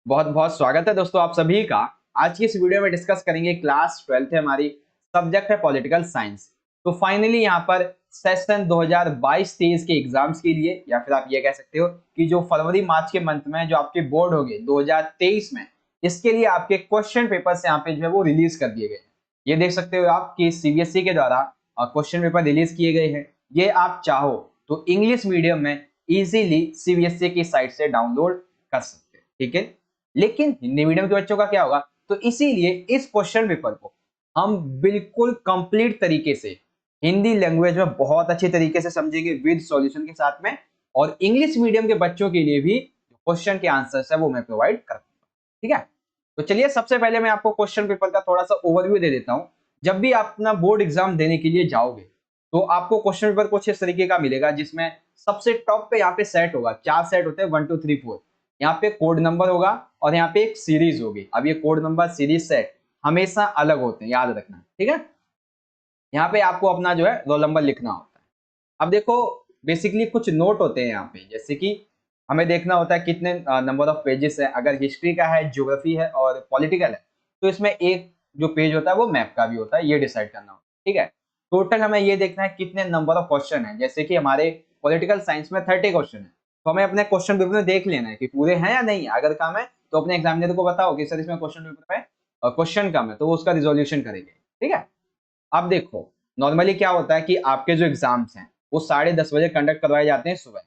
बहुत बहुत स्वागत है दोस्तों आप सभी का। आज की इस वीडियो में डिस्कस करेंगे क्लास 12th है हमारी, सब्जेक्ट है पॉलिटिकल साइंस। तो फाइनली यहाँ पर सेशन 2022-23 के एग्जाम्स के लिए, या फिर आप ये कह सकते हो कि जो फरवरी मार्च के मंथ में जो आपके बोर्ड होंगे 2023 में, इसके लिए आपके क्वेश्चन पेपर्स यहाँ पे जो है वो रिलीज कर दिए गए हैं। ये देख सकते हो आप कि सीबीएसई के द्वारा क्वेश्चन पेपर रिलीज किए गए हैं। ये आप चाहो तो इंग्लिश मीडियम में इजीली सीबीएसई की साइट से डाउनलोड कर सकते हैं, ठीक है। लेकिन हिंदी मीडियम के बच्चों का क्या होगा, तो इसीलिए इस क्वेश्चन पेपर को हम बिल्कुल कंप्लीट तरीके से हिंदी लैंग्वेज में बहुत अच्छे तरीके से समझेंगे विद सॉल्यूशन के साथ में। और इंग्लिश मीडियम के बच्चों के लिए भी क्वेश्चन के आंसर्स है वो मैं प्रोवाइड करूंगा, ठीक है। तो चलिए सबसे पहले मैं आपको क्वेश्चन पेपर का थोड़ा सा ओवरव्यू दे देता हूं। जब भी आप अपना बोर्ड एग्जाम देने के लिए जाओगे तो आपको क्वेश्चन पेपर कुछ इस तरीके का मिलेगा, जिसमें सबसे टॉप पे यहाँ पे सेट होगा, 4 सेट होते हैं, 1 2 3 4। यहाँ पे कोड नंबर होगा और यहाँ पे एक सीरीज होगी। अब ये कोड नंबर सीरीज सेट हमेशा अलग होते हैं, याद रखना, ठीक है। यहाँ पे आपको अपना जो है रोल नंबर लिखना होता है। अब देखो, बेसिकली कुछ नोट होते हैं यहाँ पे, जैसे कि हमें देखना होता है कितने नंबर ऑफ पेजेस है। अगर हिस्ट्री का है, ज्योग्राफी है और पॉलिटिकल है, तो इसमें एक जो पेज होता है वो मैप का भी होता है, ये डिसाइड करना होता है, ठीक है। टोटल हमें ये देखना है कितने नंबर ऑफ क्वेश्चन है। जैसे कि हमारे पॉलिटिकल साइंस में 30 क्वेश्चन है, तो हमें अपने क्वेश्चन पेपर में देख लेना है कि पूरे हैं या नहीं। अगर कम है तो अपने एग्जामिनर को बताओ कि सर इसमें क्वेश्चन पेपर में क्वेश्चन कम है, तो वो उसका रिजोल्यूशन करेंगे, ठीक है। अब देखो, नॉर्मली क्या होता है कि आपके जो एग्जाम्स हैं वो 10:30 बजे कंडक्ट करवाए जाते हैं सुबह।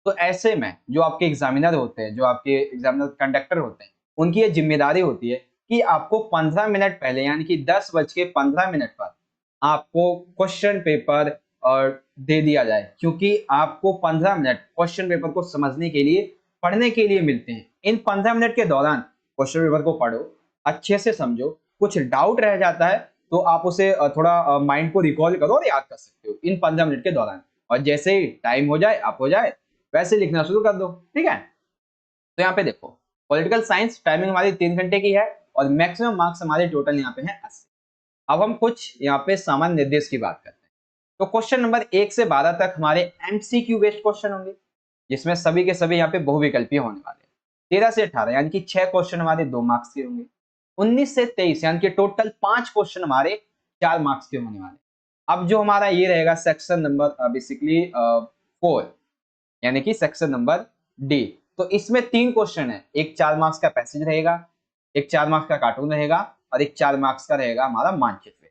तो ऐसे में जो आपके एग्जामिनर होते हैं, जो आपके एग्जामिनर कंडक्टर होते हैं, उनकी ये जिम्मेदारी होती है कि आपको 15 मिनट पहले, यानी कि 10:15 पर आपको क्वेश्चन पेपर दे दिया जाए, क्योंकि आपको 15 मिनट क्वेश्चन पेपर को समझने के लिए, पढ़ने के लिए मिलते हैं। इन 15 मिनट के दौरान क्वेश्चन पेपर को पढ़ो, अच्छे से समझो। कुछ डाउट रह जाता है तो आप उसे थोड़ा माइंड को रिकॉल करो और याद कर सकते हो इन 15 मिनट के दौरान। और जैसे ही टाइम हो जाए, आप हो जाए, वैसे लिखना शुरू कर दो, ठीक है। तो यहाँ पे देखो, पॉलिटिकल साइंस टाइमिंग हमारी 3 घंटे की है और मैक्सिमम मार्क्स हमारे टोटल यहाँ पे हैं 80। अब हम कुछ यहाँ पे सामान्य निर्देश की बात करते हैं। तो क्वेश्चन नंबर 1 से 12 तक हमारे एमसीक्यू बेस्ड क्वेश्चन होंगे, जिसमें सभी के सभी यहाँ पे बहुविकल्पीय होने वाले हैं। 13 से 18 यानी कि 6 क्वेश्चन हमारे 2 मार्क्स के होंगे। 19 से 23 यानी कि टोटल 5 क्वेश्चन हमारे 4 मार्क्स के होने वाले। अब जो हमारा ये रहेगा सेक्शन नंबर बेसिकली 4, यानी कि सेक्शन नंबर डी। तो इसमें 3 क्वेश्चन है, एक 4 मार्क्स का पैसेज रहेगा, एक 4 मार्क्स का कार्टून रहेगा और एक 4 मार्क्स का रहेगा हमारा मानचित्र,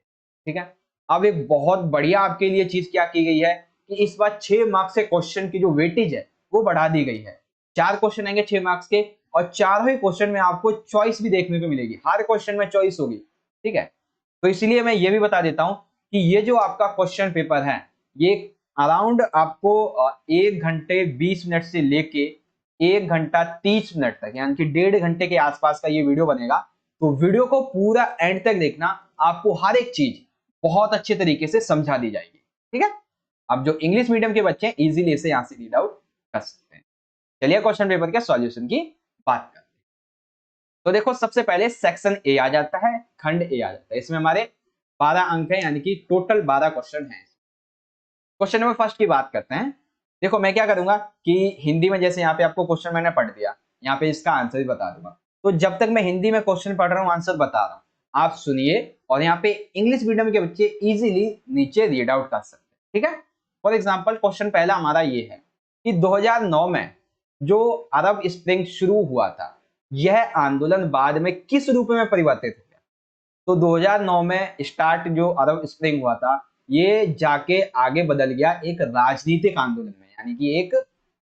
ठीक है। अब एक बहुत बढ़िया आपके लिए चीज क्या की गई है कि इस बार 6 मार्क्स के क्वेश्चन की जो वेटेज है वो बढ़ा दी गई है। 4 क्वेश्चन आएंगे 6 मार्क्स के, और चारों ही क्वेश्चन में आपको चॉइस भी देखने को मिलेगी, हर क्वेश्चन में चॉइस होगी, ठीक है। तो इसलिए मैं ये भी बता देता हूं कि ये जो आपका क्वेश्चन पेपर है, ये अराउंड आपको 1 घंटे 20 मिनट से लेके 1 घंटा 30 मिनट तक, यानी कि 1.5 घंटे के आसपास का ये वीडियो बनेगा। तो वीडियो को पूरा एंड तक देखना, आपको हर एक चीज बहुत अच्छे तरीके से समझा दी जाएगी, ठीक है। अब जो इंग्लिश मीडियम के बच्चे हैं इजीली इसे यहां से रीड आउट कर सकते हैं। चलिए क्वेश्चन पेपर के सॉल्यूशन की बात करते हैं। तो देखो, सबसे पहले सेक्शन ए आ जाता है, खंड ए आ जाता है। इसमें हमारे 12 अंक है, यानी कि टोटल 12 क्वेश्चन है। क्वेश्चन नंबर फर्स्ट की बात करते हैं। देखो, मैं क्या करूंगा कि हिंदी में जैसे यहाँ पे आपको क्वेश्चन मैंने पढ़ दिया, यहाँ पे इसका आंसर भी बता दूंगा। तो जब तक मैं हिंदी में क्वेश्चन पढ़ रहा हूँ, आंसर बता रहा हूँ, आप सुनिए, और यहाँ पे इंग्लिश मीडियम के बच्चे इजीली नीचे रीड आउट कर सकते हैं, ठीक है। फॉर एग्जाम्पल, क्वेश्चन पहला हमारा ये है कि 2009 में जो अरब स्प्रिंग शुरू हुआ था, यह आंदोलन बाद में किस रूप में परिवर्तित हो गया। तो 2009 में स्टार्ट जो अरब स्प्रिंग हुआ था, ये जाके आगे बदल गया एक राजनीतिक आंदोलन में, यानी कि एक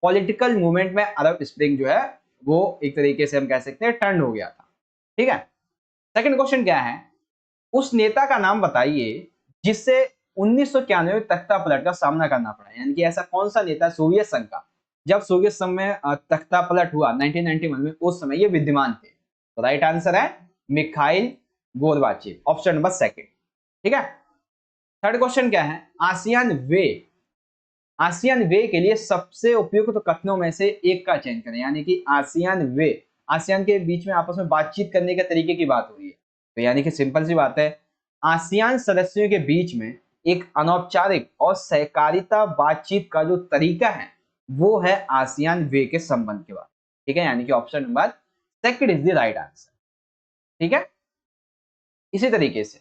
पॉलिटिकल मूवमेंट में अरब स्प्रिंग जो है वो एक तरीके से हम कह सकते हैं टर्न हो गया था, ठीक है। सेकंड क्वेश्चन क्या है, उस नेता का नाम बताइए जिससे 1991 में तख्ता पलट का सामना करना पड़ा। यानी कि ऐसा कौन सा नेता सोवियत संघ का, जब सोवियत संघ में तख्ता पलट हुआ 1991 में, उस समय ये विद्यमान थे। तो राइट आंसर है Mikhail Gorbachev, option number second, ठीक है। थर्ड क्वेश्चन क्या है, आसियान वे के लिए सबसे उपयुक्त कथनों में से एक का चयन करें। यानी कि आसियान वे, आसियान के बीच में आपस में बातचीत करने के तरीके की बात हो रही है, तो यानी कि सिंपल सी बात है, आसियान सदस्यों के बीच में एक अनौपचारिक और सहकारिता बातचीत का जो तरीका है वो है आसियान वे के संबंध के बाद, ठीक है। यानी कि option number second is the right answer. ठीक है, इसी तरीके से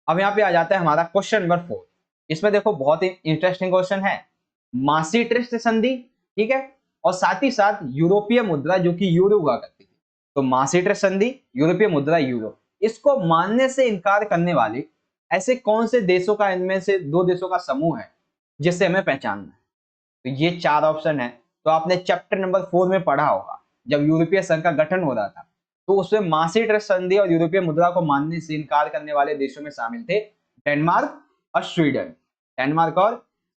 अब यहाँ पे आ जाता है हमारा क्वेश्चन नंबर 4। इसमें देखो बहुत ही इंटरेस्टिंग क्वेश्चन है, मासीट्रिस्ट संधि, ठीक है, और साथ ही साथ यूरोपीय मुद्रा जो कि यूरो हुआ करती थी। तो मासीट्रिस्ट संधि, यूरोपीय मुद्रा यूरो, इसको मानने से इनकार करने वाले ऐसे कौन से देशों का, इनमें से दो देशों का समूह है जिससे हमें पहचानना है। तो ये चार ऑप्शन है। तो आपने चैप्टर नंबर 4 में पढ़ा होगा, जब यूरोपीय संघ का गठन हो रहा था तो उसमें मासीट्रिस्ट संधि और यूरोपीय मुद्रा को मानने से इनकार करने वाले देशों में शामिल थे डेनमार्क और स्वीडन। डेनमार्क और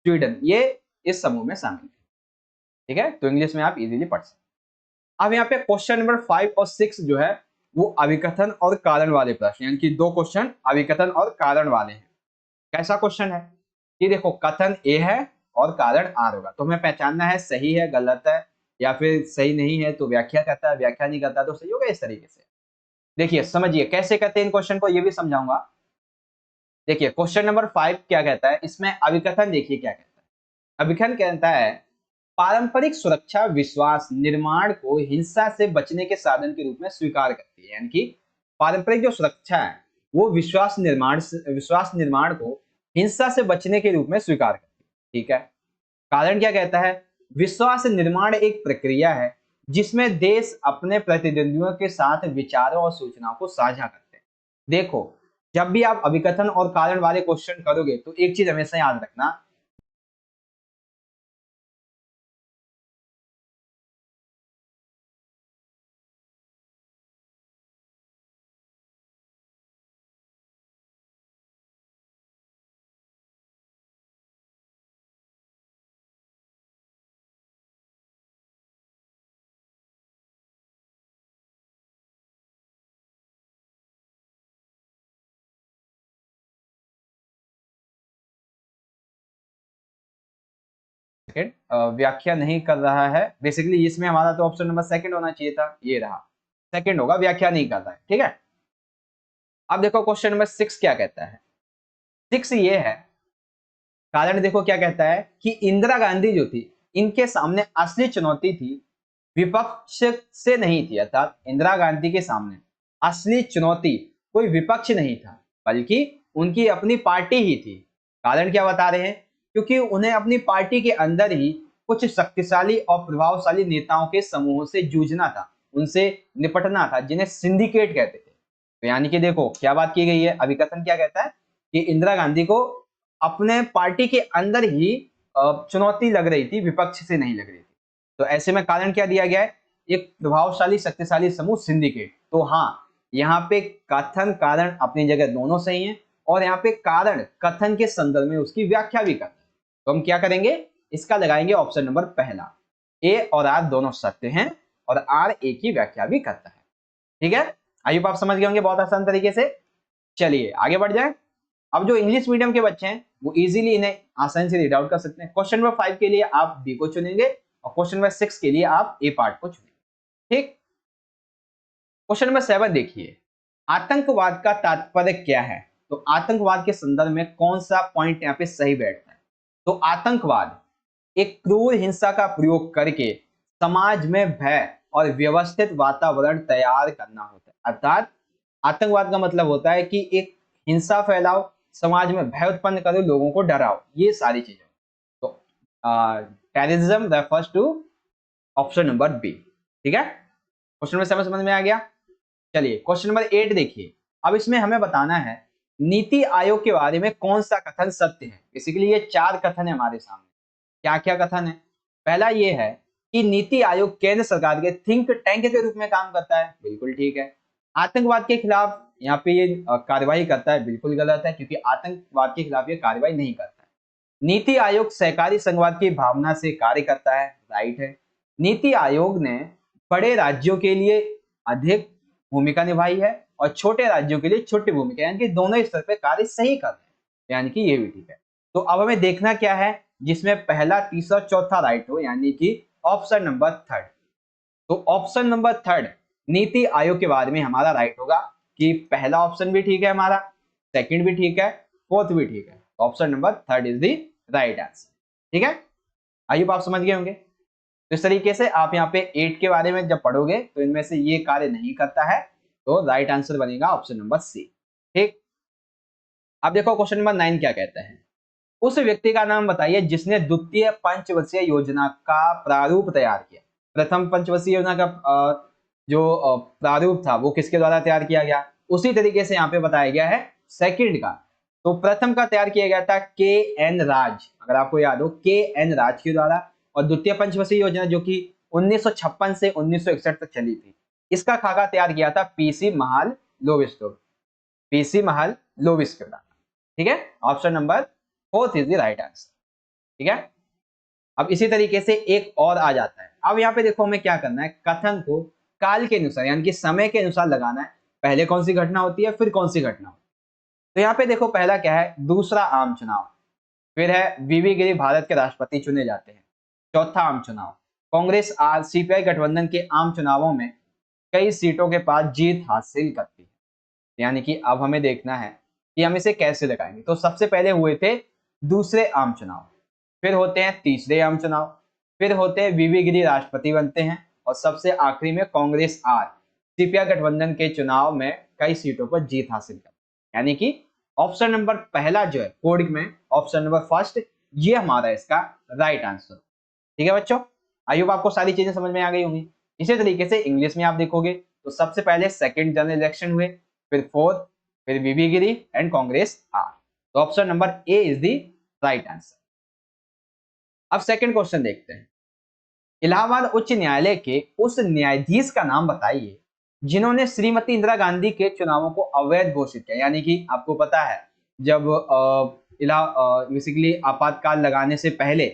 स्वीडन ये इस समूह में शामिल थे। ठीक है, तो इंग्लिश में आप इजीली पढ़ सकते। अब यहाँ पे क्वेश्चन नंबर 5 और 6 जो है वो अभिकथन और कारण वाले प्रश्न, यानी कि दो क्वेश्चन अभिकथन और कारण वाले हैं। कैसा क्वेश्चन है कि देखो कथन ए है और कारण आर होगा, तो हमें पहचानना है सही है गलत है, या फिर सही नहीं है तो व्याख्या करता है, व्याख्या नहीं करता तो सही होगा, इस तरीके से। देखिए समझिए कैसे करते हैं इन क्वेश्चन को, ये भी समझाऊंगा। देखिए क्वेश्चन नंबर 5 क्या कहता है, इसमें अभिकथन देखिए क्या कहता है। अभिकथन कहता है पारंपरिक सुरक्षा विश्वास निर्माण को हिंसा से बचने के साधन के रूप में स्वीकार करती है, यानी कि पारंपरिक जो सुरक्षा है वो विश्वास निर्माण को हिंसा से बचने के रूप में स्वीकार करती है। ठीक है, कारण क्या कहता है, विश्वास निर्माण एक प्रक्रिया है जिसमें देश अपने प्रतिद्वंदियों के साथ विचारों और सूचनाओं को साझा करते हैं। देखो जब भी आप अभिकथन और कारण वाले क्वेश्चन करोगे तो एक चीज हमेशा याद रखना, सेकंड व्याख्या नहीं कर रहा है, बेसिकली इसमें हमारा तो ऑप्शन नंबर सेकंड होना चाहिए था, ये रहा सेकंड होगा, व्याख्या नहीं कर रहा है। ठीक है, अब देखो क्वेश्चन नंबर 6 क्या कहता है। 6 ये है, कारण देखो क्या कहता है कि इंदिरा गांधी जो थी इनके सामने असली चुनौती थी विपक्ष से नहीं थी, अर्थात इंदिरा गांधी के सामने असली चुनौती कोई विपक्ष नहीं था बल्कि उनकी अपनी पार्टी ही थी। कारण क्या बता रहे हैं, क्योंकि उन्हें अपनी पार्टी के अंदर ही कुछ शक्तिशाली और प्रभावशाली नेताओं के समूहों से जूझना था, उनसे निपटना था, जिन्हें सिंडिकेट कहते थे। तो यानी कि देखो क्या बात की गई है, अभिकथन क्या कहता है कि इंदिरा गांधी को अपने पार्टी के अंदर ही चुनौती लग रही थी, विपक्ष से नहीं लग रही थी। तो ऐसे में कारण क्या दिया गया है, एक प्रभावशाली शक्तिशाली समूह सिंडिकेट। तो हाँ, यहाँ पे कथन कारण अपनी जगह दोनों सही हैं, और यहाँ पे कारण कथन के संदर्भ में उसकी व्याख्या भी करता है। तो हम क्या करेंगे, इसका लगाएंगे ऑप्शन नंबर पहला, ए और आर दोनों सत्य हैं और आर ए की व्याख्या भी करता है। ठीक है, आई होप आप समझ गए होंगे बहुत आसान तरीके से। चलिए आगे बढ़ जाए। अब जो इंग्लिश मीडियम के बच्चे हैं वो इजीली इन्हें आसानी से रीड आउट कर सकते हैं। क्वेश्चन नंबर 5 के लिए आप बी को चुनेंगे और क्वेश्चन नंबर 6 के लिए आप ए पार्ट को चुनेंगे। ठीक, क्वेश्चन नंबर 7 देखिए, आतंकवाद का तात्पर्य क्या है। तो आतंकवाद के संदर्भ में कौन सा पॉइंट यहाँ पे सही बैठता है। तो आतंकवाद एक क्रूर हिंसा का प्रयोग करके समाज में भय और व्यवस्थित वातावरण तैयार करना होता है। अर्थात आतंकवाद का मतलब होता है कि एक हिंसा फैलाओ, समाज में भय उत्पन्न करो, लोगों को डराओ, ये सारी चीजें। तो terrorism refers to option number B. ठीक है, क्वेश्चन नंबर 7 समझ में आ गया। चलिए क्वेश्चन नंबर 8 देखिए, अब इसमें हमें बताना है नीति आयोग के बारे में कौन सा कथन सत्य है। बेसिकली ये चार कथन है हमारे सामने। क्या क्या कथन है, पहला ये है कि नीति आयोग केंद्र सरकार के थिंक टैंक के रूप में काम करता है, बिल्कुल ठीक है। आतंकवाद के खिलाफ यहाँ पे ये कार्रवाई करता है, बिल्कुल गलत है, क्योंकि आतंकवाद के खिलाफ ये कार्रवाई नहीं करता है। नीति आयोग सहकारी संघवाद की भावना से कार्य करता है, राइट है। नीति आयोग ने बड़े राज्यों के लिए अधिक भूमिका निभाई है और छोटे राज्यों के लिए छोटी भूमिका, यानी कि दोनों स्तर पे कार्य सही कर रहे हैं, यानी कि ये भी ठीक है। तो अब हमें देखना क्या है जिसमें पहला तीसरा चौथा राइट हो, यानी कि ऑप्शन नंबर 3। तो ऑप्शन नंबर 3 नीति आयोग के बारे में हमारा राइट होगा कि पहला ऑप्शन भी ठीक है हमारा, सेकंड भी ठीक है, फोर्थ भी ठीक है। Option number 3 is the right answer. ठीक है, आई होप आप समझ गए होंगे। तो इस तरीके से आप यहाँ पे 8 के बारे में जब पढ़ोगे तो इनमें से ये कार्य नहीं करता है, तो राइट आंसर बनेगा ऑप्शन नंबर सी। ठीक, अब देखो क्वेश्चन नंबर 9 क्या कहता है। उस व्यक्ति का नाम बताइए जिसने द्वितीय पंचवर्षीय योजना का प्रारूप तैयार किया। प्रथम पंचवर्षीय योजना का जो प्रारूप था वो किसके द्वारा तैयार किया गया, उसी तरीके से यहाँ पे बताया गया है सेकंड का। तो प्रथम का तैयार किया गया था के एन राज, अगर आपको याद हो, के एन राज के द्वारा। और द्वितीय पंचवर्षीय योजना जो कि 1956 से 1961 तक चली थी, इसका खाका तैयार किया था पीसी महाल लोविस्टो, पीसी महाल लोविस के द्वारा। ठीक है, option number 4 is the right answer. ठीक है, अब इसी तरीके से एक और आ जाता है। अब यहाँ पे देखो हमें क्या करना है, कथन को काल के अनुसार यानी कि समय के अनुसार लगाना है। पहले कौन सी घटना होती है, फिर कौन सी घटना होती है। तो यहाँ पे देखो पहला क्या है, दूसरा आम चुनाव, फिर है वीवी गिरी भारत के राष्ट्रपति चुने जाते हैं, चौथा आम चुनाव, कांग्रेस आर सीपीआई गठबंधन के आम चुनावों में कई सीटों के पास जीत हासिल करती है। यानी कि अब हमें देखना है कि हम इसे कैसे लगाएंगे। तो सबसे पहले हुए थे दूसरे आम चुनाव, फिर होते हैं तीसरे आम चुनाव, फिर होते हैं वीवी गिरी राष्ट्रपति बनते हैं, और सबसे आखिरी में कांग्रेस आर सीपीआई गठबंधन के चुनाव में कई सीटों पर जीत हासिल करती है। यानी कि ऑप्शन नंबर पहला जो है कोड में, ऑप्शन नंबर फर्स्ट, ये हमारा इसका राइट आंसर। ठीक है बच्चों, आई होप आपको सारी चीजें समझ में आ गई होंगी। इसी तरीके से इंग्लिश में आप देखोगे तो सबसे पहले सेकंड जनरल इलेक्शन हुए, फिर फोर्थ, फिर वीवी गिरी एंड कांग्रेस आर। तो option number A is the right answer. अब सेकंड क्वेश्चन देखते हैं। इलाहाबाद उच्च न्यायालय के उस न्यायाधीश का नाम बताइए जिन्होंने श्रीमती इंदिरा गांधी के चुनावों को अवैध घोषित किया। यानी कि आपको पता है जब बेसिकली आपातकाल लगाने से पहले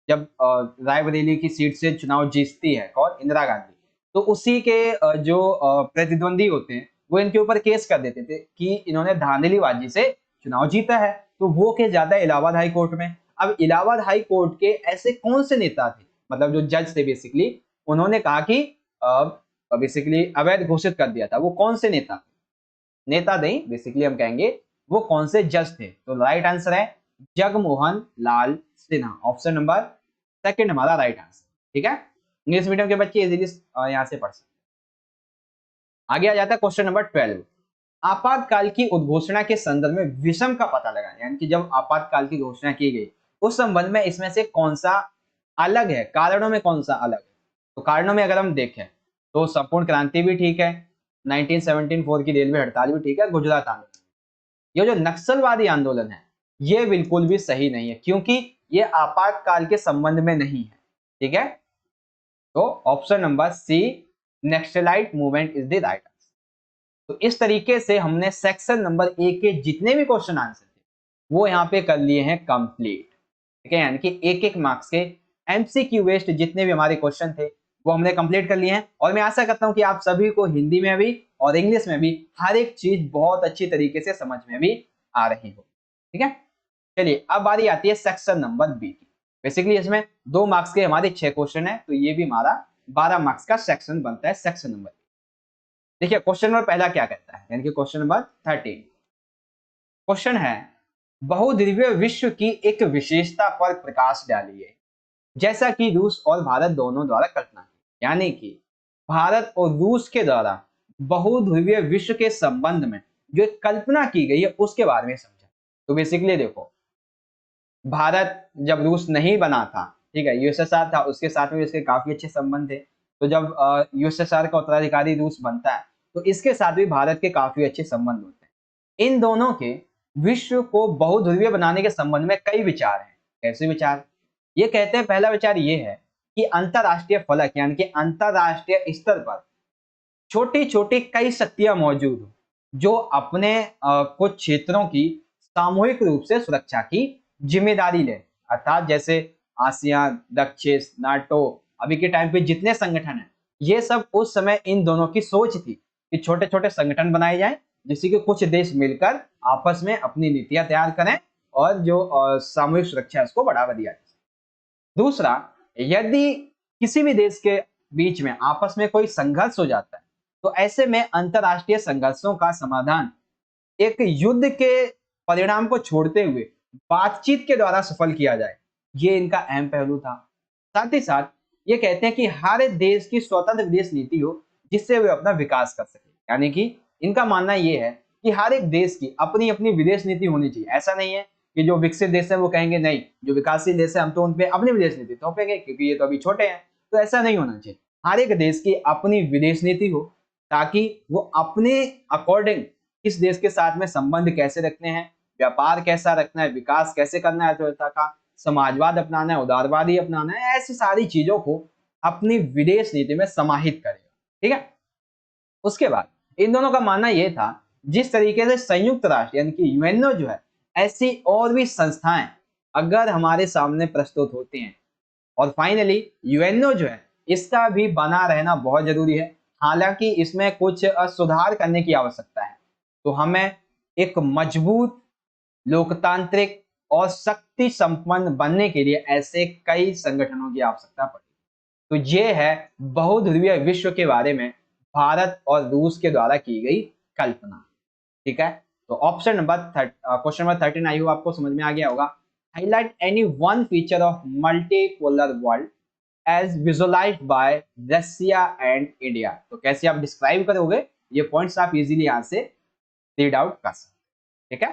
जब रायबरेली की सीट से चुनाव जीतती है कौन, इंदिरा गांधी, तो उसी के जो प्रतिद्वंदी होते हैं वो इनके ऊपर केस कर देते थे कि इन्होंने धांधलीबाजी से चुनाव जीता है। तो वो केस जाता है इलाहाबाद हाई कोर्ट में। अब इलाहाबाद हाई कोर्ट के ऐसे कौन से नेता थे, मतलब जो जज थे बेसिकली, उन्होंने कहा कि बेसिकली अवैध घोषित कर दिया था, वो कौन से नेता, नेता नहीं बेसिकली हम कहेंगे वो कौन से जज थे। तो राइट आंसर है जगमोहन लाल सिन्हा, ऑप्शन नंबर सेकंड हमारा राइट आंसर। ठीक है, इंग्लिश मीडियम के बच्चे इजीली यहां से पढ़ सकते हैं। आगे आ जाता है क्वेश्चन नंबर 12। आपातकाल की उद्घोषणा के संदर्भ में विषम का पता लगाएं। यानी कि जब आपातकाल की घोषणा की गई उस संबंध में इसमें से कौन सा अलग है, कारणों में कौन सा अलग है। तो कारणों में अगर हम देखें तो संपूर्ण क्रांति भी ठीक है, 1917 की रेलवे हड़ताल भी ठीक है, गुजरात आंदोलन। ये जो नक्सलवादी आंदोलन है ये बिल्कुल भी सही नहीं है, क्योंकि ये आपातकाल के संबंध में नहीं है। ठीक है, तो option number C Naxalite movement is the right answer. तो इस तरीके से हमने सेक्शन नंबर ए के जितने भी क्वेश्चन आंसर थे वो यहाँ पे कर लिए हैं कंप्लीट। ठीक है, यानी कि एक एक मार्क्स के एमसीक्यू बेस्ड जितने भी हमारे क्वेश्चन थे वो हमने कंप्लीट कर लिए हैं। और मैं आशा करता हूं कि आप सभी को हिंदी में भी और इंग्लिश में भी हर एक चीज बहुत अच्छी तरीके से समझ में भी आ रही हो। ठीक है, चलिए अब बारी आती है सेक्शन नंबर बी की। बेसिकली इसमें 2 मार्क्स के हमारे 6 क्वेश्चन है, तो ये भी हमारा 12 मार्क्स का सेक्शन बनता है सेक्शन नंबर। देखिए क्वेश्चन नंबर पहला क्या कहता है, यानी कि क्वेश्चन नंबर 13। क्वेश्चन है बहुद्वीय विश्व की एक विशेषता पर प्रकाश डालिए जैसा कि रूस और भारत दोनों द्वारा कल्पना की। यानी कि भारत और रूस के द्वारा बहुद्वीय विश्व के संबंध में जो एक कल्पना की गई है उसके बारे में समझा। तो बेसिकली देखो, भारत जब रूस नहीं बना था, ठीक है, यूएसएसआर था, उसके साथ में इसके काफी अच्छे संबंध थे। तो जब यूएसएसआर का उत्तराधिकारी रूस बनता है तो इसके साथ भी भारत के काफी अच्छे संबंध होते हैं। इन दोनों के विश्व को बहुध्रुवीय बनाने के संबंध में कई विचार हैं। कैसे विचार, ये कहते हैं, पहला विचार ये है कि अंतरराष्ट्रीय फलक यानी कि अंतरराष्ट्रीय स्तर पर छोटी छोटी कई शक्तियां मौजूद हो जो अपने कुछ क्षेत्रों की सामूहिक रूप से सुरक्षा की जिम्मेदारी ले। अर्थात जैसे आसियान, दक्षिण, नाटो, अभी के टाइम पे जितने संगठन हैं ये सब उस समय इन दोनों की सोच थी कि छोटे छोटे संगठन बनाए जाएं जिससे कि कुछ देश मिलकर आपस में अपनी नीतियां तैयार करें और जो सामूहिक सुरक्षा है उसको बढ़ावा दिया जाए। दूसरा, यदि किसी भी देश के बीच में आपस में कोई संघर्ष हो जाता है तो ऐसे में अंतरराष्ट्रीय संघर्षों का समाधान एक युद्ध के परिणाम को छोड़ते हुए बातचीत के द्वारा सफल किया जाए, ये इनका अहम पहलू था। साथ ही साथ ये कहते हैं कि हर देश की स्वतंत्र विदेश नीति हो जिससे वे अपना विकास कर सके। यानी कि इनका मानना ये है कि हर एक देश की अपनी अपनी विदेश नीति होनी चाहिए। ऐसा नहीं है कि जो विकसित देश है वो कहेंगे नहीं, जो विकासशील देश है हम तो उन पे अपनी विदेश नीति थोपेंगे क्योंकि ये तो अभी छोटे हैं। तो ऐसा नहीं होना चाहिए। हर एक देश की अपनी विदेश नीति हो ताकि वो अपने अकॉर्डिंग किस देश के साथ में संबंध कैसे रखने हैं, व्यापार कैसा रखना है, विकास कैसे करना है अर्थव्यवस्था का, समाजवाद अपनाना है, उदारवादी अपनाना है, ऐसी सारी चीजों को अपनी विदेश नीति में समाहित करेगा। ठीक है। उसके बाद इन दोनों का मानना यह था जिस तरीके से संयुक्त राष्ट्र यानी कि यूएनओ जो है, ऐसी और भी संस्थाएं अगर हमारे सामने प्रस्तुत होती हैं, और फाइनली यूएनओ जो है इसका भी बना रहना बहुत जरूरी है। हालांकि इसमें कुछ सुधार करने की आवश्यकता है। तो हमें एक मजबूत, लोकतांत्रिक और शक्ति संपन्न बनने के लिए ऐसे कई संगठनों की आवश्यकता पड़ेगी। तो ये है बहुध्रुवीय विश्व के बारे में भारत और रूस के द्वारा की गई कल्पना। ठीक है। तो ऑप्शन नंबर क्वेश्चन नंबर 13 आई हो आपको समझ में आ गया होगा। Highlight any one feature of multipolar world as visualised by Russia and India. तो कैसे आप डिस्क्राइब करोगे, ये पॉइंट्स आप इजीली यहां से रीड आउट कर सकते। ठीक है।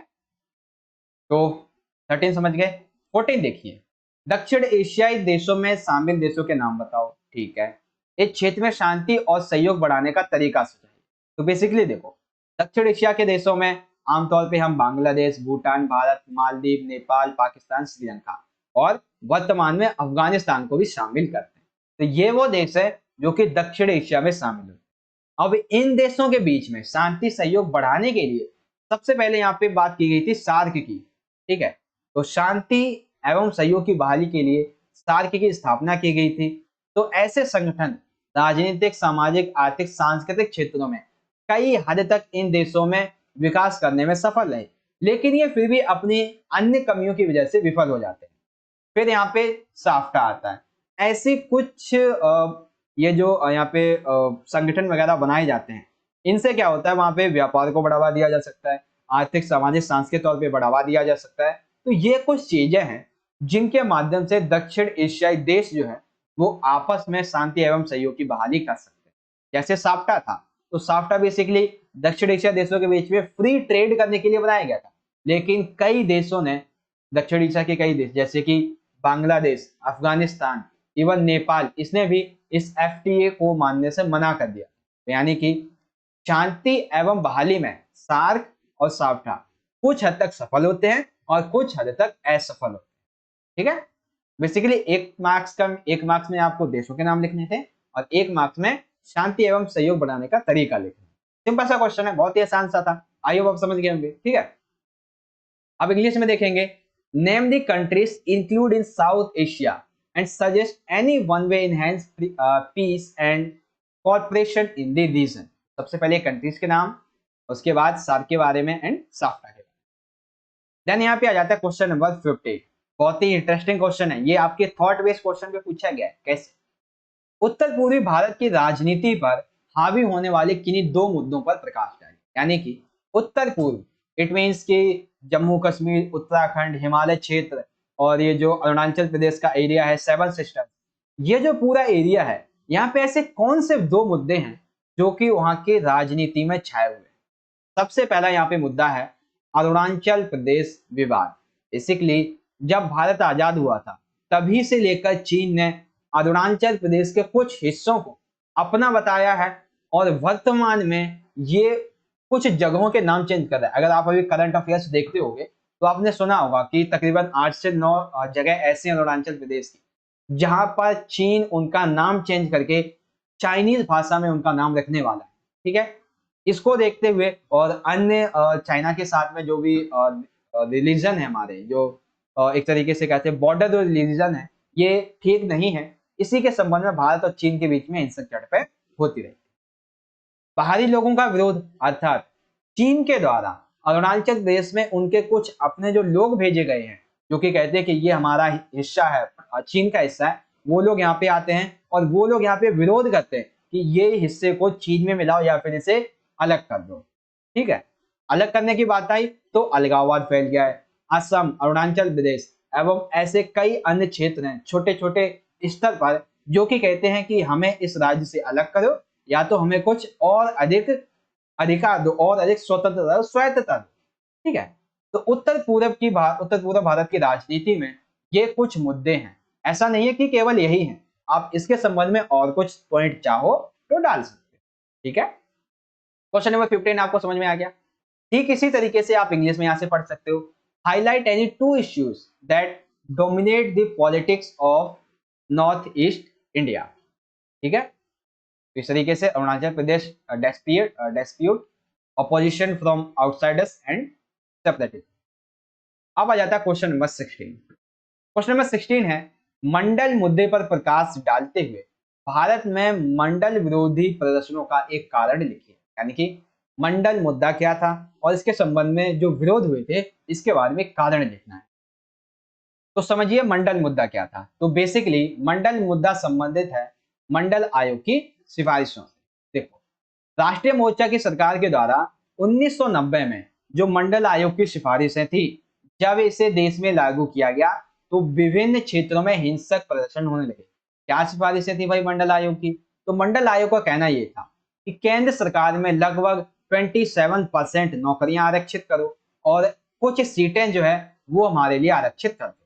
तो 13 समझ गए। 14 देखिए, दक्षिण एशियाई देशों में शामिल देशों के नाम बताओ। ठीक है। इस क्षेत्र में शांति और सहयोग बढ़ाने का तरीका सुझाइए। तो बेसिकली देखो, दक्षिण एशिया के देशों में आमतौर पे हम बांग्लादेश, भूटान, भारत, मालदीव, नेपाल, पाकिस्तान, श्रीलंका और वर्तमान में अफगानिस्तान को भी शामिल करते हैं। तो ये वो देश है जो कि दक्षिण एशिया में शामिल हुए। अब इन देशों के बीच में शांति सहयोग बढ़ाने के लिए सबसे पहले यहाँ पे बात की गई थी सार्क की। ठीक है। तो शांति एवं सहयोग की बहाली के लिए सार्क की स्थापना की गई थी। तो ऐसे संगठन राजनीतिक, सामाजिक, आर्थिक, सांस्कृतिक क्षेत्रों में कई हद तक इन देशों में विकास करने में सफल रहे, लेकिन ये फिर भी अपनी अन्य कमियों की वजह से विफल हो जाते हैं। फिर यहाँ पे साफ्टा आता है। ऐसे कुछ ये जो यहाँ पे संगठन वगैरह बनाए जाते हैं, इनसे क्या होता है, वहां पे व्यापार को बढ़ावा दिया जा सकता है, आर्थिक, सामाजिक, सांस्कृतिक तौर पे बढ़ावा दिया जा सकता है। तो ये कुछ चीजें हैं जिनके माध्यम से दक्षिण एशियाई देश जो है वो आपस में शांति एवं सहयोग की बहाली कर सकते हैं। जैसे साफ्टा था, तो साफ्टा बेसिकली दक्षिण एशिया देशों के बीच में फ्री ट्रेड करने के लिए बनाया गया था, लेकिन कई देशों ने, दक्षिण एशिया के कई देश जैसे कि बांग्लादेश, अफगानिस्तान, इवन नेपाल, इसने भी इस एफटीए को मानने से मना कर दिया। यानी कि शांति एवं बहाली में सार्क और साफ्टा कुछ हद तक सफल होते हैं और कुछ हद तक असफल होते हैं। ठीक है। बेसिकली एक मार्क्स में आपको देशों के नाम लिखने थे और एक मार्क्स में शांति एवं सहयोग बढ़ाने का तरीका लिखना। सिंपल सा क्वेश्चन है, बहुत ही आसान सा था। आई होप आप समझ गए होंगे। ठीक है। अब इंग्लिश में देखेंगे, name the countries include in South Asia and suggest any one way enhance peace and corporation in the region. सबसे पहले कंट्रीज के नाम, उसके बाद सार्क के बारे में एंड साफ्टा के बारे में। देन यहाँ पे आ जाता है क्वेश्चन नंबर 15। बहुत ही इंटरेस्टिंग क्वेश्चन है ये, आपके थॉट बेस्ड क्वेश्चन पे पूछा गया है। कैसे? उत्तर पूर्वी भारत की राजनीति पर हावी होने वाले किन्हीं दो मुद्दों पर प्रकाश डालें। यानी कि उत्तर पूर्व, इट मीन्स कि जम्मू कश्मीर, उत्तराखंड, हिमालय क्षेत्र और ये जो अरुणाचल प्रदेश का एरिया है, सेवन सिस्टर्स, ये जो पूरा एरिया है, यहाँ पे ऐसे कौन से दो मुद्दे हैं जो कि वहां की राजनीति में छाए हुए हैं? सबसे पहला यहाँ पे मुद्दा है अरुणाचल प्रदेश विवाद। बेसिकली जब भारत आजाद हुआ था तभी से लेकर चीन ने अरुणाचल प्रदेश के कुछ हिस्सों को अपना बताया है और वर्तमान में ये कुछ जगहों के नाम चेंज कर रहा है। अगर आप अभी करंट अफेयर्स देखते होंगे तो आपने सुना होगा कि तकरीबन 8 से 9 जगह ऐसी हैं अरुणाचल प्रदेश की जहां पर चीन उनका नाम चेंज करके चाइनीज भाषा में उनका नाम रखने वाला है। ठीक है। इसको देखते हुए और अन्य चाइना के साथ में जो भी रिलीजन है हमारे, जो एक तरीके से कहते हैं बॉर्डर जो रिलीजन है, ये ठीक नहीं है। इसी के संबंध में भारत और चीन के बीच में हिंसक झड़पें होती रही। बाहरी लोगों का विरोध, अर्थात चीन के द्वारा अरुणाचल प्रदेश में उनके कुछ अपने जो लोग भेजे गए हैं जो कि कहते हैं कि ये हमारा हिस्सा है, चीन का हिस्सा है, वो लोग यहाँ पे आते हैं और वो लोग यहाँ पे विरोध करते हैं कि ये हिस्से को चीन में मिलाओ या फिर इसे अलग कर दो। ठीक है। अलग करने की बात आई तो अलगाववाद फैल गया है। असम, अरुणाचल प्रदेश एवं ऐसे कई अन्य क्षेत्र हैं छोटे छोटे स्तर पर जो कि कहते हैं कि हमें इस राज्य से अलग करो या तो हमें कुछ और अधिक अधिकार दो और अधिक स्वतंत्रता स्वायत्तता दो। ठीक है, तो उत्तर पूर्व भारत की राजनीति में ये कुछ मुद्दे हैं। ऐसा नहीं है कि केवल यही है, आप इसके संबंध में और कुछ पॉइंट चाहो तो डाल सकते हो। ठीक है, क्वेश्चन नंबर 15 आपको समझ में आ गया। ठीक इसी तरीके से आप इंग्लिश में यहां से पढ़ सकते हो, highlight any two issues that dominate the politics of north east India. ठीक है, इस तरीके से Arunachal Pradesh dispute, opposition from outsiders and separatism. अब आ जाता है क्वेश्चन नंबर 16। क्वेश्चन नंबर 16 है, मंडल मुद्दे पर प्रकाश डालते हुए भारत में मंडल विरोधी प्रदर्शनों का एक कारण लिखिए। यानी कि मंडल मुद्दा क्या था और इसके संबंध में जो विरोध हुए थे इसके बारे में कारण लिखना है। तो समझिए मंडल मुद्दा क्या था। तो बेसिकली मंडल मुद्दा संबंधित है मंडल आयोग की सिफारिशों से। देखो, राष्ट्रीय मोर्चा की सरकार के द्वारा 1990 में जो मंडल आयोग की सिफारिशें थी, जब इसे देश में लागू किया गया तो विभिन्न क्षेत्रों में हिंसक प्रदर्शन होने लगे। क्या सिफारिशें थी भाई मंडल आयोग की? तो मंडल आयोग का कहना यह था कि केंद्र सरकार में लगभग 27% नौकरियां आरक्षित करो और कुछ सीटें जो है वो हमारे लिए आरक्षित कर दो।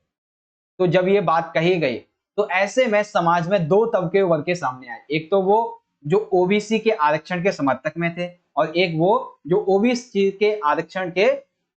तो जब ये बात कही गई तो ऐसे में समाज में दो तबके उभर के सामने आए। एक तो वो जो ओबीसी के आरक्षण के समर्थक में थे और एक वो जो ओबीसी के आरक्षण के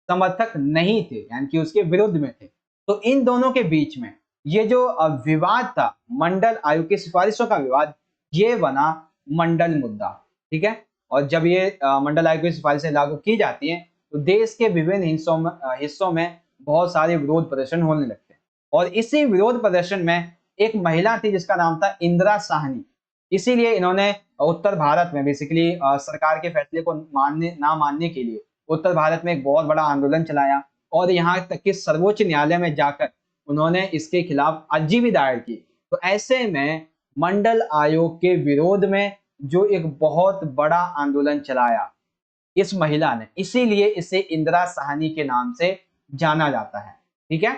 समर्थक नहीं थे, यानी कि उसके विरुद्ध में थे। तो इन दोनों के बीच में ये जो विवाद था, मंडल आयोग की सिफारिशों का विवाद, ये बना मंडल मुद्दा। ठीक है, और जब ये मंडल आयोग की सिफारिशें लागू की जाती हैं तो देश के विभिन्न हिस्सों में बहुत सारे विरोध प्रदर्शन होने लगते हैं। और इसी विरोध प्रदर्शन में एक महिला थी जिसका नाम था इंदिरा साहनी। इसीलिए इन्होंने उत्तर भारत में बेसिकली सरकार के फैसले को ना मानने के लिए उत्तर भारत में एक बहुत बड़ा आंदोलन चलाया और यहाँ तक कि सर्वोच्च न्यायालय में जाकर उन्होंने इसके खिलाफ अर्जी भी दायर की। तो ऐसे में मंडल आयोग के विरोध में जो एक बहुत बड़ा आंदोलन चलाया इस महिला ने, इसीलिए इसे इंदिरा साहनी के नाम से जाना जाता है। ठीक है,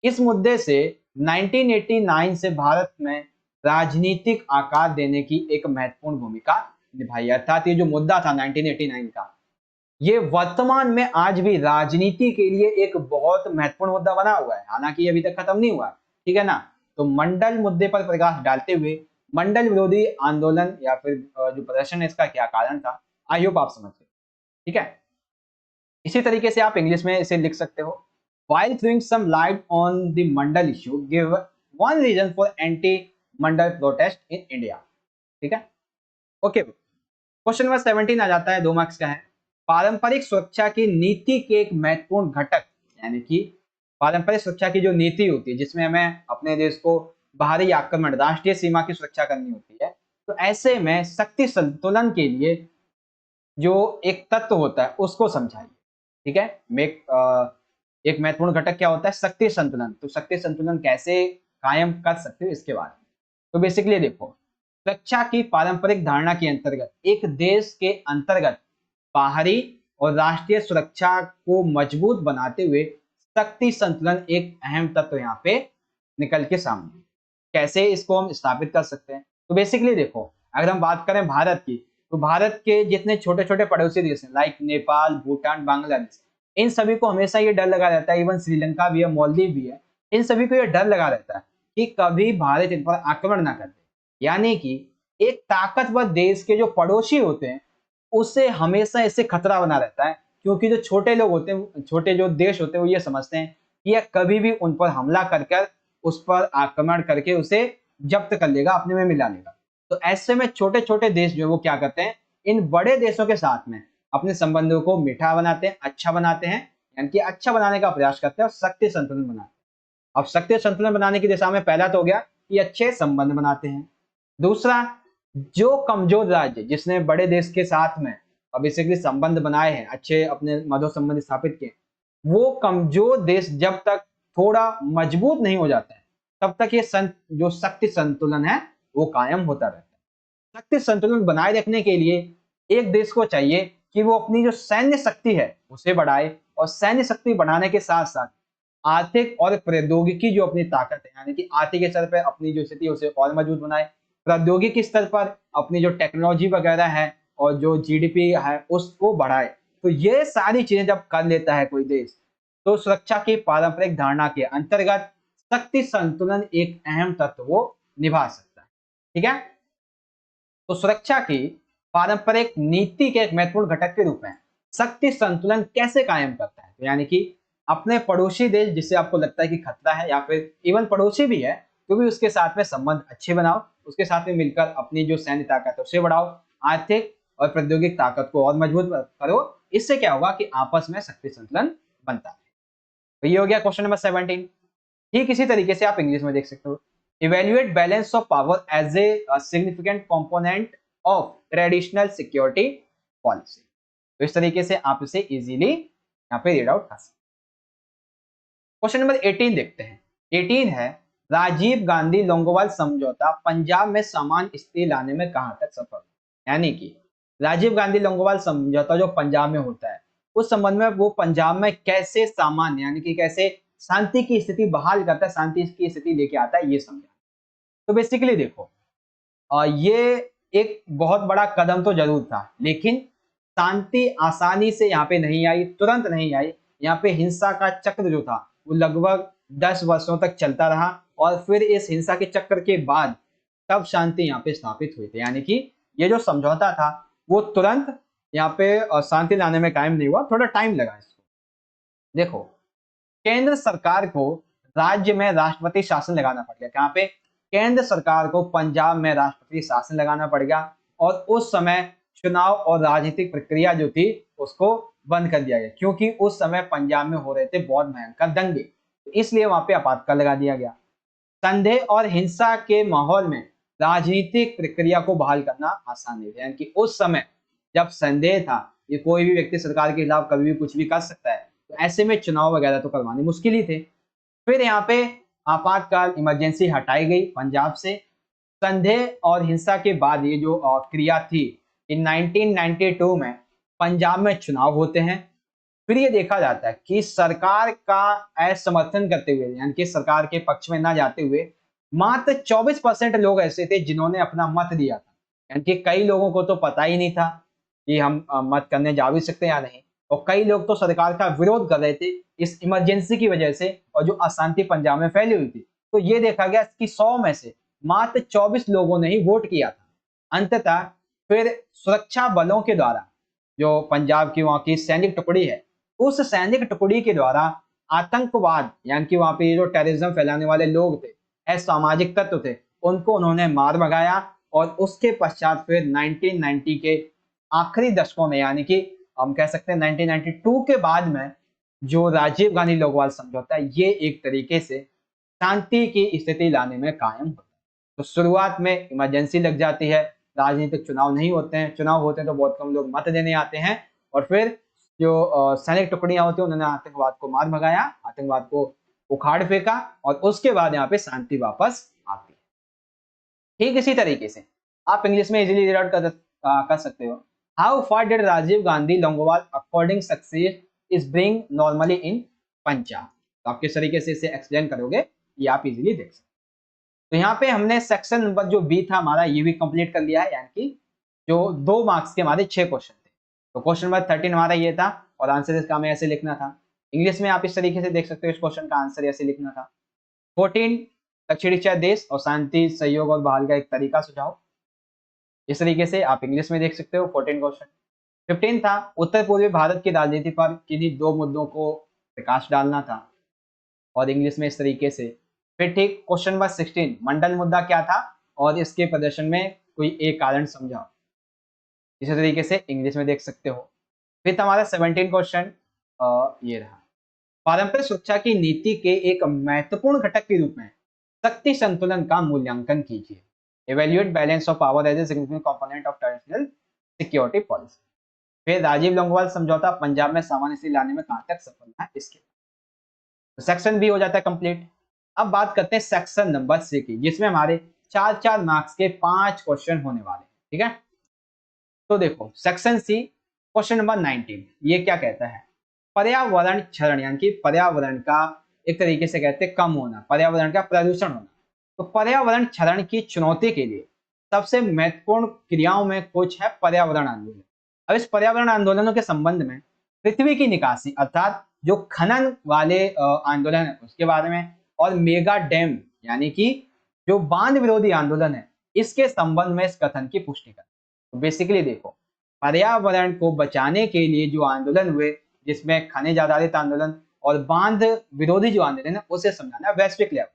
इस मुद्दे से 1989 से भारत में राजनीतिक आकार देने की एक महत्वपूर्ण भूमिका निभाई। अर्थात ये जो मुद्दा था 1989 का, ये वर्तमान में आज भी राजनीति के लिए एक बहुत महत्वपूर्ण मुद्दा बना हुआ है, हालांकि ये अभी तक खत्म नहीं हुआ। ठीक है ना, तो मंडल मुद्दे पर प्रकाश डालते हुए मंडल विरोधी आंदोलन या फिर जो प्रदर्शन है इसका क्या कारण था, आई होप आप समझ गए। ठीक है, इसी तरीके से आप इंग्लिश में इसे लिख सकते हो, while throwing some light on the Mandal issue give one reason for anti Mandal protest in India। ठीक है, ओके। क्वेश्चन नंबर 17 आ जाता है, 2 मार्क्स का है। पारंपरिक सुरक्षा की नीति के एक महत्वपूर्ण घटक, यानी कि पारंपरिक सुरक्षा की जो नीति होती है जिसमें हमें अपने देश को बाहरी आक्रमण, राष्ट्रीय सीमा की सुरक्षा करनी होती है, तो ऐसे में शक्ति संतुलन के लिए जो एक तत्व होता है उसको समझाइए। ठीक है, एक महत्वपूर्ण घटक क्या होता है, शक्ति संतुलन। तो शक्ति संतुलन कैसे कायम कर सकते हो इसके बारे में। तो बेसिकली देखो, सुरक्षा की पारंपरिक धारणा के अंतर्गत एक देश के अंतर्गत बाहरी और राष्ट्रीय सुरक्षा को मजबूत बनाते हुए शक्ति संतुलन एक अहम तत्व यहाँ पे निकल के सामने। कैसे इसको हम स्थापित कर सकते हैं? तो बेसिकली देखो, अगर हम बात करें भारत की, तो भारत के जितने छोटे छोटे पड़ोसी देश हैं लाइक नेपाल, भूटान, बांग्लादेश, इन सभी को हमेशा ये डर लगा रहता है, इवन श्रीलंका भी है, मालदीव भी है, इन सभी को ये डर लगा रहता है कि कभी भारत इन पर आक्रमण ना कर दे। यानी कि एक ताकतवर देश के जो पड़ोसी होते हैं उससे हमेशा इससे खतरा बना रहता है, क्योंकि जो छोटे लोग होते हैं, छोटे जो देश होते हैं वो ये समझते हैं कि यह कभी भी उन पर हमला कर उस पर आक्रमण करके उसे जब्त कर लेगा, अपने में मिला लेगा। तो ऐसे में छोटे छोटे देश जो है वो क्या करते हैं, इन बड़े देशों के साथ में अपने संबंधों को मीठा बनाते हैं, अच्छा बनाते हैं, यानी कि अच्छा बनाने का प्रयास करते हैं और शक्ति संतुलन बनाते हैं। अब शक्ति संतुलन बनाने की दिशा में पहला तो हो गया कि अच्छे संबंध बनाते हैं। दूसरा, जो कमजोर राज्य जिसने बड़े देश के साथ में बेसिकली संबंध बनाए हैं, अच्छे अपने मधुर संबंध स्थापित किए, वो कमजोर देश जब तक थोड़ा मजबूत नहीं हो जाता है तब तक ये जो शक्ति संतुलन है वो कायम होता रहता है। शक्ति संतुलन बनाए रखने के लिए एक देश को चाहिए कि वो अपनी जो सैन्य शक्ति है उसे बढ़ाए, और सैन्य शक्ति बढ़ाने के साथ साथ आर्थिक और प्रौद्योगिकी जो अपनी ताकत है, यानी कि आर्थिक स्तर पर अपनी जो स्थिति है उसे और मजबूत बनाए, प्रौद्योगिकी स्तर पर अपनी जो टेक्नोलॉजी वगैरह है और जो जीडीपी है उसको बढ़ाए। तो ये सारी चीजें जब कर लेता है कोई देश, तो सुरक्षा की पारंपरिक धारणा के अंतर्गत शक्ति संतुलन एक अहम तत्व वो निभा सकता है। ठीक है, तो सुरक्षा की पारंपरिक नीति के एक महत्वपूर्ण घटक के रूप में शक्ति संतुलन कैसे कायम करता है, तो यानी कि अपने पड़ोसी देश जिससे आपको लगता है कि खतरा है, या फिर इवन पड़ोसी भी है तो भी उसके साथ में संबंध अच्छे बनाओ, उसके साथ में मिलकर अपनी जो सैन्य ताकत है उसे बढ़ाओ, आर्थिक और प्रौद्योगिक ताकत को और मजबूत करो। इससे क्या होगा कि आपस में शक्ति संतुलन बनता है। तो ये हो गया क्वेश्चन नंबर 17। ठीक इसी तरीके से आप इंग्लिश में देख सकते हो, evaluate balance of power as a significant component of traditional security policy. तो इस तरीके से आप इसे इजीली यहाँ पे रीड आउट कर सकते। क्वेश्चन नंबर 18 देखते हैं। 18 है, राजीव गांधी लोंगोवाल समझौता पंजाब में समान स्थिति लाने में कहां तक सफल, यानी कि राजीव गांधी लोंगोवाल समझौता जो पंजाब में होता है उस संबंध में वो पंजाब में कैसे सामान्य यानी कि कैसे शांति की स्थिति बहाल करता है, शांति की स्थिति लेके आता है, ये समझा। तो बेसिकली देखो, ये एक बहुत बड़ा कदम तो जरूर था, लेकिन शांति आसानी से यहाँ पे नहीं आई, तुरंत नहीं आई। यहाँ पे हिंसा का चक्र जो था वो लगभग 10 वर्षों तक चलता रहा, और फिर इस हिंसा के चक्र के बाद तब शांति यहाँ पे स्थापित हुई थी। यानी कि ये जो समझौता था वो तुरंत यहाँ पे शांति लाने में कायम नहीं हुआ, थोड़ा टाइम लगा इसको। देखो, केंद्र सरकार को राज्य में राष्ट्रपति शासन लगाना पड़ गया। कहाँ पे? केंद्र सरकार को पंजाब में राष्ट्रपति शासन लगाना पड़ गया, और उस समय चुनाव और राजनीतिक प्रक्रिया जो थी उसको बंद कर दिया गया, क्योंकि उस समय पंजाब में हो रहे थे बहुत भयंकर दंगे, इसलिए वहां पे आपातकाल लगा दिया गया। संदेह और हिंसा के माहौल में राजनीतिक प्रक्रिया को बहाल करना आसान नहीं था, यानी कि उस समय जब संदेह था, ये कोई भी व्यक्ति सरकार के खिलाफ कभी भी कुछ भी कर सकता है, तो ऐसे में चुनाव वगैरह तो करवाने मुश्किल ही थे। फिर यहाँ पे आपातकाल इमरजेंसी हटाई गई पंजाब से। संदेह और हिंसा के बाद ये जो क्रिया थी, इन 1992 में पंजाब में चुनाव होते हैं। फिर ये देखा जाता है कि सरकार का असमर्थन करते हुए, यानी कि सरकार के पक्ष में ना जाते हुए, मात्र 24% लोग ऐसे थे जिन्होंने अपना मत दिया था। यानी कि कई लोगों को तो पता ही नहीं था कि हम मत करने जा भी सकते हैं या नहीं, और कई लोग तो सरकार का विरोध कर रहे थे इस इमरजेंसी की वजह से, और जो अशांति पंजाब में फैली हुई थी। तो ये देखा गया कि 100 में से मात्र 24 लोगों ने ही वोट किया था। अंततः फिर सुरक्षा बलों के द्वारा, जो पंजाब की वहां की सैनिक टुकड़ी है, उस सैनिक टुकड़ी के द्वारा आतंकवाद, यानी कि वहां पे जो टेररिज्म फैलाने वाले लोग थे, असामाजिक तत्व थे, उनको उन्होंने मार भगाया। और उसके पश्चात फिर 1990 के आखिरी दशकों में, यानी कि हम कह सकते हैं 1992 के बाद में, जो राजीव गांधी लोंगोवाल समझौता है, ये एक तरीके से शांति की स्थिति लाने में कायम होता है। तो शुरुआत में इमरजेंसी लग जाती है, राजनीतिक चुनाव नहीं होते हैं, चुनाव होते हैं तो बहुत कम लोग मत देने आते हैं, और फिर जो सैनिक टुकड़ियां होती है उन्होंने आतंकवाद को मार भगाया, आतंकवाद को उखाड़ फेंका, और उसके बाद यहाँ पे शांति वापस आती है। ठीक इसी तरीके से आप इंग्लिश में इजीली रीड आउट कर सकते हो। How far did Rajiv Gandhi Longowal according success is bring normally in Punjab. तो आप किस तरीके से इसे एक्सप्लेन करोगे, ये आप इजीली देख सकते हो। तो यहाँ पे हमने सेक्शन नंबर जो बी था हमारा, ये भी कंप्लीट कर लिया है, यानी कि जो 2 मार्क्स के हमारे 6 क्वेश्चन थे। तो क्वेश्चन नंबर 13 हमारा ये था, और आंसर इसका हमें ऐसे लिखना था। इंग्लिश में आप इस तरीके से देख सकते हो, इस क्वेश्चन का आंसर ऐसे लिखना था। 14 दक्षिण एशिया देश और शांति सहयोग और बहाल का एक तरीका सुझाव। इस तरीके से आप इंग्लिश में देख सकते हो 14 क्वेश्चन। 15 था, उत्तर पूर्वी भारत की राजनीति पर किन्हीं 2 मुद्दों को प्रकाश डालना था, और इंग्लिश में इस तरीके से। फिर ठीक क्वेश्चन नंबर 16, मंडल मुद्दा क्या था और इसके प्रदर्शन में कोई एक कारण समझाओ। इसी तरीके से इंग्लिश में देख सकते हो। फिर हमारा 17 क्वेश्चन ये रहा, पारंपरिक सुरक्षा की नीति के एक महत्वपूर्ण घटक के रूप में शक्ति संतुलन का मूल्यांकन कीजिए। Evaluate balance of power as a significant component of traditional security policy. फिर राजीव लोंगोवाल समझौता पंजाब में सामान्य स्थिति लाने में कहां तक सफल है, इसके तो सेक्शन बी हो जाता है कंप्लीट। अब बात करते हैं सेक्शन नंबर सी की, जिसमें हमारे 4-4 मार्क्स के 5 क्वेश्चन होने वाले हैं। ठीक है, तो देखो सेक्शन सी क्वेश्चन नंबर 19, ये क्या कहता है, पर्यावरण क्षरण यानी कि पर्यावरण का एक तरीके से कहते हैं कम होना, पर्यावरण का प्रदूषण होना। तो पर्यावरण क्षरण की चुनौती के लिए सबसे महत्वपूर्ण क्रियाओं में कुछ है पर्यावरण आंदोलन। अब इस पर्यावरण आंदोलनों के संबंध में पृथ्वी की निकासी अर्थात जो खनन वाले आंदोलन है उसके बारे में, और मेगा डैम यानी कि जो बांध विरोधी आंदोलन है इसके संबंध में इस कथन की पुष्टि कर। तो बेसिकली देखो, पर्यावरण को बचाने के लिए जो आंदोलन हुए, जिसमें खनिज आधारित आंदोलन और बांध विरोधी जो आंदोलन है उसे समझाना वैश्विक लेवल।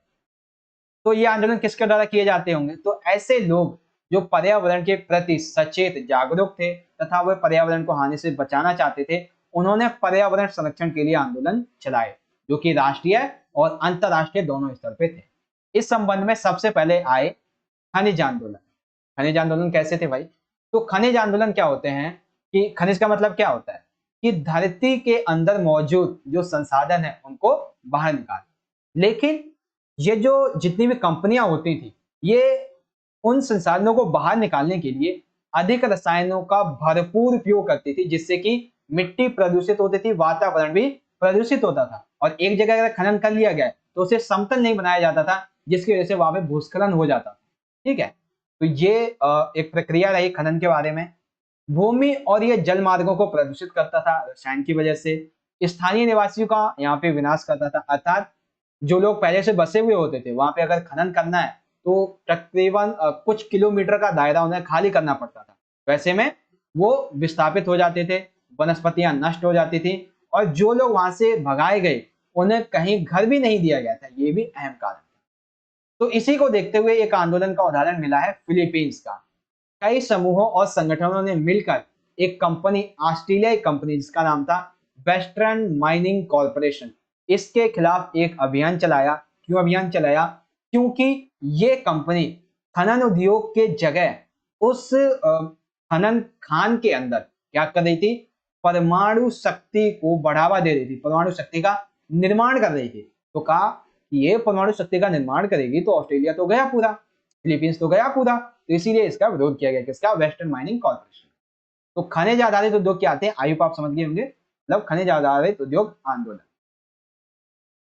तो ये आंदोलन किसके द्वारा किए जाते होंगे? तो ऐसे लोग जो पर्यावरण के प्रति सचेत जागरूक थे तथा वे पर्यावरण को हानि से बचाना चाहते थे, उन्होंने पर्यावरण संरक्षण के लिए आंदोलन चलाए, जो कि राष्ट्रीय और अंतरराष्ट्रीय दोनों स्तर पे थे। इस संबंध में सबसे पहले आए खनिज आंदोलन। खनिज आंदोलन कैसे थे भाई? तो खनिज आंदोलन क्या होते हैं कि खनिज का मतलब क्या होता है कि धरती के अंदर मौजूद जो संसाधन है उनको बाहर निकाल। लेकिन ये जो जितनी भी कंपनियां होती थी, ये उन संसाधनों को बाहर निकालने के लिए अधिक रसायनों का भरपूर उपयोग करती थी, जिससे कि मिट्टी प्रदूषित होती थी, वातावरण भी प्रदूषित होता था। और एक जगह अगर खनन कर लिया गया तो उसे समतल नहीं बनाया जाता था, जिसकी वजह से वहां पे भूस्खलन हो जाता था। ठीक है, तो ये एक प्रक्रिया रही खनन के बारे में। भूमि और ये जल मार्गों को प्रदूषित करता था रसायन की वजह से। स्थानीय निवासियों का यहाँ पे विनाश करता था, अर्थात जो लोग पहले से बसे हुए होते थे वहां पे अगर खनन करना है तो तकरीबन कुछ किलोमीटर का दायरा उन्हें खाली करना पड़ता था। वैसे में वो विस्थापित हो जाते थे, वनस्पतियां नष्ट हो जाती थी, और जो लोग वहां से भगाए गए उन्हें कहीं घर भी नहीं दिया गया था। ये भी अहम कारण था। तो इसी को देखते हुए एक आंदोलन का उदाहरण मिला है फिलीपींस का। कई समूहों और संगठनों ने मिलकर एक कंपनी, ऑस्ट्रेलियाई कंपनी जिसका नाम था वेस्टर्न माइनिंग कॉरपोरेशन, इसके खिलाफ एक अभियान चलाया। क्यों अभियान चलाया? क्योंकि ये कंपनी खनन उद्योग के जगह उस खनन खान के अंदर क्या कर रही थी? परमाणु शक्ति को बढ़ावा दे रही थी, परमाणु शक्ति का निर्माण कर रही थी। तो कहा कि ये परमाणु शक्ति का निर्माण करेगी तो ऑस्ट्रेलिया तो गया पूरा, फिलीपींस तो गया पूरा। तो इसीलिए इसका विरोध किया गया। किसका? Western mining corporation. तो खनिज आधारित उद्योग क्या आते हैं? आयु आप समझ गए होंगे, मतलब खनिज आधारित उद्योग आंदोलन।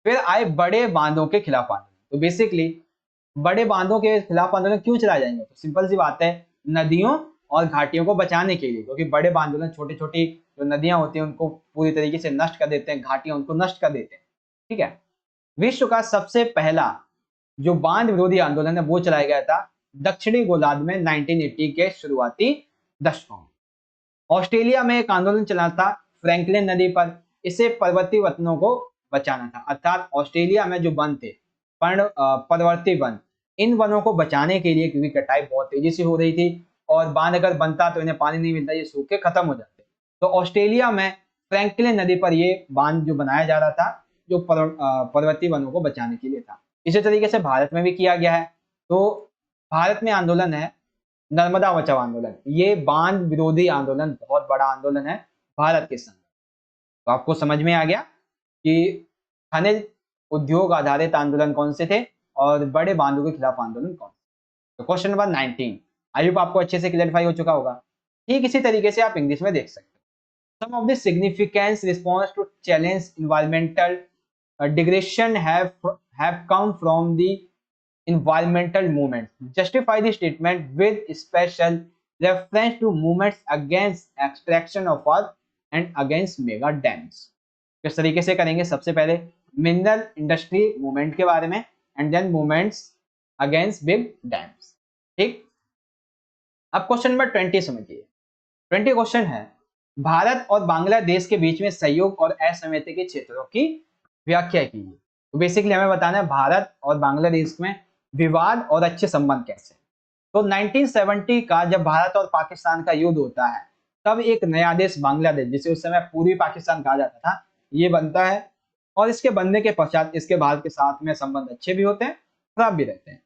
फिर आए बड़े बांधों के खिलाफ आंदोलन। तो बेसिकली बड़े बांधों के खिलाफ आंदोलन क्यों चलाए जाएंगे? तो सिंपल सी बात है, नदियों और घाटियों को बचाने के लिए, क्योंकि बड़े आंदोलन छोटी छोटी जो नदियां होती हैं उनको पूरी तरीके से नष्ट कर देते हैं, घाटियां उनको नष्ट कर देते हैं। ठीक है, विश्व का सबसे पहला जो बांध विरोधी आंदोलन है वो चलाया गया था दक्षिणी गोलार्ध में 1980 के शुरुआती दशकों में। ऑस्ट्रेलिया में एक आंदोलन चला था फ्रैंकलिन नदी पर। इसे पर्वतीय वतनों को बचाना था, अर्थात ऑस्ट्रेलिया में जो वन थे पर्वतीय वन, इन वनों को बचाने के लिए, क्योंकि कटाई बहुत तेजी से हो रही थी और बांध अगर बनता तो इन्हें पानी नहीं मिलता, ये सूखे खत्म हो जाते। तो ऑस्ट्रेलिया में फ्रैंकलिन नदी पर ये बांध जो बनाया जा रहा था जो पर्वतीय वनों को बचाने के लिए था। इसी तरीके से भारत में भी किया गया है। तो भारत में आंदोलन है नर्मदा बचाओ आंदोलन। ये बांध विरोधी आंदोलन बहुत बड़ा आंदोलन है भारत के संदर्भ। तो आपको समझ में आ गया कि खनिज उद्योग आधारित आंदोलन कौन से थे और बड़े बांधों के खिलाफ आंदोलन कौन से। तो क्वेश्चन नंबर 19 आई होप आपको अच्छे से क्लैरिफाई हो चुका होगा। ठीक इसी तरीके से आप इंग्लिश में देख सकते हो। Some of the significance response to challenge environmental degradation have come from the environmental movement. Justify the statement with special reference to movements against extraction of earth and against mega dams. किस तरीके से करेंगे? सबसे पहले mineral industry movement के बारे में and then movements against big dams. ठीक, अब क्वेश्चन नंबर 20 समझिए। 20 क्वेश्चन है, भारत और बांग्लादेश के बीच में सहयोग और असहमति के क्षेत्रों की व्याख्या कीजिए। तो बेसिकली हमें बताना है भारत और बांग्लादेश में विवाद और अच्छे संबंध कैसे। तो 1970 का जब भारत और पाकिस्तान का युद्ध होता है तब एक नया देश बांग्लादेश, जिसे उस समय पूर्वी पाकिस्तान कहा जाता था, ये बनता है। और इसके बनने के पश्चात इसके भारत के साथ में संबंध अच्छे भी होते हैं, खराब भी रहते हैं।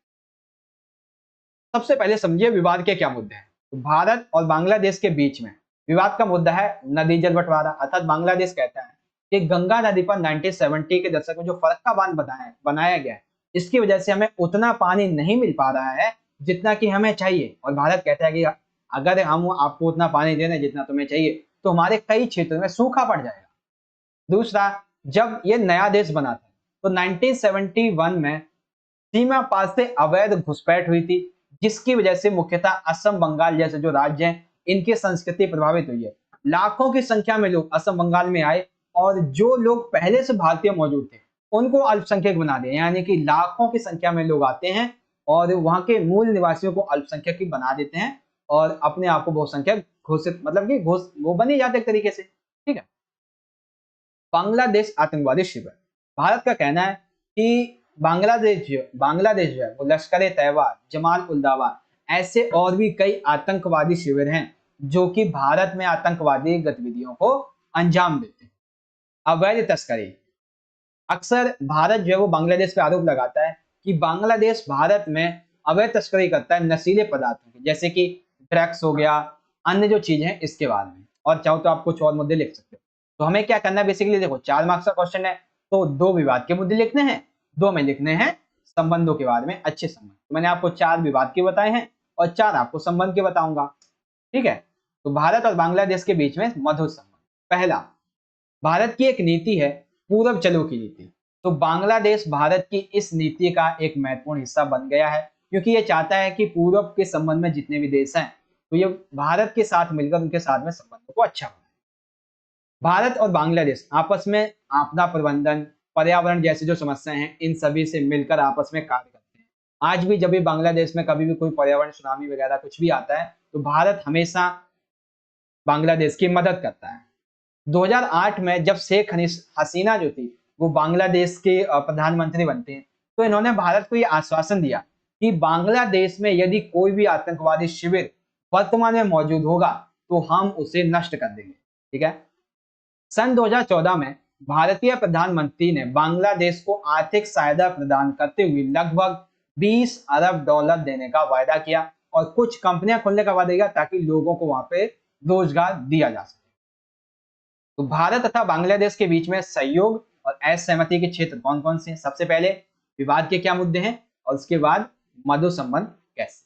सबसे पहले समझिए विवाद के क्या मुद्दे हैं। तो भारत और बांग्लादेश के बीच में विवाद का मुद्दा है नदी जल बंटवारा। अर्थात बांग्लादेश कहता है कि गंगा नदी पर 1970 के दशक में जो फरक्का बांध बनाया गया है, इसकी वजह से हमें उतना पानी नहीं मिल पा रहा है जितना कि हमें चाहिए। और भारत कहता है कि अगर हम आपको उतना पानी दे दें जितना तुम्हें चाहिए तो हमारे कई क्षेत्रों में सूखा पड़ जाएगा। दूसरा, जब ये नया देश बना था तो 1971 में सीमा पार से अवैध घुसपैठ हुई थी, जिसकी वजह से मुख्यतः असम बंगाल जैसे जो राज्य हैं इनकी संस्कृति प्रभावित हुई है। लाखों की संख्या में लोग असम बंगाल में आए और जो लोग पहले से भारतीय मौजूद थे उनको अल्पसंख्यक बना दिया, यानी कि लाखों की संख्या में लोग आते हैं और वहां के मूल निवासियों को अल्पसंख्यक ही बना देते हैं और अपने आप को बहुसंख्यक घोषित, मतलब कि वो बन ही जाते एक तरीके से। ठीक है। बांग्लादेश आतंकवादी शिविर, भारत का कहना है कि बांग्लादेश जो है वो लश्कर तैयबा, जमाल उल दावा ऐसे और भी कई आतंकवादी शिविर हैं जो कि भारत में आतंकवादी गतिविधियों को अंजाम देते हैं। अवैध तस्करी, अक्सर भारत जो है वो बांग्लादेश पे आरोप लगाता है कि बांग्लादेश भारत में अवैध तस्करी करता है नशीले पदार्थों की, जैसे कि ड्रग्स हो गया, अन्य जो चीजें हैं इसके बारे में। और चाहो तो आप कुछ और मुद्दे लिख सकते हो। तो हमें क्या करना है बेसिकली, देखो 4 मार्क्स का क्वेश्चन है तो 2 विवाद के मुद्दे लिखने हैं, 2 में लिखने हैं संबंधों के बारे में, अच्छे संबंध। तो मैंने आपको 4 विवाद के बताए हैं और 4 आपको संबंध के बताऊंगा। ठीक है। तो भारत और बांग्लादेश के बीच में मधुर संबंध। पहला, भारत की एक नीति है पूरब चलो की नीति। तो बांग्लादेश भारत की इस नीति का एक महत्वपूर्ण हिस्सा बन गया है, क्योंकि ये चाहता है कि पूरब के संबंध में जितने भी देश हैं तो ये भारत के साथ मिलकर उनके साथ में संबंधों को अच्छा बनाए। भारत और बांग्लादेश आपस में आपदा प्रबंधन, पर्यावरण जैसी जो समस्याएं हैं इन सभी से मिलकर आपस में कार्य करते हैं। आज भी जब भी बांग्लादेश में कभी भी कोई पर्यावरण सुनामी वगैरह कुछ भी आता है तो भारत हमेशा बांग्लादेश की मदद करता है। 2008 में जब शेख हसीना जो थी वो बांग्लादेश के प्रधानमंत्री बनते हैं तो इन्होंने भारत को ये आश्वासन दिया कि बांग्लादेश में यदि कोई भी आतंकवादी शिविर वर्तमान में मौजूद होगा तो हम उसे नष्ट कर देंगे। ठीक है। सन 2014 में भारतीय प्रधानमंत्री ने बांग्लादेश को आर्थिक सहायता प्रदान करते हुए लगभग 20 अरब डॉलर देने का वायदा किया और कुछ कंपनियां खोलने का वादा किया ताकि लोगों को वहां पे रोजगार दिया जा सके। तो भारत तथा बांग्लादेश के बीच में सहयोग और असहमति के क्षेत्र कौन कौन से हैं? सबसे पहले विवाद के क्या मुद्दे हैं और उसके बाद मधुर संबंध कैसे।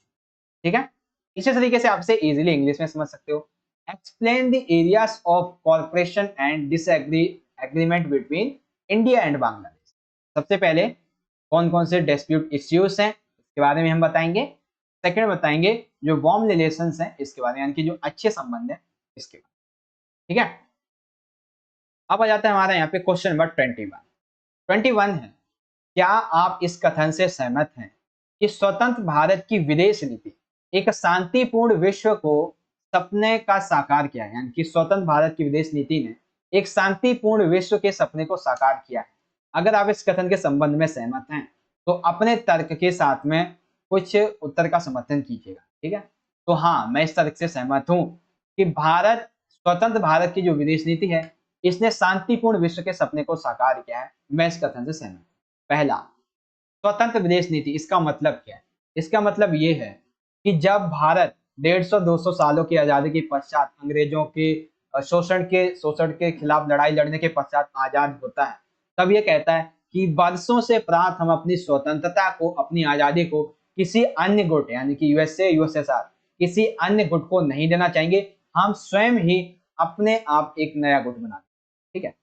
ठीक है। इसी तरीके से आपसे इजीली इंग्लिश में समझ सकते हो। Explain the areas of corporation and disagree agreement between India and Bangladesh. सबसे पहले कौन कौन से डिस्प्यूट इश्यूज हैं इसके बारे में हम बताएंगे। सेकंड बताएंगे जो वार्म रिलेशंस हैं इसके बारे में, यानी कि जो अच्छे संबंध हैं इसके बारे में। ठीक है। अब आ जाता है हमारा यहाँ पे क्वेश्चन नंबर 21 है, क्या आप इस कथन से सहमत हैं कि स्वतंत्र भारत की विदेश नीति एक शांतिपूर्ण विश्व को सपने का साकार किया है, यानी कि स्वतंत्र भारत की विदेश नीति ने एक शांतिपूर्ण विश्व के सपने को साकार किया है। अगर आप इस कथन के संबंध में सहमत हैं तो अपने तर्क के साथ में कुछ उत्तर का समर्थन कीजिएगा। ठीक है। तो हाँ, मैं इस तर्क से सहमत हूं कि भारत, स्वतंत्र भारत की जो विदेश नीति है इसने शांतिपूर्ण विश्व के सपने को साकार किया है। मैं इस कथन से सहमत हूं। पहला, स्वतंत्र विदेश नीति, इसका मतलब क्या है? इसका मतलब ये है कि जब भारत 150-200 सालों की आजादी के पश्चात अंग्रेजों के शोषण के खिलाफ लड़ाई लड़ने के पश्चात आजाद होता है, तब ये कहता है कि वर्षों से प्राप्त हम अपनी स्वतंत्रता को, अपनी आजादी को किसी अन्य गुट, यानी कि यूएसए, यूएसएसआर, किसी अन्य गुट को नहीं देना चाहेंगे। हम स्वयं ही अपने आप एक नया गुट बनाते। ठीक है।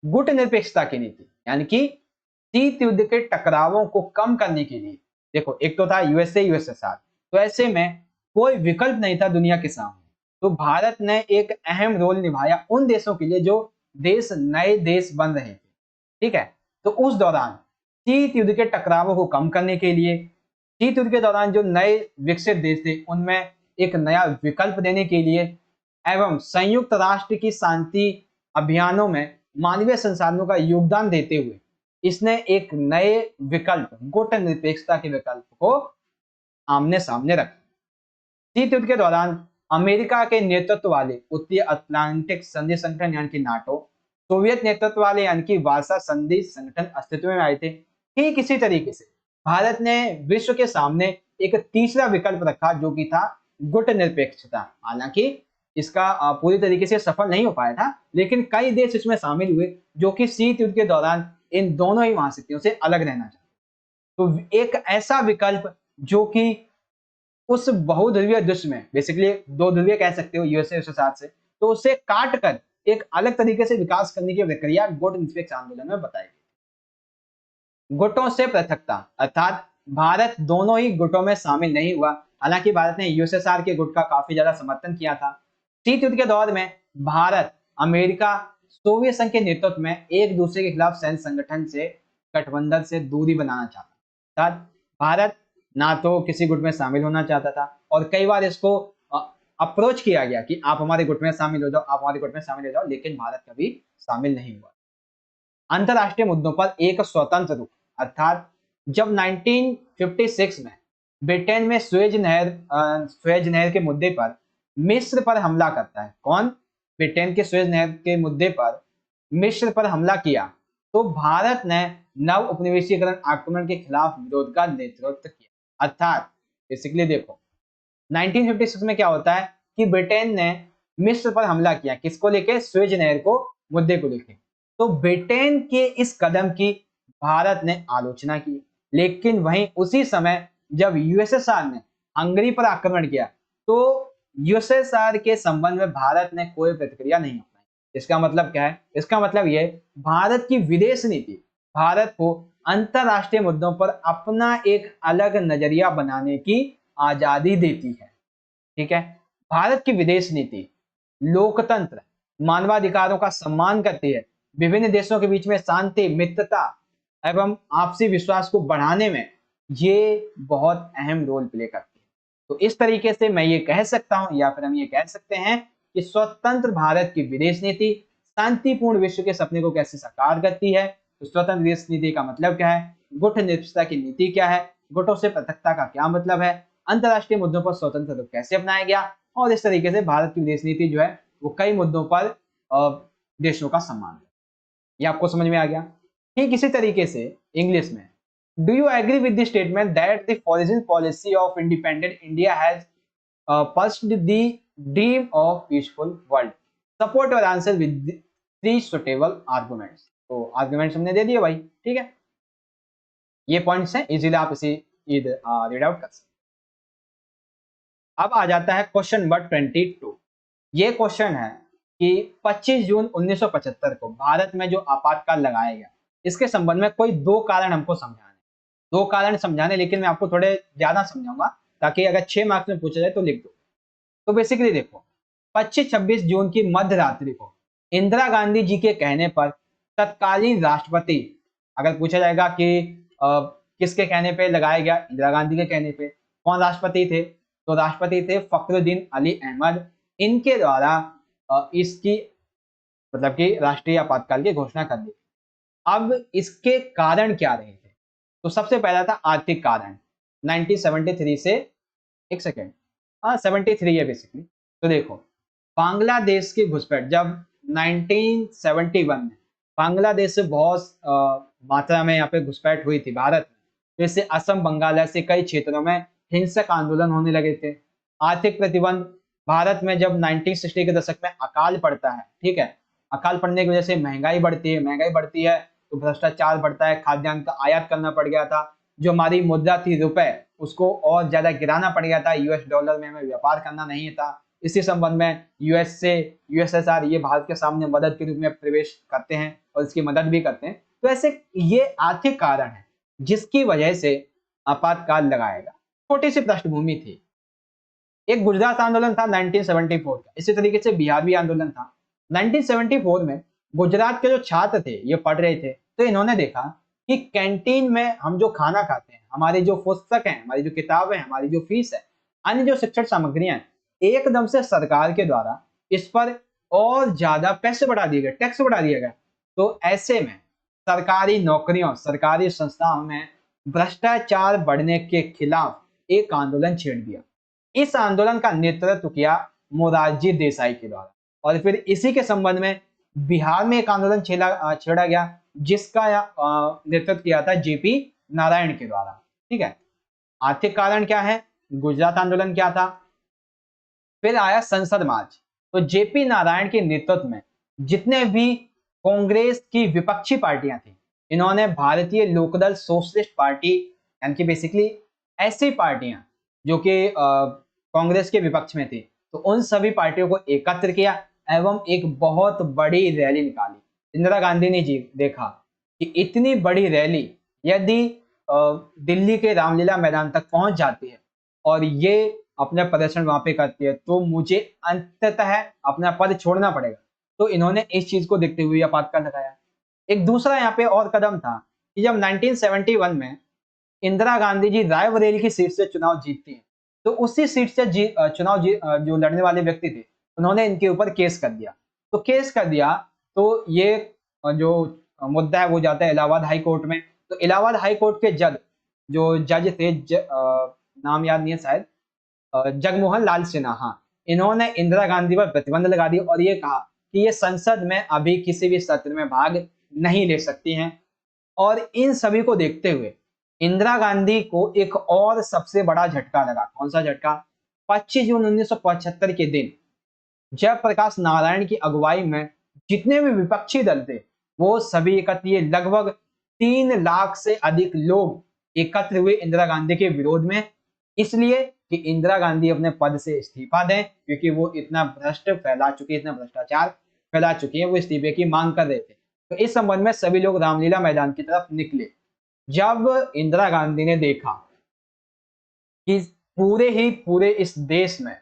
गुट निरपेक्षता की नीति, यानी कि शीत युद्ध के टकरावों को कम करने के लिए, देखो एक तो था यूएसए, यूएसएसआर, तो ऐसे में कोई विकल्प नहीं था दुनिया के सामने, तो भारत ने एक अहम रोल निभाया उन देशों के लिए जो देश नए देश बन रहे थे। ठीक है। तो उस दौरान शीत युद्ध के टकरावों को कम करने के लिए, शीत युद्ध के दौरान जो नए विकसित देश थे उनमें एक नया विकल्प देने के लिए एवं संयुक्त राष्ट्र की शांति अभियानों में मानवीय संसाधनों का योगदान देते हुए इसने एक नए विकल्प, गुट निरपेक्षता के विकल्प को आमने सामने रखा। शीत युद्ध के दौरान अमेरिका के नेतृत्व वाले उत्तरी अटलांटिक संधि संगठन यानी कि नाटो, सोवियत नेतृत्व वाले यानी कि वार्सा संधि संगठन अस्तित्व में आए थे। ठीक इसी तरीके से भारत ने विश्व के सामने एक तीसरा विकल्प रखा जो कि था गुट निरपेक्षता। हालांकि इसका पूरी तरीके से सफल नहीं हो पाया था, लेकिन कई देश इसमें शामिल हुए जो कि शीत युद्ध के दौरान इन दोनों ही महाशक्तियों से अलग रहना चाहते। तो एक ऐसा विकल्प जो कि उस बहुध्रुवीय दुष्म में, बेसिकली 2 ध्रुवीय कह सकते हो यूएसए यूएसएसआर से, तो उसे काट कर एक अलग तरीके से विकास करने की प्रक्रिया गुट निरपेक्ष आंदोलन में बताई गई। गुटों से पृथकता, अर्थात भारत दोनों ही गुटों में शामिल नहीं हुआ। हालांकि भारत ने यूएसएसआर के गुट का काफी ज्यादा समर्थन किया था। शीत युद्ध के दौर में भारत, अमेरिका, सोवियत संघ के नेतृत्व में एक दूसरे के खिलाफ सैन्य संगठन से, गठबंधन से दूरी बनाना चाहता। अर्थात भारत ना तो किसी गुट में शामिल होना चाहता था, और कई बार इसको अप्रोच किया गया कि आप हमारे गुट में शामिल हो जाओ, आप हमारे गुट में शामिल हो जाओ, लेकिन भारत कभी शामिल नहीं हुआ। अंतरराष्ट्रीय मुद्दों पर एक स्वतंत्र रुख, अर्थात जब 1956 में ब्रिटेन में स्वेज नहर के मुद्दे पर मिस्र पर हमला करता है। कौन? ब्रिटेन के स्वेज नहर के मुद्दे पर मिस्र पर हमला किया, तो भारत ने नव उपनिवेशीकरण आक्रमण के खिलाफ विरोध का नेतृत्व किया। अर्थात बेसिकली देखो 1956 में क्या होता है कि ब्रिटेन ने मिस्र पर हमला किया, किसको लेके? स्वेज नहर को मुद्दे को लेके। तो ब्रिटेन के इस कदम की भारत ने आलोचना की, लेकिन वहीं उसी समय जब यूएसएसआर ने हंगरी पर आक्रमण किया, तो यूएसएसआर के संबंध में भारत ने कोई प्रतिक्रिया नहीं अपनाई। इसका मतलब क्या है? इसका मतलब ये, भारत की विदेश नीति भारत को अंतरराष्ट्रीय मुद्दों पर अपना एक अलग नजरिया बनाने की आजादी देती है। ठीक है, भारत की विदेश नीति लोकतंत्र, मानवाधिकारों का सम्मान करती है, विभिन्न देशों के बीच में शांति, मित्रता एवं आपसी विश्वास को बढ़ाने में ये बहुत अहम रोल प्ले करती है। तो इस तरीके से मैं ये कह सकता हूं, या फिर हम ये कह सकते हैं कि स्वतंत्र भारत की विदेश नीति शांतिपूर्ण विश्व के सपने को कैसे साकार करती है। तो स्वतंत्र विदेश नीति का मतलब क्या है? गुट निरपेक्षता की नीति क्या है? गुटों से पृथकता का क्या मतलब है? अंतरराष्ट्रीय मुद्दों पर स्वतंत्र रुख कैसे अपनाया गया? और इस तरीके से भारत की विदेश नीति जो है वो कई मुद्दों पर देशों का सम्मान है। ये आपको समझ में आ गया? ठीक इसी तरीके से इंग्लिश में, do you agree with the statement that the foreign policy of independent India has pursued the dream of peaceful world? Support your answer with 3 suitable arguments. तो आर्गुमेंट्स हमने दे दिए भाई, ठीक है, ये पॉइंट्स हैं, इजीली आप इसे रीड आउट कर सकते। अब आ जाता है क्वेश्चन नंबर 22। ये क्वेश्चन है कि 25 जून 1975 को भारत में जो आपातकाल लगाया गया, इसके संबंध में कोई 2 कारण हमको समझाने, 2 कारण समझाने, लेकिन मैं आपको थोड़े ज्यादा समझाऊंगा ताकि अगर 6 मार्क्स में पूछा जाए तो लिख दो। तो बेसिकली देखो, 25-26 जून की मध्य रात्रि को इंदिरा गांधी जी के कहने पर तत्कालीन राष्ट्रपति, अगर पूछा जाएगा कि किसके कहने पे लगाया गया, इंदिरा गांधी के कहने पे। कौन राष्ट्रपति थे? तो राष्ट्रपति थे फखरुद्दीन अली अहमद। इनके द्वारा इसकी मतलब कि राष्ट्रीय आपातकाल की घोषणा कर दी। अब इसके कारण क्या रहे थे? तो सबसे पहला था आर्थिक कारण। 1973 से, एक सेकेंड, हाँ 73 है बेसिकली। तो देखो, बांग्लादेश की घुसपैठ जब 1971 में बांग्लादेश से बहुत मात्रा में यहाँ पे घुसपैठ हुई थी भारत में, तो इससे असम, बंगाल ऐसे कई क्षेत्रों में हिंसक आंदोलन होने लगे थे। आर्थिक प्रतिबंध, भारत में जब 1960 के दशक में अकाल पड़ता है, ठीक है, अकाल पड़ने की वजह से महंगाई बढ़ती है तो भ्रष्टाचार बढ़ता है, खाद्यान्न का आयात करना पड़ गया था, जो हमारी मुद्रा थी रुपए, उसको और ज्यादा गिराना पड़ गया था, यूएस डॉलर में हमें व्यापार करना नहीं था। इसी संबंध में यूएसएसआर ये भारत के सामने मदद के रूप में प्रवेश करते हैं और इसकी मदद भी करते हैं। तो ऐसे ये आर्थिक कारण है जिसकी वजह से आपातकाल लगाएगा। छोटी सी पृष्ठभूमि थी। एक गुजरात आंदोलन था 1974 का, इसी तरीके से बिहार भी आंदोलन था। 1974 में गुजरात के जो छात्र थे ये पढ़ रहे थे, तो इन्होंने देखा कि कैंटीन में हम जो खाना खाते हैं, हमारी जो पुस्तक है, हमारी जो किताबें हैं, हमारी जो फीस है, अन्य जो शिक्षण सामग्रियां हैं, एकदम से सरकार के द्वारा इस पर और ज्यादा पैसे बढ़ा दिए गए, टैक्स बढ़ा दिया गया। तो ऐसे में सरकारी नौकरियों, सरकारी संस्थाओं में भ्रष्टाचार बढ़ने के खिलाफ एक आंदोलन छेड़ दिया। इस आंदोलन का नेतृत्व किया मोरारजी देसाई के द्वारा, और फिर इसी के संबंध में बिहार में एक आंदोलन छेड़ा गया जिसका नेतृत्व किया था जेपी नारायण के द्वारा। ठीक है, आर्थिक कारण क्या है? गुजरात आंदोलन क्या था? फिर आया संसद मार्च। तो जेपी नारायण के नेतृत्व में जितने भी कांग्रेस की विपक्षी पार्टियां थी, इन्होंने भारतीय लोकदल सोशलिस्ट पार्टी, यानी कि बेसिकली ऐसी पार्टियां जो कि कांग्रेस के विपक्ष में थी, तो उन सभी पार्टियों को एकत्र किया एवं एक बहुत बड़ी रैली निकाली। इंदिरा गांधी ने जी देखा कि इतनी बड़ी रैली यदि दिल्ली के रामलीला मैदान तक पहुंच जाती है और ये अपना प्रदर्शन वहां पे करती है तो मुझे अंततः अपना पद छोड़ना पड़ेगा। तो इन्होंने इस चीज को देखते हुए आपातकाल लगाया। एक दूसरा यहाँ पे और कदम था कि जब 1971 में इंदिरा गांधी जी रायबरेली की सीट से चुनाव जीतती हैं, तो उसी सीट से जो लड़ने वाले व्यक्ति थे उन्होंने इनके ऊपर केस कर दिया। तो केस कर दिया तो ये जो मुद्दा है वो जाता है इलाहाबाद हाई कोर्ट में। तो इलाहाबाद हाई कोर्ट के जज थे नाम याद नहीं है शायद, जगमोहन लाल सिन्हा, हाँ, इन्होंने इंदिरा गांधी पर प्रतिबंध लगा दिया और ये कहा कि ये संसद में अभी किसी भी सत्र में भाग नहीं ले सकती हैं। और इन सभी को देखते हुए इंदिरा गांधी को एक और सबसे बड़ा झटका लगा। कौन सा झटका? 25 जून 1975 के दिन जयप्रकाश नारायण की अगुवाई में जितने भी विपक्षी दल थे वो सभी एकत्र, ये लगभग 3 लाख से अधिक लोग एकत्र हुए इंदिरा गांधी के विरोध में, इसलिए कि इंदिरा गांधी अपने पद से इस्तीफा दें, क्योंकि वो इतना भ्रष्ट फैला चुकी है, इतना भ्रष्टाचार फैला चुकी है, वो इस्तीफे की मांग कर रहे थे। तो इस संबंध में सभी लोग रामलीला मैदान की तरफ निकले। जब इंदिरा गांधी ने देखा कि पूरे इस देश में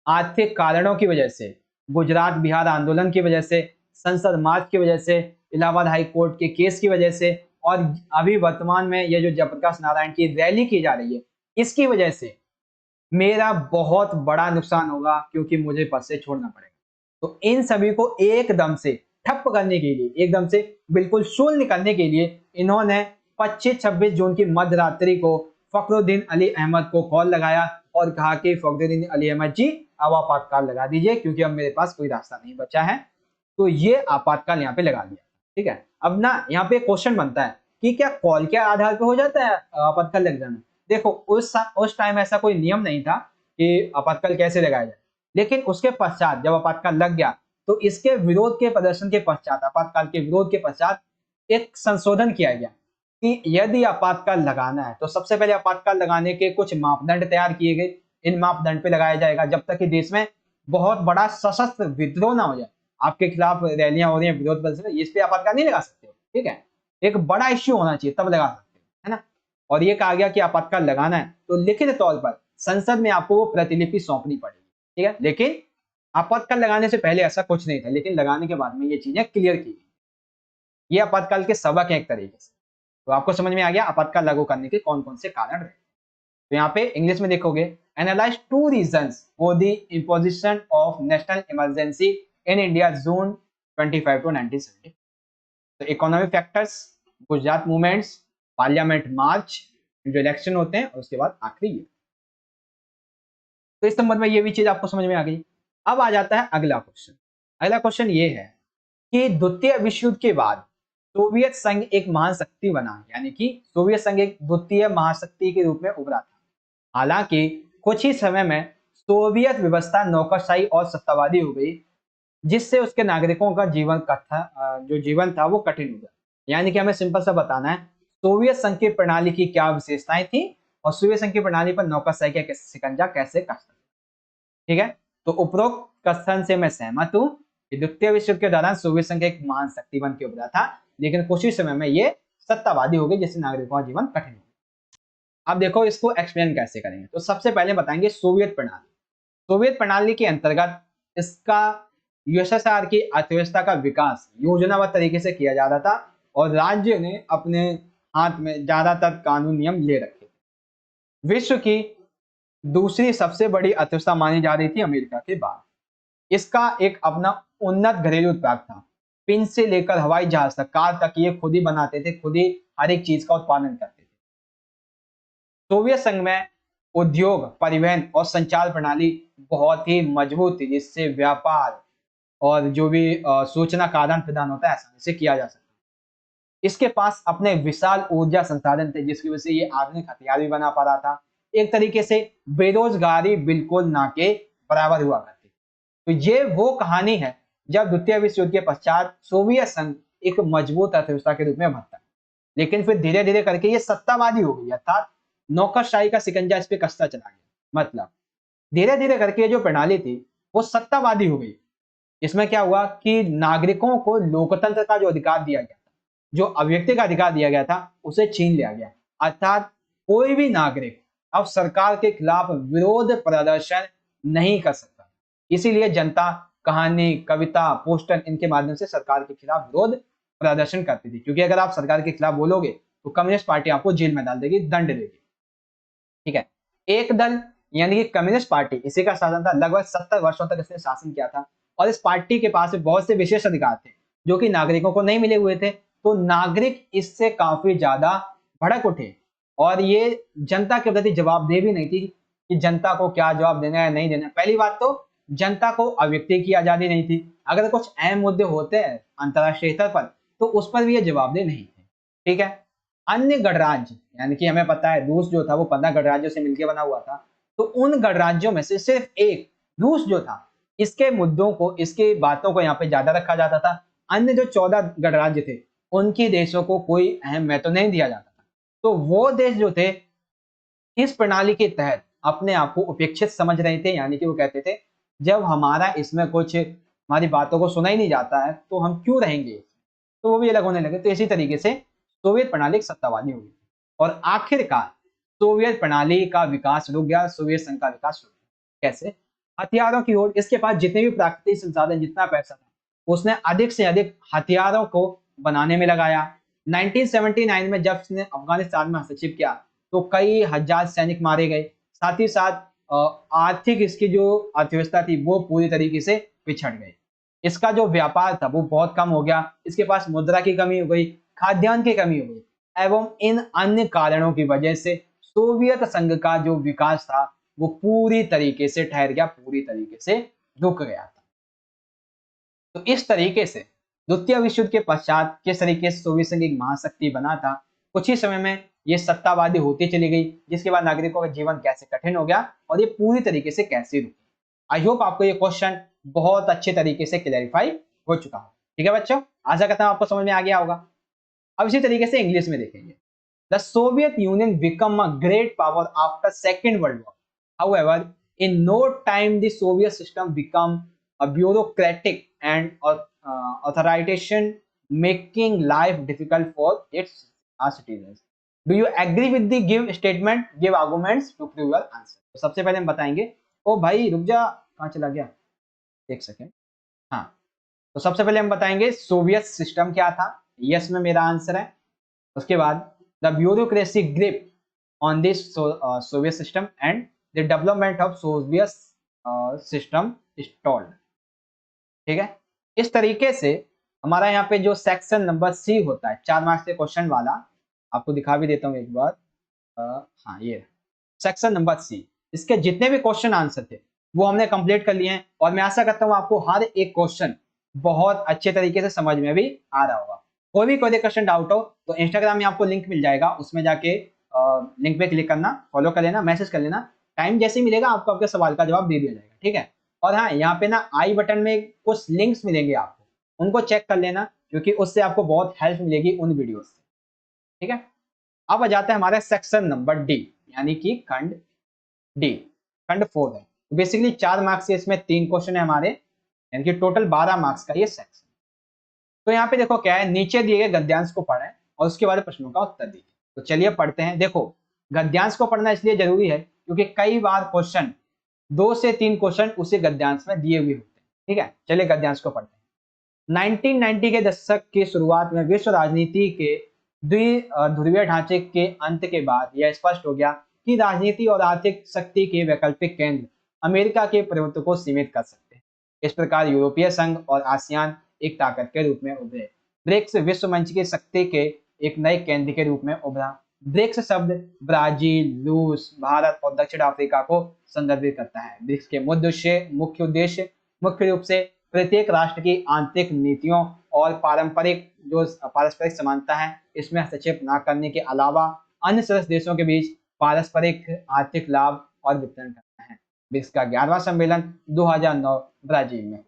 आर्थिक कारणों की वजह से, गुजरात बिहार आंदोलन की वजह से, संसद मार्च की वजह से, इलाहाबाद हाई कोर्ट के केस की वजह से और अभी वर्तमान में ये जो जयप्रकाश नारायण की रैली की जा रही है इसकी वजह से मेरा बहुत बड़ा नुकसान होगा, क्योंकि मुझे पद से छोड़ना पड़ेगा। तो इन सभी को एकदम से ठप करने के लिए, एकदम से बिल्कुल शून्य करने के लिए इन्होंने 25-26 जून की मध्य रात्रि को फखरुद्दीन अली अहमद को कॉल लगाया और कहा कि फखरुद्दीन अली अहमद जी अब आपातकाल लगा दीजिए, क्योंकि अब मेरे पास कोई रास्ता नहीं बचा है। तो ये आपातकाल यहाँ पे लगा दिया। ठीक है, अब ना यहाँ पे क्वेश्चन बनता है कि क्या कॉल के आधार पे हो जाता है आपातकाल लग जाना? देखो उस टाइम ऐसा कोई नियम नहीं था कि आपातकाल कैसे लगाया जाए, लेकिन उसके पश्चात जब आपातकाल लग गया तो इसके विरोध के प्रदर्शन के पश्चात, आपातकाल के विरोध के पश्चात एक संशोधन किया गया कि यदि आपातकाल लगाना है तो सबसे पहले आपातकाल लगाने के कुछ मापदंड तैयार किए गए। इन मापदंड पे लगाया जाएगा जब तक कि देश में बहुत बड़ा सशस्त्र विद्रोह ना हो जाए, आपके खिलाफ रैलियां हो रही हैं, विरोध प्रदर्शन, इस पे आपातकाल नहीं लगा सकते हो। ठीक है, एक बड़ा इश्यू होना चाहिए तब लगा सकते हो, है ना। और ये कहा गया कि आपातकाल लगाना है तो लिखित तौर पर संसद में आपको वो प्रतिलिपि सौंपनी पड़ेगी। ठीक है, लेकिन आपातकाल लगाने से पहले ऐसा कुछ नहीं था, लेकिन लगाने के बाद में ये चीजें क्लियर की गई। ये आपातकाल के सबक है एक तरीके से। तो आपको समझ में आ गया आपातकाल लागू करने के कौन कौन से कारण रहे। तो यहाँ पे इंग्लिश में देखोगे, analyse 2 reasons for the imposition of national emergency in India June 25 to 1970। तो economic factors, Gujarat movements, parliament march, जो इलेक्शन होते हैं, और उसके बाद आखिरी ये। तो इस संबंध में ये भी चीज आपको समझ में आ गई। अब आ जाता है अगला क्वेश्चन। अगला क्वेश्चन ये है कि द्वितीय विश्व युद्ध के बाद सोवियत संघ एक महाशक्ति बना, यानी कि सोवियत संघ एक द्वितीय महाशक्ति के रूप में उभरा था। हालांकि कुछ ही समय में सोवियत व्यवस्था नौकरशाही और सत्तावादी हो गई, जिससे उसके नागरिकों का जीवन था वो कठिन हो गया। यानी कि हमें सिंपल सा बताना है सोवियत संघ की प्रणाली की क्या विशेषताएं थी और सोवियत संघ की प्रणाली पर नौकरशाही का शिकंजा कैसे कस सकते। ठीक है, तो उपरोक्त कथन से मैं सहमत हूं कि द्वितीय विश्व युद्ध के दौरान सोवियत संघ एक महान शक्ति बन के उभरा था, लेकिन कुछ ही समय में ये सत्तावादी हो गए, जिससे नागरिकों का जीवन कठिन हो गया। अब देखो इसको एक्सप्लेन कैसे करेंगे। तो सबसे पहले बताएंगे सोवियत प्रणाली। सोवियत प्रणाली के अंतर्गत इसका यूएसएसआर की अर्थव्यवस्था का विकास योजनाबद्ध तरीके से किया जा रहा था और राज्य ने अपने हाथ में ज्यादातर कानून नियम ले रखे। विश्व की दूसरी सबसे बड़ी अर्थव्यवस्था मानी जा रही थी अमेरिका के बाद। इसका एक अपना उन्नत घरेलू उत्पाद था। पिन से लेकर हवाई जहाज तक, कार तक ये खुद ही बनाते थे, खुद ही हर एक चीज का उत्पादन करते थे। सोवियत संघ में उद्योग, परिवहन और संचार प्रणाली बहुत ही मजबूत थी, जिससे व्यापार और जो भी सूचना का आदान प्रदान होता है आसानी से किया जा सकता है। इसके पास अपने विशाल ऊर्जा संसाधन थे, जिसकी वजह से ये आधुनिक हथियार भी बना पा रहा था। एक तरीके से बेरोजगारी बिल्कुल ना के बराबर हुआ करती। तो ये वो कहानी है जब द्वितीय विश्व युद्ध के पश्चात सोवियत संघ एक मजबूत अर्थव्यवस्था के रूप में उभरता है, लेकिन फिर धीरे धीरे करके ये सत्तावादी हो गई, अर्थात नौकरशाही का शिकंजा इस पे कसता चला गया। मतलब धीरे धीरे करके जो प्रणाली थी वो सत्तावादी हो गई। इसमें क्या हुआ कि नागरिकों को लोकतंत्र का जो अधिकार दिया गया था जो अभिव्यक्ति का अधिकार दिया गया था उसे छीन लिया गया। अर्थात कोई भी नागरिक अब सरकार के खिलाफ विरोध प्रदर्शन नहीं कर सकता। इसीलिए जनता कहानी, कविता, पोस्टर इनके माध्यम से सरकार के खिलाफ विरोध प्रदर्शन करती थी, क्योंकि अगर आप सरकार के खिलाफ बोलोगे तो कम्युनिस्ट पार्टी आपको जेल में डाल देगी, दंड देगी। ठीक है, एक दल यानी कि कम्युनिस्ट पार्टी, इसी का शासन था, लगभग 70 वर्षों तक इसने शासन किया था और इस पार्टी के पास बहुत से विशेष अधिकार थे जो कि नागरिकों को नहीं मिले हुए थे। तो नागरिक इससे काफी ज्यादा भड़क उठे और ये जनता के प्रति जवाबदेह भी नहीं थी कि जनता को क्या जवाब देना है नहीं देना है। पहली बात तो जनता को अभिव्यक्ति की आजादी नहीं थी, अगर कुछ अहम मुद्दे होते हैं अंतर्राष्ट्रीय स्तर पर तो उस पर भी ये जवाबदेह नहीं थे। ठीक है, अन्य गणराज्य यानी कि हमें पता है रूस जो था वो 15 गणराज्यों से मिलकर बना हुआ था, तो उन गणराज्यों में से सिर्फ एक रूस जो था इसके मुद्दों को, इसकी बातों को यहाँ पे ज्यादा रखा जाता था। अन्य जो 14 गणराज्य थे उनकी देशों को कोई अहम महत्व नहीं दिया जाता था। तो वो देश जो थे इस प्रणाली के तहत अपने आप को उपेक्षित समझ रहे थे, यानी कि वो कहते थे जब हमारा इसमें कुछ, हमारी बातों को सुना ही नहीं जाता है तो हम क्यों रहेंगे, तो वो भी अलग होने लगे। तो इसी तरीके से सोवियत प्रणाली एक सत्तावादी हुई और आखिरकार सोवियत प्रणाली का विकास रुक गया, सोवियत संघ का विकास रुक गया। कैसे? हथियारों की ओर, इसके पास जितने भी प्राकृतिक संसाधन, जितना पैसा था उसने अधिक से अधिक हथियारों को बनाने में लगाया। 1979 में जब उसने अफगानिस्तान में हस्तक्षेप किया तो कई हजार सैनिक मारे गए, साथ ही साथ आर्थिक, इसकी जो अर्थव्यवस्था थी वो पूरी तरीके से पिछड़ गई। इसका जो व्यापार था वो बहुत कम हो गया, इसके पास मुद्रा की कमी हो गई, खाद्यान्न की कमी हो गई एवं इन अन्य कारणों की वजह से सोवियत संघ का जो विकास था वो पूरी तरीके से ठहर गया, पूरी तरीके से रुक गया था। तो इस तरीके से द्वितीय विश्व युद्ध के पश्चात किस तरीके से सोवियत संघ एक महाशक्ति बना था, कुछ ही समय में ये सत्तावादी होती चली गई, जिसके बाद नागरिकों का जीवन कैसे कठिन हो गया और ये पूरी तरीके से कैसे रुकी। आई होप आपको ये क्वेश्चन बहुत अच्छे तरीके से क्लैरिफाई हो चुका हो। ठीक है बच्चों, आशा करता हूं आपको समझ में आ गया होगा। अब इसी तरीके से इंग्लिश में देखेंगे। The Soviet union become a great power after second world war, however in no time the Soviet system become a bureaucratic and authoritarian, making life difficult for its citizens. Do you agree with the give statement, give arguments to prove your answer? तो सबसे पहले हम बताएंगे, ओ भाई रुक जा, कहाँ चला गया, एक सेकेंड। हाँ, तो सबसे पहले हम बताएंगे सोवियत सिस्टम क्या था, यस में मेरा आंसर है। उसके बाद the bureaucracy grip on this Soviet system and the development of Soviet system stalled. ठीक है, इस तरीके से हमारा यहाँ पे जो सेक्शन नंबर सी होता है 4 मार्क्स के क्वेश्चन वाला, आपको दिखा भी देता हूँ एक बार। हाँ, ये सेक्शन नंबर सी, इसके जितने भी क्वेश्चन आंसर थे वो हमने कंप्लीट कर लिए हैं और मैं आशा करता हूँ आपको हर एक क्वेश्चन बहुत अच्छे तरीके से समझ में भी आ रहा होगा। कोई भी कोई क्वेश्चन डाउट हो तो इंस्टाग्राम में आपको लिंक मिल जाएगा, उसमें जाके लिंक पे क्लिक करना, फॉलो कर लेना, मैसेज कर लेना, टाइम जैसे ही मिलेगा आपको आपके सवाल का जवाब दे दिया जाएगा। ठीक है, और हाँ यहाँ पे ना आई बटन में कुछ लिंक्स मिलेंगे आपको, उनको चेक कर लेना क्योंकि उससे आपको बहुत हेल्प मिलेगी उन वीडियो से। ठीक है, अब आ जाते हैं हमारे सेक्शन नंबर डी, यानी कि खंड डी, खंड 4 है। बेसिकली 4 मार्क्स के इसमें 3 क्वेश्चन है हमारे, यानी कि टोटल 12 मार्क्स का ये सेक्शन। तो यहाँ पे देखो क्या है, नीचे दिए गए गद्यांश को पढ़ें और उसके बाद प्रश्नों का उत्तर दीजिए। तो चलिए पढ़ते हैं। देखो गद्यांश को पढ़ना इसलिए जरूरी है क्योंकि कई बार क्वेश्चन 2 से 3 क्वेश्चन उसी गद्यांश में दिए हुए होते हैं। ठीक है, चलिए गद्यांश को पढ़ते हैं। 1990 के दशक की शुरुआत में विश्व राजनीति के द्विध्रुवीय ढांचे के अंत के बाद यह स्पष्ट हो गया कि राजनीति और आर्थिक शक्ति के वैकल्पिक केंद्र अमेरिका के प्रभुत्व को सीमित कर सकते हैं। इस प्रकार यूरोपीय संघ और आसियान एक ताकत के रूप में उभरे। ब्रिक्स विश्व मंच की शक्ति के एक नए केंद्र के रूप में उभरा। ब्रिक्स शब्द ब्राजील, रूस, भारत और दक्षिण अफ्रीका को संदर्भित करता है। ब्रिक्स के मुख्य उद्देश्य मुख्य रूप से प्रत्येक राष्ट्र की आंतरिक नीतियों और पारस्परिक समानता है, इसमें हस्तक्षेप न करने के अलावा अन्य सदस्य देशों के बीच पारस्परिक आर्थिक लाभ और वितरण करना है। ब्रिक्स का 11वां सम्मेलन 2009 ब्राजील में।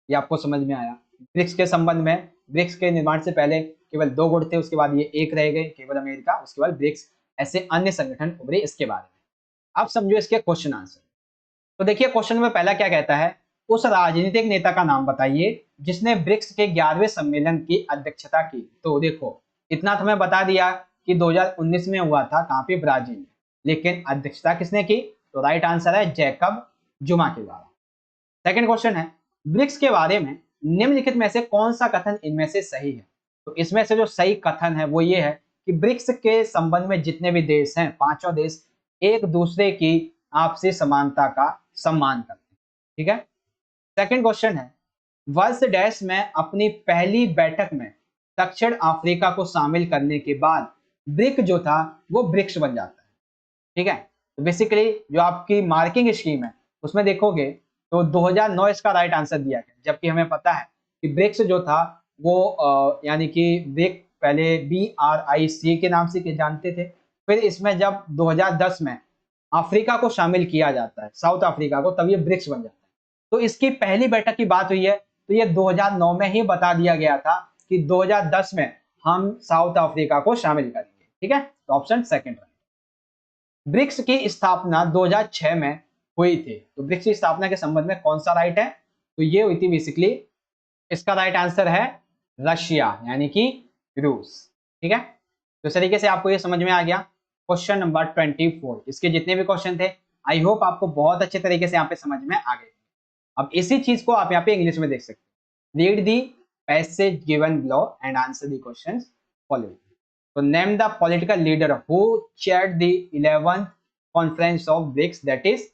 ये आपको समझ में आया। ब्रिक्स के संबंध में, ब्रिक्स के निर्माण से पहले केवल 2 गुट थे, उसके बाद ये एक रह गए, केवल अमेरिका, उसके बाद ब्रिक्स, ऐसे अन्य संगठन उभरे इसके बारे में। अब समझो इसके क्वेश्चन आंसर। तो देखिए क्वेश्चन में पहला क्या कहता है, उस राजनीतिक नेता का नाम बताइए जिसने ब्रिक्स के 11वें सम्मेलन की अध्यक्षता की। तो देखो, इतना तो मैं बता दिया कि 2019 में हुआ था, कहाँ पे, ब्राजील में। लेकिन अध्यक्षता किसने की? तो राइट आंसर है जैकब जुमा के द्वारा। सेकंड क्वेश्चन है, ब्रिक्स के बारे में निम्नलिखित में से कौन सा कथन इनमें से सही है? तो इसमें से जो सही कथन है वो ये है कि ब्रिक्स के संबंध में जितने भी देश हैं, पांचों देश एक दूसरे की आपसी समानता का सम्मान करते हैं। ठीक है। सेकंड क्वेश्चन है, वर्ष डैश में अपनी पहली बैठक में दक्षिण अफ्रीका को शामिल करने के बाद ब्रिक जो था वो ब्रिक्स बन जाता है। ठीक है। तो बेसिकली जो आपकी मार्किंग स्कीम है उसमें देखोगे तो 2009 इसका राइट आंसर दिया गया, जबकि हमें पता है कि ब्रिक्स जो था वो यानी कि ब्रिक पहले BRIC के नाम से के जानते थे। फिर इसमें जब 2010 में अफ्रीका को शामिल किया जाता है, साउथ अफ्रीका को, तब ये ब्रिक्स बन जाता है। तो इसकी पहली बैठक की बात हुई है तो ये 2009 में ही बता दिया गया था कि 2010 में हम साउथ अफ्रीका को शामिल करेंगे। ठीक है। तो ऑप्शन सेकंड है। ब्रिक्स की स्थापना 2006 में हुई थी। तो ब्रिक्स की स्थापना के संबंध में कौन सा राइट है? तो ये हुई थी बेसिकली, इसका राइट आंसर है रशिया यानी कि रूस। ठीक है। तो इस तरीके से आपको ये समझ में आ गया। क्वेश्चन नंबर 24, इसके जितने भी क्वेश्चन थे आई होप आपको बहुत अच्छे तरीके से यहाँ पे समझ में आ गए। अब इसी चीज को आप यहाँ पे इंग्लिश में देख सकते हैं। Read the passage given below and answer the questions following. तो name the political leader who chaired the 11th conference of BRICS, that is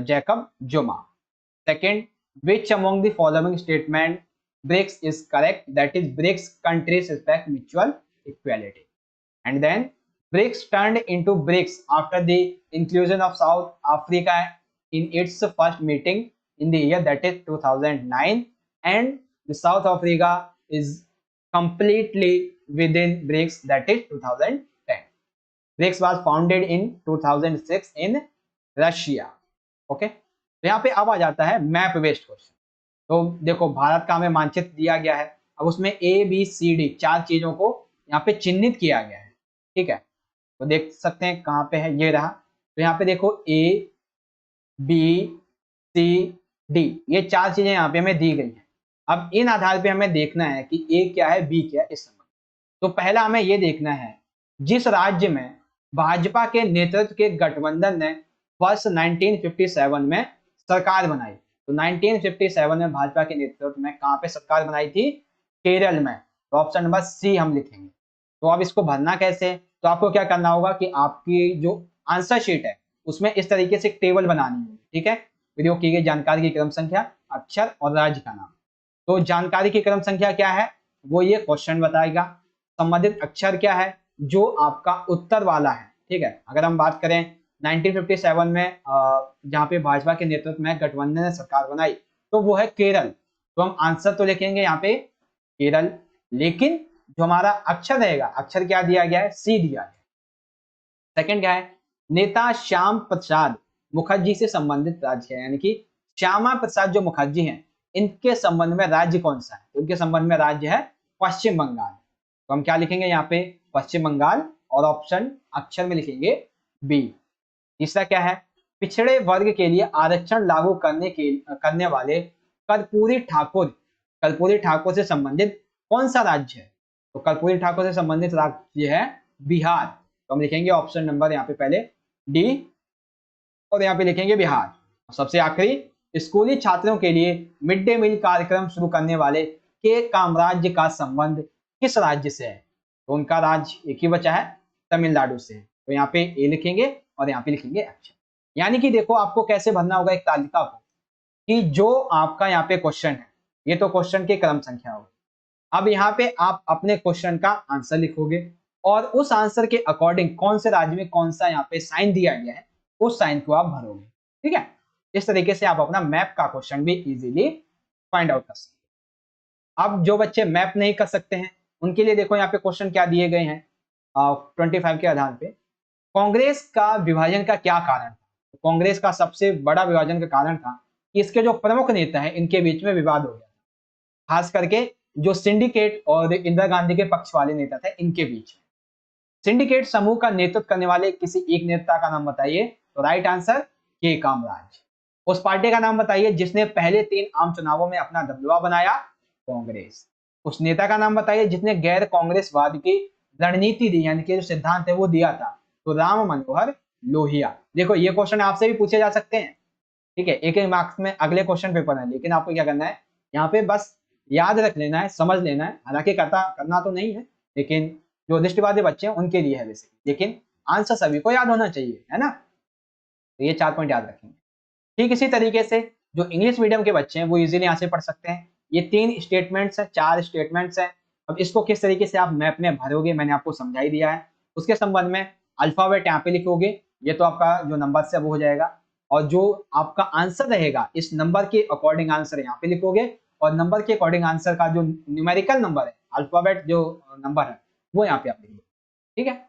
Jacob Zuma. Second, which among the following statement BRICS is correct? That is, BRICS countries respect mutual equality. And then BRICS turned into BRICS after the inclusion of South Africa in its first meeting in the year, that is 2009, and the South Africa is completely within BRICS, that is 2010. BRICS was founded in 2006 in Russia. Okay. तो यहाँ पे अब आ जाता है map based question. तो देखो, भारत का हमें मानचित्र दिया गया है। अब उसमें ABCD 4 चीजों को यहाँ पे चिन्हित किया गया है। ठीक है। तो देख सकते हैं कहाँ पे है, ये रहा। तो यहाँ पे देखो ABCD, ये 4 चीजें यहाँ पे हमें दी गई हैं। अब इन आधार पे हमें देखना है कि A क्या है, B क्या है इस संबंध। तो पहला हमें ये देखना है, जिस राज्य में भाजपा के नेतृत्व के गठबंधन ने वर्ष 1957 में सरकार बनाई। तो 1957 में भाजपा के नेतृत्व में कहां पे सरकार बनाई थी? केरल में। तो ऑप्शन नंबर सी हम लिखेंगे। तो अब इसको भरना कैसे? तो आपको क्या करना होगा कि आपकी जो आंसर शीट है उसमें इस तरीके से एक टेबल बनानी है। ठीक है। वीडियो की गई जानकारी की क्रम संख्या, अक्षर और राज्य का नाम। तो जानकारी की क्रम संख्या क्या है वो ये क्वेश्चन बताएगा। संबंधित अक्षर क्या है? जो आपका उत्तर वाला है। ठीक है। अगर हम बात करें 1957 में जहां पे भाजपा के नेतृत्व में गठबंधन ने सरकार बनाई, तो वो है केरल। तो हम आंसर तो लिखेंगे यहाँ पे केरल, लेकिन जो हमारा अक्षर रहेगा, अक्षर क्या दिया गया है? सी दिया गया। सेकंड क्या है? नेता श्याम प्रसाद मुखर्जी से संबंधित राज्य है, यानी कि श्यामा प्रसाद जो मुखर्जी हैं इनके संबंध में राज्य कौन सा है? तो उनके संबंध में राज्य है पश्चिम बंगाल। तो हम क्या लिखेंगे यहाँ पे? पश्चिम बंगाल, और ऑप्शन अक्षर में लिखेंगे बी। तीसरा क्या है? पिछड़े वर्ग के लिए आरक्षण लागू करने वाले कर्पूरी ठाकुर से संबंधित कौन सा राज्य है? तो कर्पूरी ठाकुर से संबंधित राज्य है बिहार। तो हम लिखेंगे ऑप्शन नंबर यहाँ पे पहले डी, और यहाँ पे लिखेंगे बिहार। सबसे आखिरी, स्कूली छात्रों के लिए मिड डे मील कार्यक्रम शुरू करने वाले के कामराज्य का संबंध किस राज्य से है? तो उनका राज्य एक ही बचा है, तमिलनाडु से। तो यहाँ पे ए लिखेंगे और यहाँ पे लिखेंगे अक्षर। यानी कि देखो आपको कैसे भरना होगा एक तालिका को, कि जो आपका यहाँ पे क्वेश्चन है, ये तो क्वेश्चन की क्रम संख्या होगी। अब यहाँ पे आप अपने क्वेश्चन का आंसर लिखोगे और उस आंसर के अकॉर्डिंग कौन से राज्य में कौन सा यहाँ पे साइन दिया गया है उस साइन को आप भरोगे। ठीक है। इस तरीके से आप अपना मैप का क्वेश्चन भी इजीली फाइंड आउट कर सकते हैं। अब जो बच्चे मैप नहीं कर सकते हैं उनके लिए देखो यहाँ पे क्वेश्चन क्या दिए गए हैं 25 के आधार पे। कांग्रेस का विभाजन का क्या कारण था? तो कांग्रेस का सबसे बड़ा विभाजन का कारण था कि इसके जो प्रमुख नेता हैं इनके बीच में विवाद हो गया, खास करके जो सिंडिकेट और इंदिरा गांधी के पक्ष वाले नेता थे इनके बीच में। सिंडिकेट समूह का नेतृत्व करने वाले किसी एक नेता का नाम बताइए। तो राइट आंसर के कामराज। उस पार्टी का नाम बताइए जिसने पहले 3 आम चुनावों में अपना दबदबा बनाया, कांग्रेस। उस नेता का नाम बताइए जिसने गैर कांग्रेसवाद की रणनीति दी, यानी कि जो सिद्धांत है वो दिया था, तो राम मनोहर लोहिया। देखो ये क्वेश्चन आपसे भी पूछे जा सकते हैं, ठीक है, एक एक मार्क्स में अगले क्वेश्चन पेपर है, लेकिन आपको क्या करना है, यहाँ पे बस याद रख लेना है, समझ लेना है, हालांकि करना तो नहीं है, लेकिन जो दृष्टिवादी बच्चे हैं उनके लिए है बेसिकली, लेकिन आंसर सभी को याद होना चाहिए, है ना। तो ये 4 पॉइंट याद रखेंगे। ठीक इसी तरीके से जो इंग्लिश मीडियम के बच्चे हैं वो इजीली यहाँ से पढ़ सकते हैं। ये 3 स्टेटमेंट्स हैं, 4 स्टेटमेंट्स हैं। अब इसको किस तरीके से आप मैप में भरोगे मैंने आपको समझा ही दिया है। उसके संबंध में अल्फाबेट यहाँ पे लिखोगे, ये तो आपका जो नंबर से वो हो जाएगा, और जो आपका आंसर रहेगा इस नंबर के अकॉर्डिंग आंसर यहाँ पे लिखोगे, और नंबर के अकॉर्डिंग आंसर का जो न्यूमेरिकल नंबर है, अल्फाबेट जो नंबर है वो यहाँ पे आप लिख दो, ठीक है।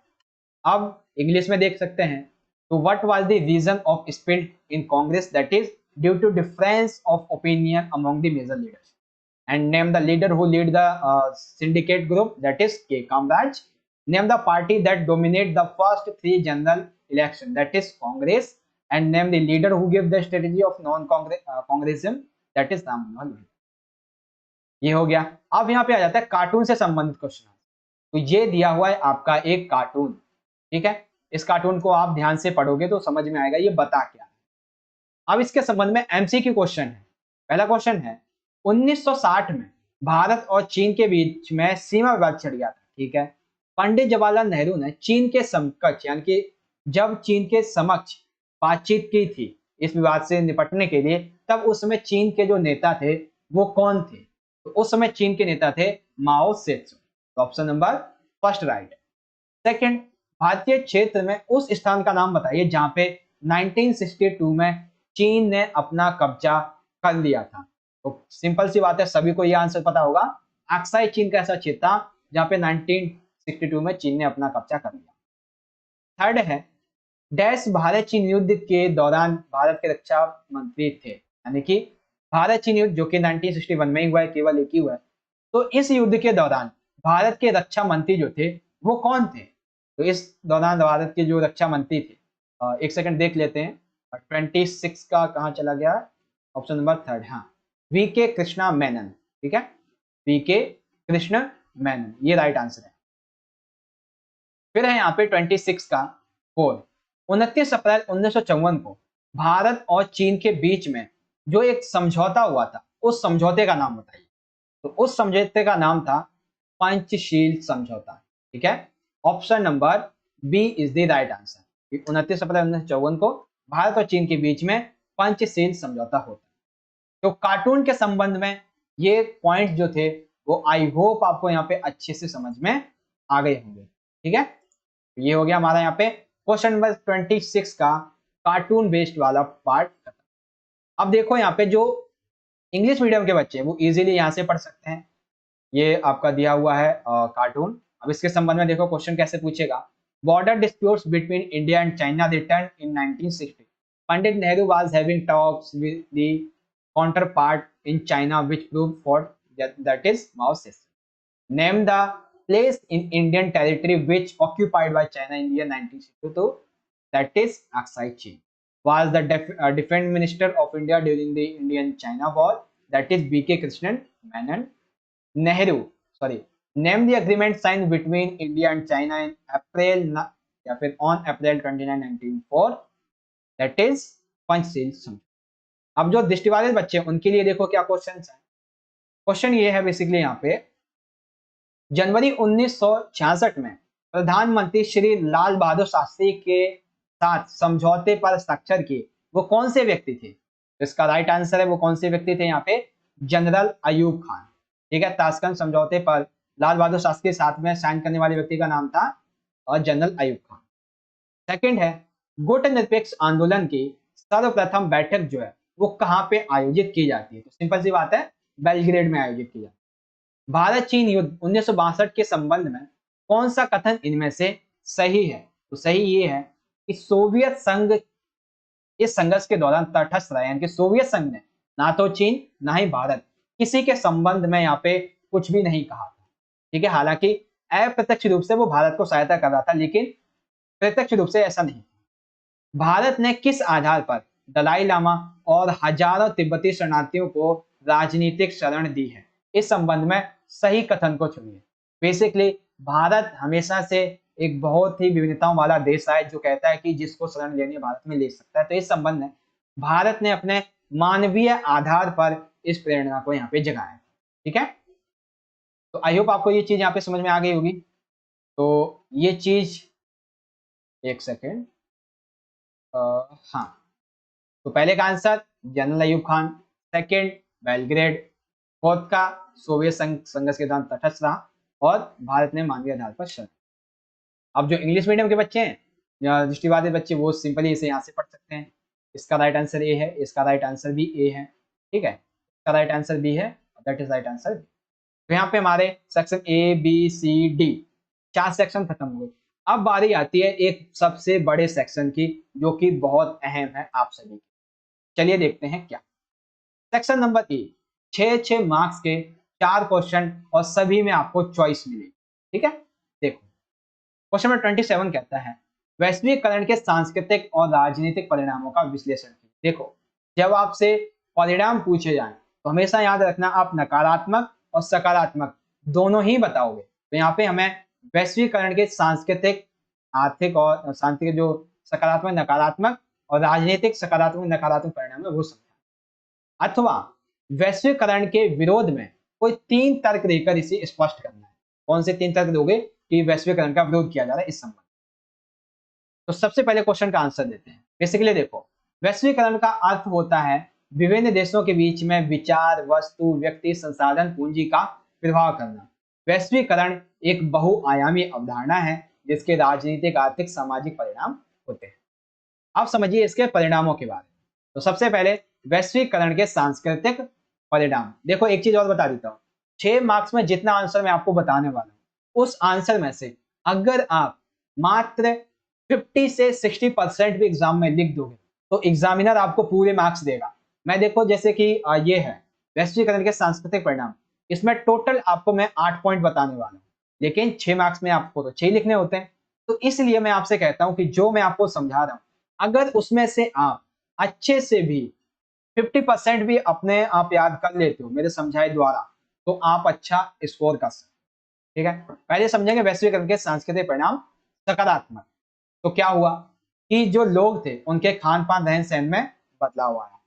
अब इंग्लिश में देख सकते हैं, तो what was the reason of split in Congress, that is due to difference of opinion among the major leaders, and name the leader who lead the syndicate group, that is K Kamraj. Name the party that dominate the first 3 general election, that is Congress, and name the leader who gave the strategy of non-Congressism, that is Ram Manohar Lodhi. ये हो गया। अब यहाँ पे आ जाता है cartoon से संबंधित क्वेश्चन। तो ये दिया हुआ है आपका एक कार्टून, ठीक है, इस कार्टून को आप ध्यान से पढ़ोगे तो समझ में आएगा ये बता क्या है। अब इसके संबंध में एमसीक्यू क्वेश्चन है। पहला क्वेश्चन है, 1960 में भारत और चीन के बीच में सीमा विवाद छिड़ गया था, ठीक है। पंडित जवाहरलाल नेहरू ने चीन के समकक्ष, यानी कि जब चीन के समक्ष बातचीत की थी इस विवाद से निपटने के लिए, तब उस समय चीन के जो नेता थे वो कौन थे, तो उस समय चीन के नेता थे माओ सेतुंग। तो option number first right. Second, भारतीय क्षेत्र में उस स्थान का नाम बताइए जहां पे 1962 में चीन ने अपना कब्जा कर लिया था। तो सिंपल सी बात है, सभी को यह आंसर पता होगा, अक्साई चीन का ऐसा क्षेत्र था जहां पे 1962 में चीन ने अपना कब्जा कर लिया। थर्ड है, डैश भारत चीन युद्ध के दौरान भारत के रक्षा मंत्री थे, यानी कि भारत चीन युद्ध जो कि 1961 में ही हुआ है, केवल एक ही हुआ है, तो इस युद्ध के दौरान भारत के रक्षा मंत्री जो थे वो कौन थे, तो इस दौरान भारत के जो रक्षा मंत्री थे, एक सेकंड देख लेते हैं, 26 का कहाँ चला गया, ऑप्शन नंबर थर्ड, हाँ, वीके कृष्णा मेनन, ठीक है, वीके कृष्ण मेनन, ये राइट आंसर है। फिर है यहाँ पे 26 का 4, 29 अप्रैल 1954 को भारत और चीन के बीच में जो एक समझौता हुआ था, उस समझौते का नाम बताइए। तो उस समझौते का नाम था पंचशील समझौता, ठीक है, option number B is the right answer. 29 April 1954 को भारत और चीन के बीच में पंचशील समझौता होता है। तो कार्टून के संबंध में ये पॉइंट जो थे वो आई होप आपको यहाँ पे अच्छे से समझ में आ गए होंगे, ठीक है। ये हो गया हमारा यहाँ पे क्वेश्चन नंबर 26 का कार्टून बेस्ड वाला पार्ट खत्म। अब देखो यहाँ पे जो इंग्लिश मीडियम के बच्चे वो इजीली यहाँ से पढ़ सकते हैं, ये आपका दिया हुआ है कार्टून। अब इसके संबंध में देखो क्वेश्चन कैसे पूछेगा, border disputes between India and China return in 1960, Pandit Nehru was having talks with the counterpart in China which proved for that is Mao Zedong. Name the place in Indian territory which occupied by China in the year 1962, that is Aksai Chin. Was the defense minister of India during the Indian-China war, that is B.K. Krishnan Menon. Name the agreement signed between India and China in on April 29, 1904, that is Panchsheel Samjhauta. अब जो दृष्टिवादी बच्चे हैं उनके लिए देखो क्या question है। Question ये है बेसिकली यहाँ पे, जनवरी 1966 में प्रधानमंत्री श्री लाल बहादुर शास्त्री के साथ समझौते पर हस्ताक्षर किए वो कौन से व्यक्ति थे, तो इसका राइट आंसर है वो कौन से व्यक्ति थे, यहाँ पे जनरल अयूब खान, ठीक है। ताशकंद समझौते पर लाल बहादुर शास्त्री के साथ में साइन करने वाले व्यक्ति का नाम था और जनरल अयूब खान। सेकंड है, गुट निरपेक्ष आंदोलन की सर्वप्रथम बैठक जो है वो कहां पे आयोजित की जाती है, तो सिंपल सी बात है बेलग्रेड में आयोजित की जाती है। भारत चीन युद्ध 1962 के संबंध में कौन सा कथन इनमें से सही है, तो सही ये है कि सोवियत संघ इस संघर्ष के दौरान तटस्थ रहा, यानी कि सोवियत संघ ने ना तो चीन ना ही भारत किसी के संबंध में यहाँ पे कुछ भी नहीं कहा था, ठीक है। हालांकि अप्रत्यक्ष रूप से वो भारत को सहायता कर रहा था, लेकिन प्रत्यक्ष रूप से ऐसा नहीं। भारत ने किस आधार पर दलाई लामा और हजारों तिब्बती शरणार्थियों को राजनीतिक शरण दी है। इस संबंध में सही कथन को चुनिए। बेसिकली भारत हमेशा से एक बहुत ही विविधताओं वाला देश है जो कहता है कि जिसको शरण लेनी है भारत में ले सकता है। तो इस संबंध में भारत ने अपने मानवीय आधार पर इस प्रेरणा को यहाँ पे जगाया। ठीक है, तो आई होप आपको ये चीज यहाँ पे समझ में आ गई होगी। तो ये चीज, एक सेकेंड, हाँ, तो पहले का answer general Ayub Khan, second Belgrade, fourth का सोवियत संघर्ष के दौरान तटस्थ रहा, और भारत ने मानवीय आधार पर शरण। अब जो इंग्लिश मीडियम के बच्चे हैं या दृष्टिबाधित बच्चे, वो सिंपली इसे यहाँ से पढ़ सकते हैं। इसका राइट आंसर ए है, इसका राइट आंसर भी ए है। ठीक है, इसका राइट आंसर बी है, that is right answer B. तो यहाँ पे हमारे section A B C D 4 section खत्म हुए। अब बारी आती है एक सबसे बड़े सेक्शन की, जो कि बहुत अहम है आप सभी के। चलिए देखते हैं क्या। सेक्शन नंबर ए, 6 मार्क्स के 4 क्वेश्चन और सभी में आपको चॉइस मिलेगी। ठीक है, देखो क्वेश्चन नंबर 27 कहता है वैश्वीकरण के सांस्कृतिक और राजनीतिक परिणामों का विश्लेषण कीजिए। देखो, जब आपसे परिणाम पूछे जाएं तो हमेशा याद रखना आप नकारात्मक और सकारात्मक दोनों ही बताओगे। तो यहाँ पे हमें वैश्वीकरण के सांस्कृतिक, आर्थिक और सांस्कृतिक जो सकारात्मक नकारात्मक और राजनीतिक सकारात्मक नकारात्मक परिणाम है वो समझना, अथवा वैश्वीकरण के विरोध में कोई 3 तर्क देकर इसे स्पष्ट करना है। कौन से 3 तर्क दोगे कि वैश्वीकरण का विरोध किया जा रहा है इस संबंध। तो सबसे पहले क्वेश्चन का आंसर देते हैं। बेसिकली देखो, वैश्वीकरण का अर्थ होता है विभिन्न देशों के बीच में विचार, वस्तु, व्यक्ति, संसाधन, पूंजी का प्रभाव करना। वैश्वीकरण एक बहुआयामी अवधारणा है जिसके राजनीतिक, आर्थिक, सामाजिक परिणाम होते हैं। अब समझिए इसके परिणामों के बारे में। तो सबसे पहले वैश्वीकरण के सांस्कृतिक परिणाम। देखो एक चीज और बता देता हूँ, 6 मार्क्स में जितना आंसर मैं आपको बताने वाला हूँ उस आंसर में से अगर आप मात्र 50 से 60% भी एग्जाम में लिख दोगे तो एग्जामिनर आपको पूरे मार्क्स देगा। मैं देखो जैसे कि ये है वैश्वीकरण के सांस्कृतिक परिणाम, इसमें टोटल आपको मैं 8 पॉइंट बताने वाला हूँ, लेकिन 6 मार्क्स में आपको तो 6 लिखने होते हैं। तो इसलिए मैं आपसे कहता हूं कि जो मैं आपको समझा रहा हूं अगर उसमें से आप अच्छे से भी 50% भी अपने आप याद कर लेते हो मेरे समझाए द्वारा तो आप अच्छा स्कोर कर सकते। ठीक है, पहले समझेंगे वैश्वीकरण के सांस्कृतिक परिणाम सकारात्मक। तो क्या हुआ कि जो लोग थे उनके खान पान, रहन सहन में बदलाव आया।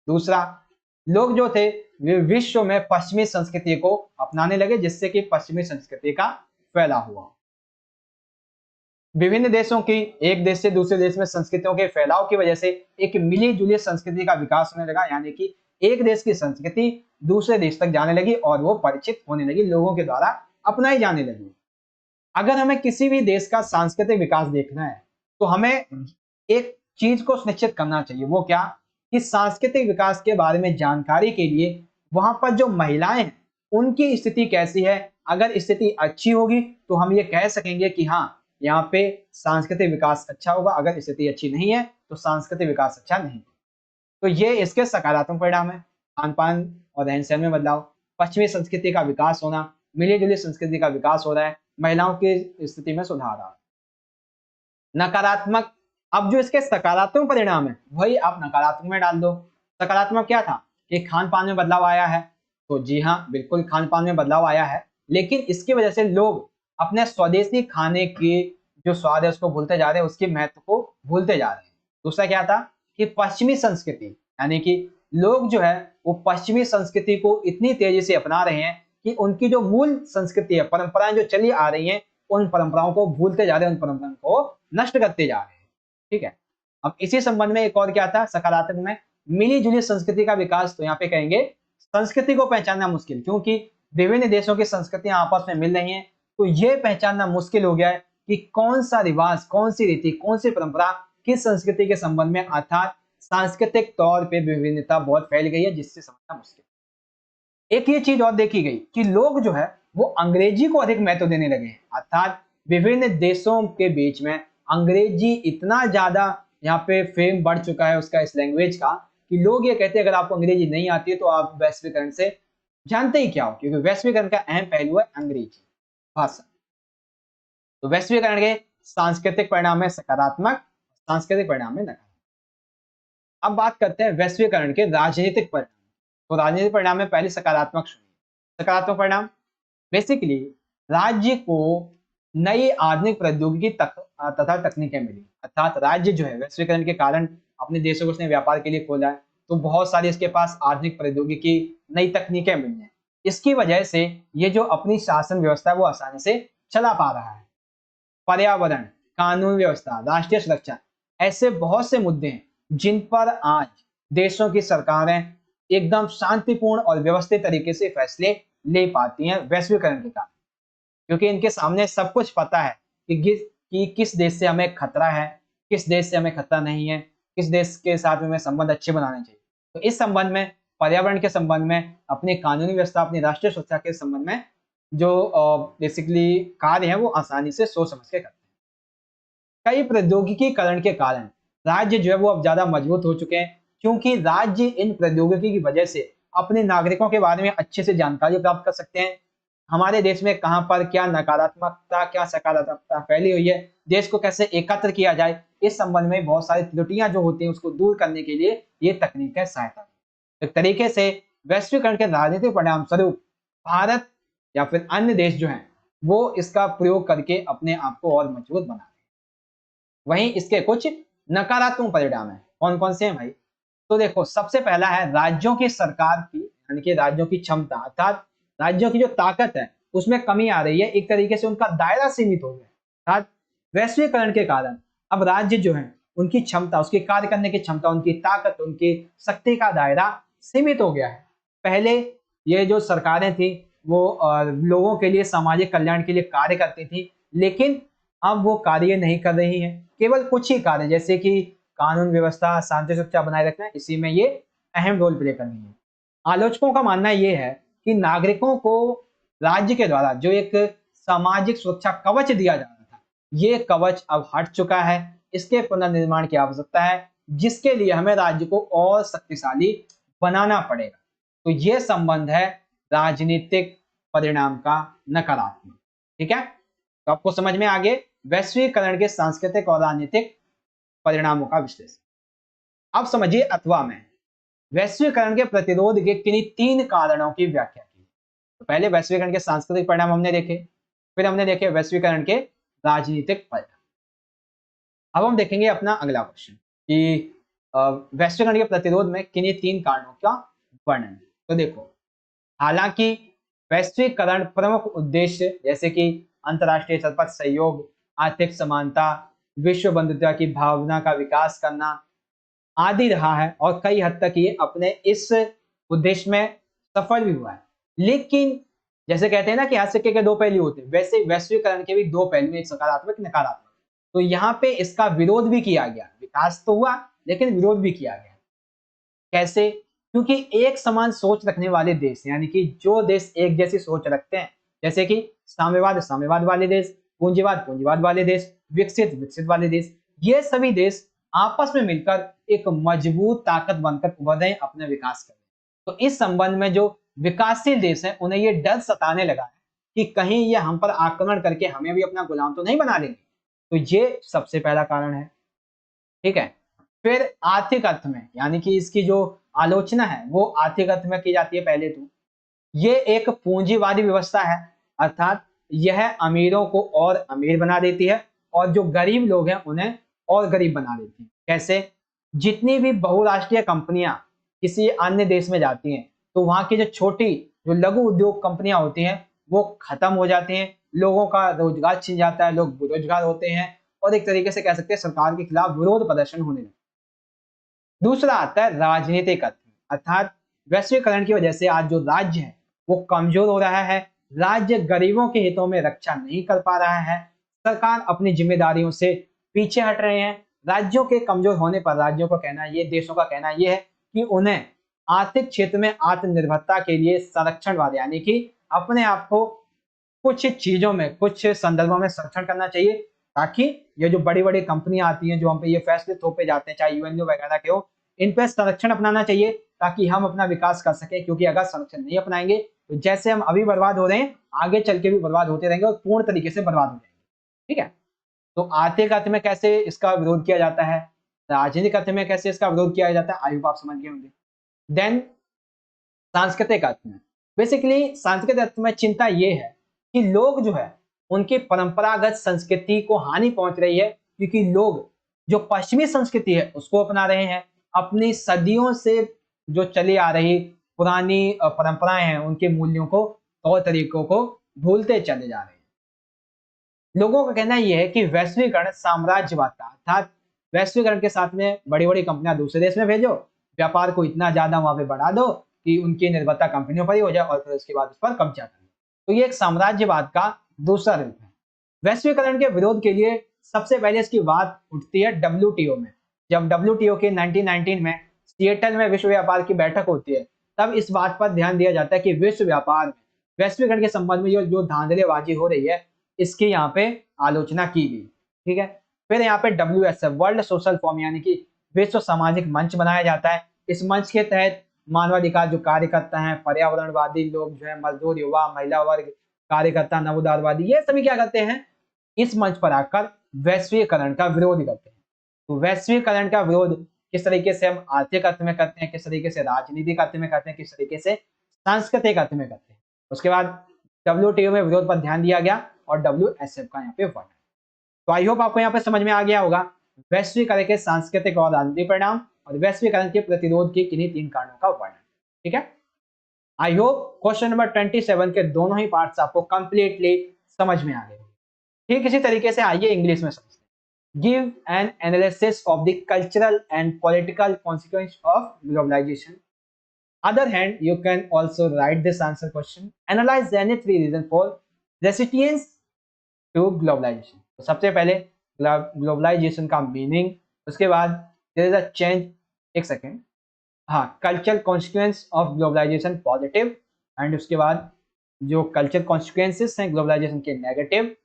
दूसरा, लोग जो थे वे विश्व में पश्चिमी संस्कृति को अपनाने लगे जिससे कि पश्चिमी संस्कृति का फैलाव हुआ। विभिन्न देशों की एक देश से दूसरे देश में संस्कृतियों के फैलाव की वजह से एक मिली जुली संस्कृति का विकास होने लगा, यानी कि एक देश की संस्कृति दूसरे देश तक जाने लगी और वो परिचित होने लगी, लोगों के द्वारा अपनाई जाने लगी। अगर हमें किसी भी देश का सांस्कृतिक विकास देखना है तो हमें एक चीज को सुनिश्चित करना चाहिए, वो क्या कि सांस्कृतिक विकास के बारे में जानकारी के लिए वहां पर जो महिलाएं हैं उनकी स्थिति कैसी है। अगर स्थिति अच्छी होगी तो हम ये कह सकेंगे कि हाँ यहाँ पे सांस्कृतिक विकास अच्छा होगा, अगर स्थिति अच्छी नहीं है तो सांस्कृतिक विकास अच्छा नहीं। तो ये इसके सकारात्मक परिणाम है, खान पान और रहन सहन में बदलाव, पश्चिमी संस्कृति का विकास होना, मिली जुली संस्कृति का विकास हो रहा है, महिलाओं की स्थिति में सुधार आ रहा है। नकारात्मक, अब जो इसके सकारात्मक परिणाम है वही आप नकारात्मक में डाल दो। सकारात्मक क्या था कि खान पान में बदलाव आया है, तो जी हाँ बिल्कुल खान पान में बदलाव आया है, लेकिन इसकी वजह से लोग अपने स्वदेशी खाने के जो स्वाद है उसको भूलते जा रहे हैं, उसके महत्व को भूलते जा रहे हैं। दूसरा क्या था कि पश्चिमी संस्कृति, यानी कि लोग जो है वो पश्चिमी संस्कृति को इतनी तेजी से अपना रहे हैं कि उनकी जो मूल संस्कृति है, परंपराएं जो चली आ रही हैं, उन परंपराओं को भूलते जा रहे हैं, उन परंपराओं को नष्ट करते जा रहे हैं। ठीक है, अब इसी संबंध में एक और क्या था सकारात्मक में, मिली जुली संस्कृति का विकास। तो यहाँ पे कहेंगे संस्कृति को पहचानना मुश्किल, क्योंकि विभिन्न देशों की संस्कृतियां आपस में मिल रही हैं, तो ये पहचानना मुश्किल हो गया है कि कौन सा रिवाज, कौन सी रीति, कौन सी परंपरा किस संस्कृति के संबंध में, अर्थात सांस्कृतिक तौर पे विभिन्नता बहुत फैल गई है जिससे समझना मुश्किल। एक ये चीज और देखी गई कि लोग जो है वो अंग्रेजी को अधिक महत्व देने लगे हैं, अर्थात विभिन्न देशों के बीच में अंग्रेजी इतना ज्यादा यहाँ पे फेम बढ़ चुका है उसका, इस लैंग्वेज का, कि लोग ये कहते हैं अगर आपको अंग्रेजी नहीं आती है तो आप वैश्वीकरण से जानते ही क्या हो, क्योंकि वैश्वीकरण का अहम पहलू है अंग्रेजी भाषा। तो वैश्वीकरण के सांस्कृतिक परिणाम में सकारात्मक, सांस्कृतिक परिणाम में नकारात्मक। अब बात करते हैं वैश्वीकरण के राजनीतिक परिणाम। तो राजनीतिक परिणाम में पहले सकारात्मक सुनिए। सकारात्मक परिणाम बेसिकली राज्य को नई आधुनिक प्रौद्योगिकी तथा तकनीकें मिली। अर्थात राज्य जो है वैश्वीकरण के कारण अपने देशों को उसने व्यापार के लिए खोला है, तो बहुत सारी इसके पास आधुनिक प्रौद्योगिकी, नई तकनीकें मिली हैं। इसकी वजह से ये जो अपनी शासन व्यवस्था है वो आसानी से चला पा रहा है। पर्यावरण, कानून व्यवस्था, राष्ट्रीय सुरक्षा, ऐसे बहुत से मुद्दे हैं जिन पर आज देशों की सरकारें एकदम शांतिपूर्ण और व्यवस्थित तरीके से फैसले ले पाती हैं वैश्वीकरण के कारण, क्योंकि इनके सामने सब कुछ पता है कि किस देश से हमें खतरा है, किस देश से हमें खतरा नहीं है, किस देश के साथ में हमें संबंध अच्छे बनाने चाहिए। तो इस संबंध में, पर्यावरण के संबंध में, अपनी कानूनी व्यवस्था, अपनी राष्ट्रीय सुरक्षा के संबंध में जो बेसिकली कार्य है वो आसानी से सोच समझ के करते हैं। कई प्रौद्योगिकीकरण के कारण राज्य जो है वो अब ज्यादा मजबूत हो चुके हैं, क्योंकि राज्य इन प्रौद्योगिकी की वजह से अपने नागरिकों के बारे में अच्छे से जानकारी प्राप्त कर सकते हैं। हमारे देश में कहाँ पर क्या नकारात्मकता, क्या सकारात्मकता फैली हुई है, देश को कैसे एकत्र किया जाए, इस संबंध में बहुत सारी त्रुटियां जो होती हैं उसको दूर करने के लिए ये तकनीकें सहायता देती हैं। एक तरीके से वैश्वीकरण के राजनीतिक परिणाम स्वरूप भारत या फिर अन्य देश जो हैं वो इसका प्रयोग करके अपने आप को और मजबूत बना रहे हैं। वहीं इसके कुछ नकारात्मक परिणाम हैं। कौन कौन से हैं भाई? तो देखो, सबसे पहला है राज्यों की सरकार की, यानी कि राज्यों की क्षमता, अर्थात राज्यों की जो ताकत है उसमें कमी आ रही है। एक तरीके से उनका दायरा सीमित हो गया है। अर्थात वैश्वीकरण के कारण अब राज्य जो है उनकी क्षमता, उसकी कार्य करने की क्षमता, उनकी ताकत, उनकी शक्ति का दायरा सीमित हो गया है। पहले ये जो सरकारें थी वो लोगों के लिए, सामाजिक कल्याण के लिए कार्य करती थी, लेकिन अब वो कार्य नहीं कर रही हैं। केवल कुछ ही कार्य, जैसे कि कानून व्यवस्था, शांति सुरक्षा बनाए रखना, इसी में ये अहम रोल प्ले कर रही है। आलोचकों का मानना ये है कि नागरिकों को राज्य के द्वारा जो एक सामाजिक सुरक्षा कवच दिया जा रहा था, ये कवच अब हट चुका है। इसके पुनर्निर्माण की आवश्यकता है, जिसके लिए हमें राज्य को और शक्तिशाली बनाना पड़ेगा। तो ये संबंध है राजनीतिक परिणाम का नकारात्मक। ठीक है, तो आपको समझ में आ गए वैश्वीकरण के सांस्कृतिक और राजनीतिक परिणामों का विश्लेषण। अब समझिए अथवा में वैश्वीकरण के प्रतिरोध के किन्हीं 3 कारणों की व्याख्या की। तो पहले वैश्वीकरण के सांस्कृतिक परिणाम हमने देखे, फिर हमने देखे वैश्वीकरण के राजनीतिक परिणाम। अब हम देखेंगे अपना अगला क्वेश्चन कि वैश्वीकरण के प्रतिरोध में किन्हीं 3 कारणों का वर्णन। तो देखो, हालांकि वैश्वीकरण प्रमुख उद्देश्य जैसे कि अंतर्राष्ट्रीय स्तर पर सहयोग, आर्थिक समानता, विश्व बंधुता की भावना का विकास करना आदि रहा है, और कई हद तक ये अपने इस उद्देश्य में सफल भी हुआ है। लेकिन जैसे कहते हैं ना कि हर सिक्के के 2 पहलू होते हैं, वैसे वैश्वीकरण के भी 2 पहलू, एक सकारात्मक, नकारात्मक। तो यहाँ पे इसका विरोध भी किया गया। विकास तो हुआ लेकिन विरोध भी किया गया। कैसे? क्योंकि एक समान सोच रखने वाले देश, यानी कि जो देश एक जैसी सोच रखते हैं, जैसे कि साम्यवाद, साम्यवाद वाले देश, पूंजीवाद, पूंजीवाद वाले देश, विकसित, विकसित वाले देश, ये सभी देश आपस में मिलकर एक मजबूत ताकत बनकर उभर रहे हैं, अपने विकास कर रहे हैं। तो इस संबंध में जो विकासशील देश हैं उन्हें ये डर सताने लगा है कि कहीं ये हम पर आक्रमण करके हमें भी अपना गुलाम तो नहीं बना लेंगे। तो ये सबसे पहला कारण है। ठीक है, फिर आर्थिक अर्थ में, यानी कि इसकी जो आलोचना है वो आर्थिक अर्थ में की जाती है। पहले तो ये एक पूंजीवादी व्यवस्था है, अर्थात यह अमीरों को और अमीर बना देती है और जो गरीब लोग हैं उन्हें और गरीब बना देती है। कैसे? जितनी भी बहुराष्ट्रीय कंपनियां किसी अन्य देश में जाती हैं तो वहां की जो छोटी, जो लघु उद्योग कंपनियां होती हैं वो खत्म हो जाती हैं, लोगों का रोजगार छिन जाता है, लोग बेरोजगार होते हैं, और एक तरीके से कह सकते हैं सरकार के खिलाफ विरोध प्रदर्शन होने लगता है। दूसरा आता है राजनीतिक अर्थ, अर्थात वैश्वीकरण की वजह से आज जो राज्य है वो कमजोर हो रहा है, राज्य गरीबों के हितों में रक्षा नहीं कर पा रहा है, सरकार अपनी जिम्मेदारियों से पीछे हट रहे हैं। राज्यों के कमजोर होने पर राज्यों का कहना, ये देशों का कहना ये है कि उन्हें आर्थिक क्षेत्र में आत्मनिर्भरता के लिए संरक्षण वाले, यानी कि अपने आप को कुछ चीजों में, कुछ संदर्भों में संरक्षण करना चाहिए, ताकि ये जो बड़ी बड़ी कंपनियां आती हैं जो हम पे ये फैसले थोपे जाते हैं, चाहे यूएनओ वगैरह के हो, इन पे संरक्षण अपनाना चाहिए ताकि हम अपना विकास कर सकें। क्योंकि अगर संरक्षण नहीं अपनाएंगे तो जैसे हम अभी बर्बाद हो रहे हैं आगे चल के भी बर्बाद होते रहेंगे और पूर्ण तरीके से बर्बाद हो जाएंगे। ठीक है, तो आर्थिक अर्थ में कैसे इसका विरोध किया जाता है? राजनीतिक अर्थ में कैसे इसका विरोध किया जाता है, आई होप आप समझ गए होंगे। देन सांस्कृतिक अर्थ में, बेसिकली सांस्कृतिक अर्थ में चिंता ये है कि लोग जो है उनकी परंपरागत संस्कृति को हानि पहुंच रही है, क्योंकि लोग जो पश्चिमी संस्कृति है उसको अपना रहे हैं, अपनी सदियों से जो चली आ रही पुरानी परंपराएं हैं, उनके मूल्यों को, तौर तरीकों को भूलते चले जा रहे हैं। लोगों का कहना यह है कि वैश्वीकरण साम्राज्यवाद का, अर्थात वैश्वीकरण के साथ में बड़ी बड़ी कंपनियां दूसरे देश में भेजो, व्यापार को इतना ज्यादा वहां पे बढ़ा दो कि उनकी निर्भरता कंपनियों पर ही हो जाए और फिर उसके बाद उस पर कब्जा कर लो। तो ये एक साम्राज्यवाद का दूसरा रूप है। वैश्वीकरण के विरोध के लिए सबसे पहले इसकी बात उठती है डब्ल्यूटीओ में। जब डब्ल्यूटीओ के 1919 में सिएटल में विश्व व्यापार की बैठक होती है, तब इस बात पर ध्यान दिया जाता है कि विश्व व्यापार में वैश्वीकरण के संबंध में जो धांधलेबाजी हो रही है, इसकी यहाँ पे आलोचना की गई। ठीक है, फिर यहाँ पे WSF वर्ल्ड सोशल फॉरम यानी कि विश्व सामाजिक मंच बनाया जाता है। इस मंच के तहत मानवाधिकार जो कार्यकर्ता हैं, पर्यावरणवादी लोग जो है, मजदूर, युवा, महिला वर्ग, कार्यकर्ता, नवोदारवादी, ये सभी क्या करते हैं, इस मंच पर आकर वैश्वीकरण का विरोध करते हैं। तो वैश्वीकरण का विरोध किस तरीके से हम आर्थिक अर्थ में करते हैं, किस तरीके से राजनीतिक अर्थ में करते हैं, किस तरीके से सांस्कृतिक अर्थ में करते हैं। उसके बाद WTO में विरोध पर ध्यान दिया गया और WSF का यहाँ पे वर्णन। तो आई होप आपको यहाँ पे समझ में आ गया होगा वैश्वीकरण के सांस्कृतिक और राजनीतिक परिणाम और वैश्वीकरण के प्रतिरोध के किन्हीं 3 कारणों का वर्णन। ठीक है, आई होप क्वेश्चन नंबर 27 के दोनों ही पार्ट्स आपको कंप्लीटली समझ में आ गए। ठीक इसी तरीके से आइए इंग्लिश में समझते हैं। Give an analysis of the cultural and political consequence of globalisation. Other hand, you can also write this answer question. Analyze any 3 reasons for resistance to globalization. तो सबसे पहले ग्लोबलाइजेशन का मीनिंग, उसके बाद there is a change, एक second, हाँ, cultural consequence of globalisation positive, and उसके बाद जो कल्चरल कॉन्सिक्वेंसेस हैं ग्लोबलाइजेशन के नेगेटिव,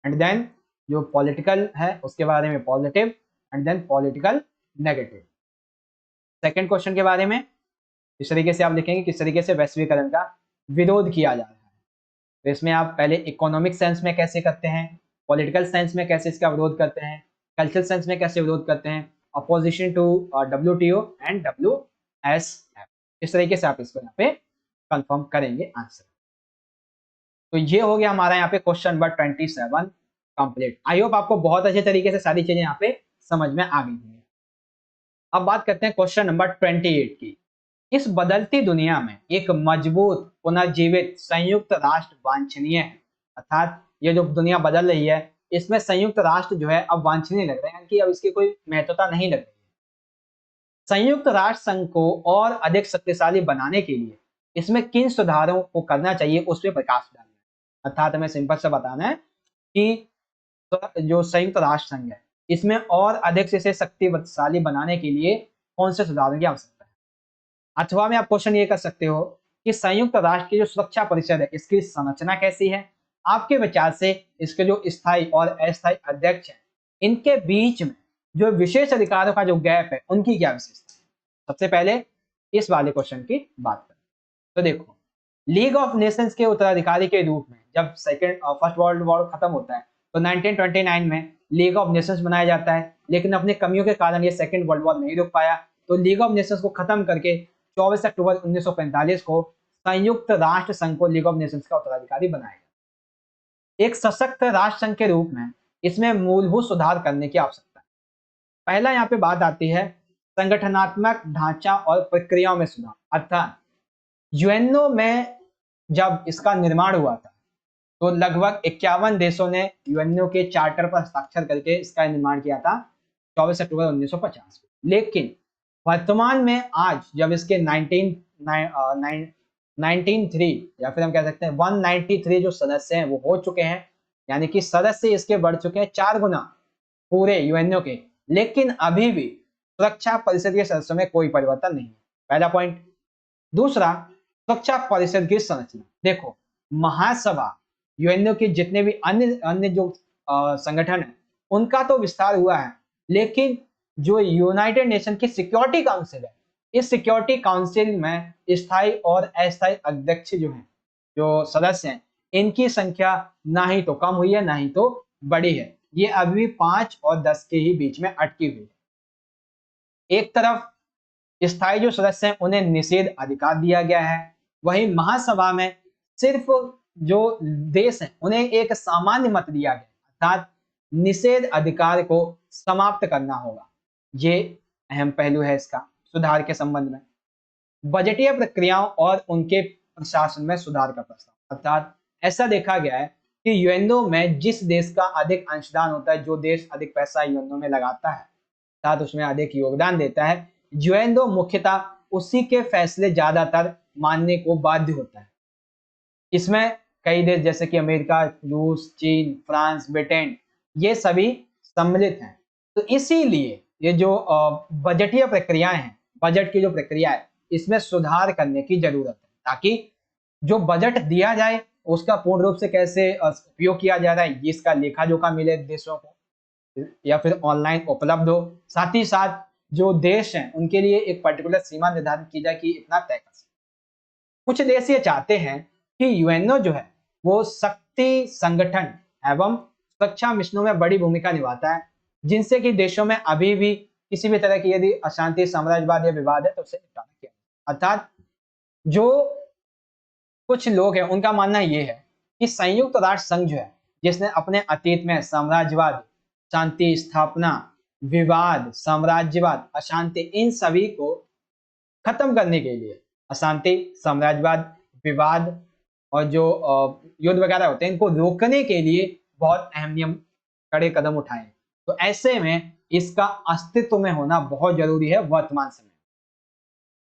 एंड देन जो पॉलिटिकल है उसके बारे में positive, and then political negative. Second question के बारे में इस तरीके से आप लिखेंगे किस तरीके से वैश्वीकरण का विरोध किया जा रहा है। तो इसमें आप पहले इकोनॉमिक सेंस में कैसे करते हैं, पॉलिटिकल सेंस में कैसे इसका विरोध करते हैं, कल्चरल सेंस में कैसे विरोध करते हैं, opposition to WTO and WSF। इस तरीके से आप इसको यहाँ पे कंफर्म करेंगे आंसर। तो ये हो गया हमारा यहाँ पे question number 27 complete. I hope आपको बहुत अच्छे तरीके से सारी चीजें यहाँ पे समझ में आ गई है। अब बात करते हैं क्वेश्चन नंबर 28 की। इस बदलती दुनिया में एक मजबूत पुनर्जीवित संयुक्त राष्ट्र वांछनीय है, अर्थात ये जो दुनिया बदल रही है इसमें संयुक्त राष्ट्र जो है अब वांछनीय लग रहे हैं कि अब इसकी कोई महत्वता नहीं लग रही है। संयुक्त राष्ट्र संघ को और अधिक शक्तिशाली बनाने के लिए इसमें किन सुधारों को करना चाहिए उस पर प्रकाश डालना है। अर्थात हमें सिंपल से बताना है कि जो संयुक्त राष्ट्र संघ है इसमें और अधिक से इसे शक्तिशाली बनाने के लिए कौन से सुधारों की आवश्यकता है। अथवा में आप क्वेश्चन ये कर सकते हो कि संयुक्त राष्ट्र की जो सुरक्षा परिषद है इसकी संरचना कैसी है, आपके विचार से इसके जो स्थायी और अस्थायी अध्यक्ष हैं इनके बीच में जो विशेष अधिकारों का जो गैप है उनकी क्या विशेषता है। सबसे पहले इस वाले क्वेश्चन की बात करें तो देखो, लीग ऑफ नेशंस के उत्तराधिकारी के रूप में जब फर्स्ट वर्ल्ड वॉर खत्म होता है तो 1929 में लीग ऑफ नेशंस बनाया जाता है, लेकिन अपनी कमियों के कारण ये सेकेंड वर्ल्ड वॉर नहीं रुक पाया। तो लीग ऑफ नेशंस को खत्म करके 24 अक्टूबर 1945 को संयुक्त राष्ट्र संघ को लीग ऑफ नेशंस का उत्तराधिकारी बनाया गया। एक सशक्त राष्ट्र संघ के रूप में इसमें मूलभूत सुधार करने की आवश्यकता है। पहला यहाँ पे बात आती है संगठनात्मक ढांचा और प्रक्रियाओं में सुधार, अर्थात यूएनओ में जब इसका निर्माण हुआ था तो लगभग 51 देशों ने यूएनओ के चार्टर पर हस्ताक्षर करके इसका निर्माण किया था 24 अक्टूबर 1950 को। लेकिन वर्तमान में आज जब इसके 193 या फिर हम कह सकते हैं 193 जो सदस्य हैं वो हो चुके हैं, यानी कि सदस्य इसके बढ़ चुके हैं 4 गुना पूरे यूएनओ के, लेकिन अभी भी सुरक्षा परिषद के सदस्यों में कोई परिवर्तन नहीं है। पहला पॉइंट। दूसरा, सुरक्षा परिषद की संरचना देखो, महासभा यूएनओ के जितने भी अन्य जो संगठन है उनका तो विस्तार हुआ है, लेकिन जो यूनाइटेड नेशन की सिक्योरिटी काउंसिल है इस सिक्योरिटी काउंसिल में स्थायी और अस्थायी अध्यक्ष जो हैं, जो सदस्य हैं, इनकी संख्या ना ही तो कम हुई है ना ही तो बढ़ी है। ये अभी 5 और 10 के ही बीच में अटकी हुई है। एक तरफ स्थायी जो सदस्य हैं उन्हें निषेध अधिकार दिया गया है, वहीं महासभा में सिर्फ जो देश हैं उन्हें एक सामान्य मत दिया गया, अर्थात निषेध अधिकार को समाप्त करना होगा। ये अहम पहलू है इसका सुधार के संबंध में। बजटीय प्रक्रियाओं और उनके प्रशासन में सुधार का प्रस्ताव, अर्थात ऐसा देखा गया है कि यूएनओ में जिस देश का अधिक अंशदान होता है, जो देश अधिक पैसा यूएनओ में लगाता है अर्थात उसमें अधिक योगदान देता है, यूएनओ मुख्यतः उसी के फैसले ज्यादातर मानने को बाध्य होता है। इसमें कई देश जैसे कि अमेरिका, रूस, चीन, फ्रांस, ब्रिटेन ये सभी सम्मिलित हैं। तो इसीलिए ये जो बजटीय प्रक्रियाएं हैं, बजट की जो प्रक्रिया है, इसमें सुधार करने की जरूरत है ताकि जो बजट दिया जाए उसका पूर्ण रूप से कैसे उपयोग किया जा रहा है इसका लेखा जोखा मिले देशों को, या फिर ऑनलाइन उपलब्ध हो। साथ ही साथ जो देश हैं उनके लिए एक पर्टिकुलर सीमा निर्धारित की जाए कि इतना तय कर सकते। कुछ देश ये चाहते हैं कि यूएनओ जो है वो शक्ति संगठन एवं सुरक्षा मिशनों में बड़ी भूमिका निभाता है, जिनसे कि देशों में अभी भी किसी भी तरह की यदि अशांति, साम्राज्यवाद या विवाद है तो उसे निपटारा किया। अर्थात जो कुछ लोग हैं उनका मानना ये है कि संयुक्त राष्ट्र संघ जो है, जिसने अपने अतीत में साम्राज्यवाद, शांति स्थापना, विवाद, साम्राज्यवाद, अशांति, इन सभी को खत्म करने के लिए, अशांति, साम्राज्यवाद, विवाद और जो युद्ध वगैरह होते हैं इनको रोकने के लिए बहुत अहम नियम, कड़े कदम उठाए। तो ऐसे में इसका अस्तित्व में होना बहुत जरूरी है वर्तमान समय में।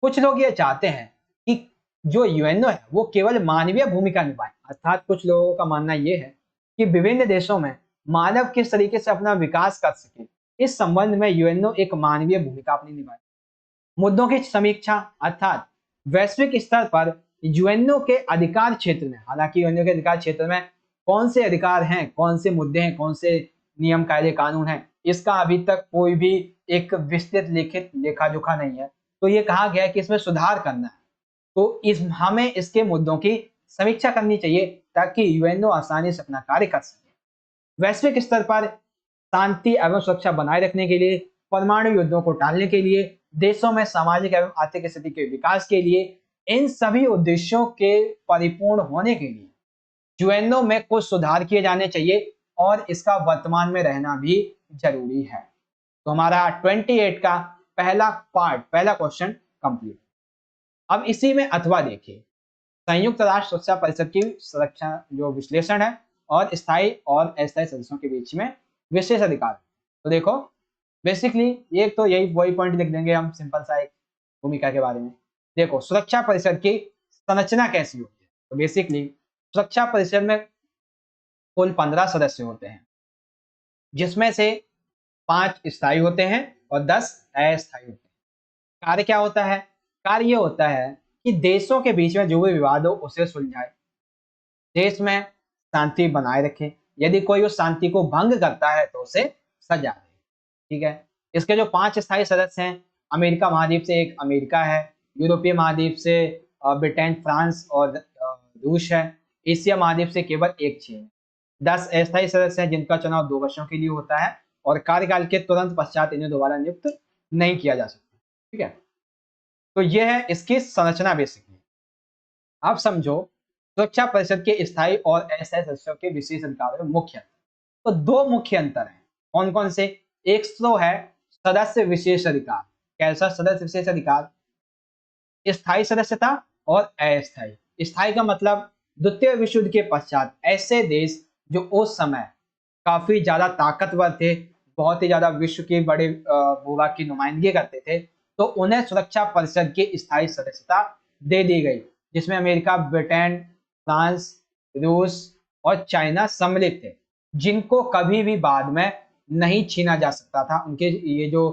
कुछ लोग ये चाहते हैं कि जो यूएनओ है वो केवल मानवीय भूमिका निभाए, अर्थात कुछ लोगों का मानना ये है कि विभिन्न देशों में मानव किस तरीके से अपना विकास कर सके, इस संबंध में यूएनओ एक मानवीय भूमिका अपनी निभाए। मुद्दों की समीक्षा, अर्थात वैश्विक स्तर पर यूएनओ के अधिकार क्षेत्र में, हालांकि यूएनओ के अधिकार क्षेत्र में कौन से अधिकार हैं, कौन से मुद्दे हैं, कौन से नियम, कायदे, कानून हैं, इसका अभी तक कोई भी एक विस्तृत लिखित लेखा जोखा नहीं है। तो ये कहा गया है कि इसमें सुधार करना है, तो हमें इसके मुद्दों की समीक्षा करनी चाहिए ताकि यूएनओ आसानी से अपना कार्य कर सके। वैश्विक स्तर पर शांति एवं सुरक्षा बनाए रखने के लिए, परमाणु युद्धों को टालने के लिए, देशों में सामाजिक एवं आर्थिक स्थिति के विकास के लिए, इन सभी उद्देश्यों के परिपूर्ण होने के लिए यूएनओ में कुछ सुधार किए जाने चाहिए और इसका वर्तमान में रहना भी जरूरी है। तो हमारा 28 का पहला पार्ट, पहला क्वेश्चन कंप्लीट। अब इसी में अथवा देखिए, संयुक्त राष्ट्र सुरक्षा परिषद की सुरक्षा जो विश्लेषण है और स्थायी और अस्थायी सदस्यों के बीच में विशेष अधिकार। तो देखो बेसिकली ये तो यही वही पॉइंट लिख देंगे हम, सिंपल सा एक भूमिका के बारे में। देखो सुरक्षा परिषद की संरचना कैसी होती है, तो बेसिकली सुरक्षा परिषद में कुल 15 सदस्य होते हैं, जिसमें से 5 स्थायी होते हैं और 10 अस्थायी होते हैं। कार्य क्या होता है? कार्य ये होता है कि देशों के बीच में जो भी विवाद हो उसे सुलझाए, देश में शांति बनाए रखे, यदि कोई उस शांति को भंग करता है तो उसे सजा दे। ठीक है, इसके जो 5 स्थायी सदस्य हैं, अमेरिका महाद्वीप से एक अमेरिका है, यूरोपीय महाद्वीप से ब्रिटेन, फ्रांस और रूस है, एशिया महाद्वीप से केवल एक चीन है। 10 अस्थायी सदस्य हैं जिनका चुनाव 2 वर्षों के लिए होता है और कार्यकाल के तुरंत पश्चात इन्हें दोबारा नियुक्त नहीं किया जा सकता। ठीक है, तो यह है इसकी संरचना बेसिकली। आप समझो सुरक्षा परिषद के स्थायी और अस्थायी सदस्यों के विशेष अधिकारों में मुख्य, तो 2 मुख्य अंतर हैं। कौन कौन से? एक तो है सदस्य विशेष अधिकार। कैसा सदस्य विशेष अधिकार? स्थायी सदस्यता और अस्थायी। स्थायी का मतलब द्वितीय विश्व युद्ध के पश्चात ऐसे देश जो उस समय काफी ज्यादा ताकतवर थे, बहुत ही ज्यादा विश्व के बड़े भूभाग की नुमाइंदगी करते थे, तो उन्हें सुरक्षा परिषद की स्थायी सदस्यता दे दी गई, जिसमें अमेरिका, ब्रिटेन, फ्रांस, रूस और चाइना सम्मिलित थे, जिनको कभी भी बाद में नहीं छीना जा सकता था। उनके ये जो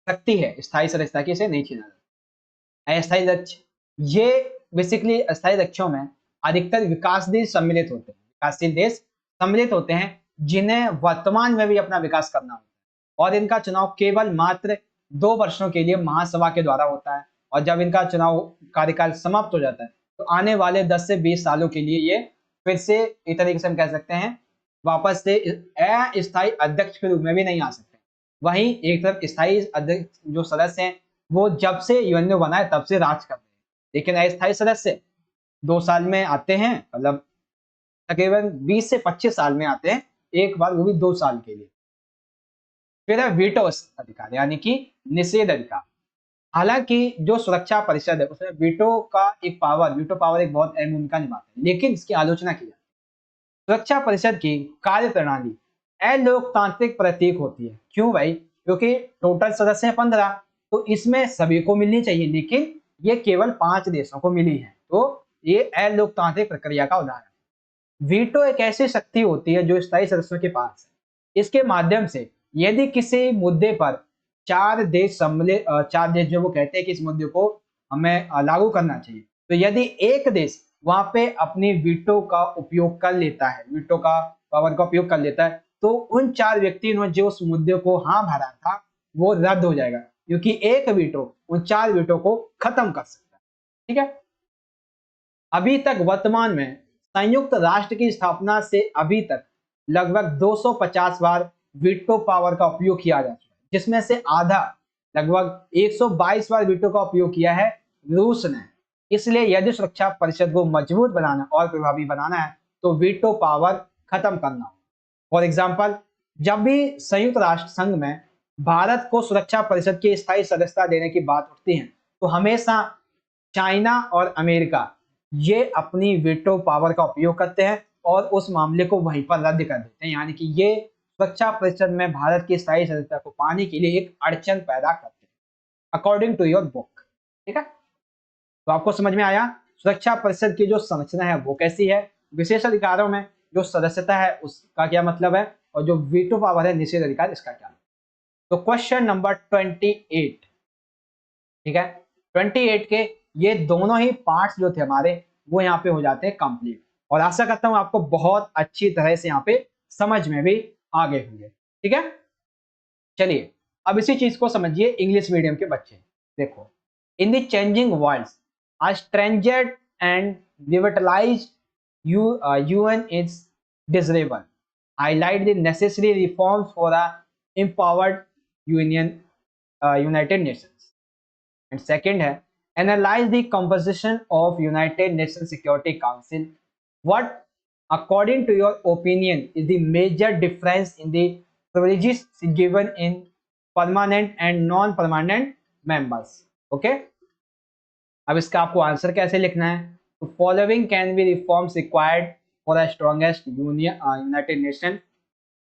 शक्ति है स्थायी सदस्यता की, इसे नहीं छीना जा। अस्थायी लक्ष्य, ये बेसिकली अस्थायी लक्ष्यों में अधिकतर विकास देश सम्मिलित होते हैं, विकासशील देश सम्मिलित होते हैं, जिन्हें वर्तमान में भी अपना विकास करना होता है और इनका चुनाव केवल मात्र 2 वर्षों के लिए महासभा के द्वारा होता है और जब इनका चुनाव कार्यकाल समाप्त हो जाता है तो आने वाले 10 से 20 सालों के लिए ये फिर से एक तरीके से हम कह सकते हैं वापस से अस्थायी अध्यक्ष के रूप में भी नहीं आ सकते, वहीं एक तरफ स्थायी अध्यक्ष जो सदस्य हैं वो जब से यूएनओ बना है तब से राज कर रहे हैं, लेकिन अस्थायी सदस्य 2 साल में आते हैं, मतलब तकरीबन 20 से 25 साल में आते हैं एक बार, वो भी 2 साल के लिए। फिर है वीटो अधिकार यानी कि निषेध अधिकार। हालांकि जो सुरक्षा परिषद है उसमें वीटो पावर एक बहुत अहम भूमिका निभाता है, लेकिन इसकी आलोचना की जाती है। सुरक्षा परिषद की कार्य प्रणाली अलोकतांत्रिक प्रतीक होती है। क्यों भाई? क्योंकि टोटल सदस्य हैं 15, तो इसमें सभी को मिलनी चाहिए, लेकिन ये केवल 5 देशों को मिली है, तो ये अलोकतांत्रिक प्रक्रिया का उदाहरण है। वीटो एक ऐसी शक्ति होती है जो स्थायी सदस्यों के पास है। इसके माध्यम से यदि किसी मुद्दे पर 4 देश जो वो कहते हैं कि इस मुद्दे को हमें लागू करना चाहिए, तो यदि एक देश वहां पे अपनी वीटो का उपयोग कर लेता है, वीटो का पावर का उपयोग कर लेता है, तो उन 4 व्यक्तियों ने जो उस मुद्दे को हाँ भरा था वो रद्द हो जाएगा, क्योंकि एक वीटो उन 4 वीटो को खत्म कर सकता है। ठीक है। अभी तक वर्तमान में संयुक्त राष्ट्र की स्थापना से अभी तक लगभग 250 बार वीटो पावर का उपयोग किया जा चुका है, जिसमें से आधा लगभग 122 बार वीटो का उपयोग किया है रूस ने। इसलिए यदि सुरक्षा परिषद को मजबूत बनाना और प्रभावी बनाना है तो वीटो पावर खत्म करना हो। फॉर एग्जाम्पल, जब भी संयुक्त राष्ट्र संघ में भारत को सुरक्षा परिषद की स्थायी सदस्यता देने की बात उठती है, तो हमेशा चाइना और अमेरिका ये अपनी वीटो पावर का उपयोग करते हैं और उस मामले को वहीं पर रद्द कर देते हैं, यानी कि ये सुरक्षा परिषद में भारत की स्थायी सदस्यता को पाने के लिए एक अड़चन पैदा करते हैं, अकॉर्डिंग टू योर बुक। ठीक है, तो आपको समझ में आया सुरक्षा परिषद की जो संरचना है वो कैसी है, विशेष अधिकारों में जो सदस्यता है उसका क्या मतलब है, और जो वीटो पावर है निषेध अधिकार इसका क्या है। तो क्वेश्चन नंबर 28, ठीक है, 28 के ये दोनों ही पार्ट्स जो थे हमारे वो यहाँ पे हो जाते हैं कंप्लीट, और आशा करता हूँ आपको बहुत अच्छी तरह से यहाँ पे समझ में भी आ गए होंगे। ठीक है, चलिए अब इसी चीज को समझिए इंग्लिश मीडियम के बच्चे। देखो, in the changing world a stringent and revitalized UN is desirable. Highlight the necessary reforms for a empowered United Nations. And second है, analyze the composition of United Nations Security Council. What, according to your opinion, is the major difference in the privileges given in permanent and non-permanent members? Okay. अब इसका आपको answer कैसे लिखना है, तो following can be reforms required for the strongest United Nation,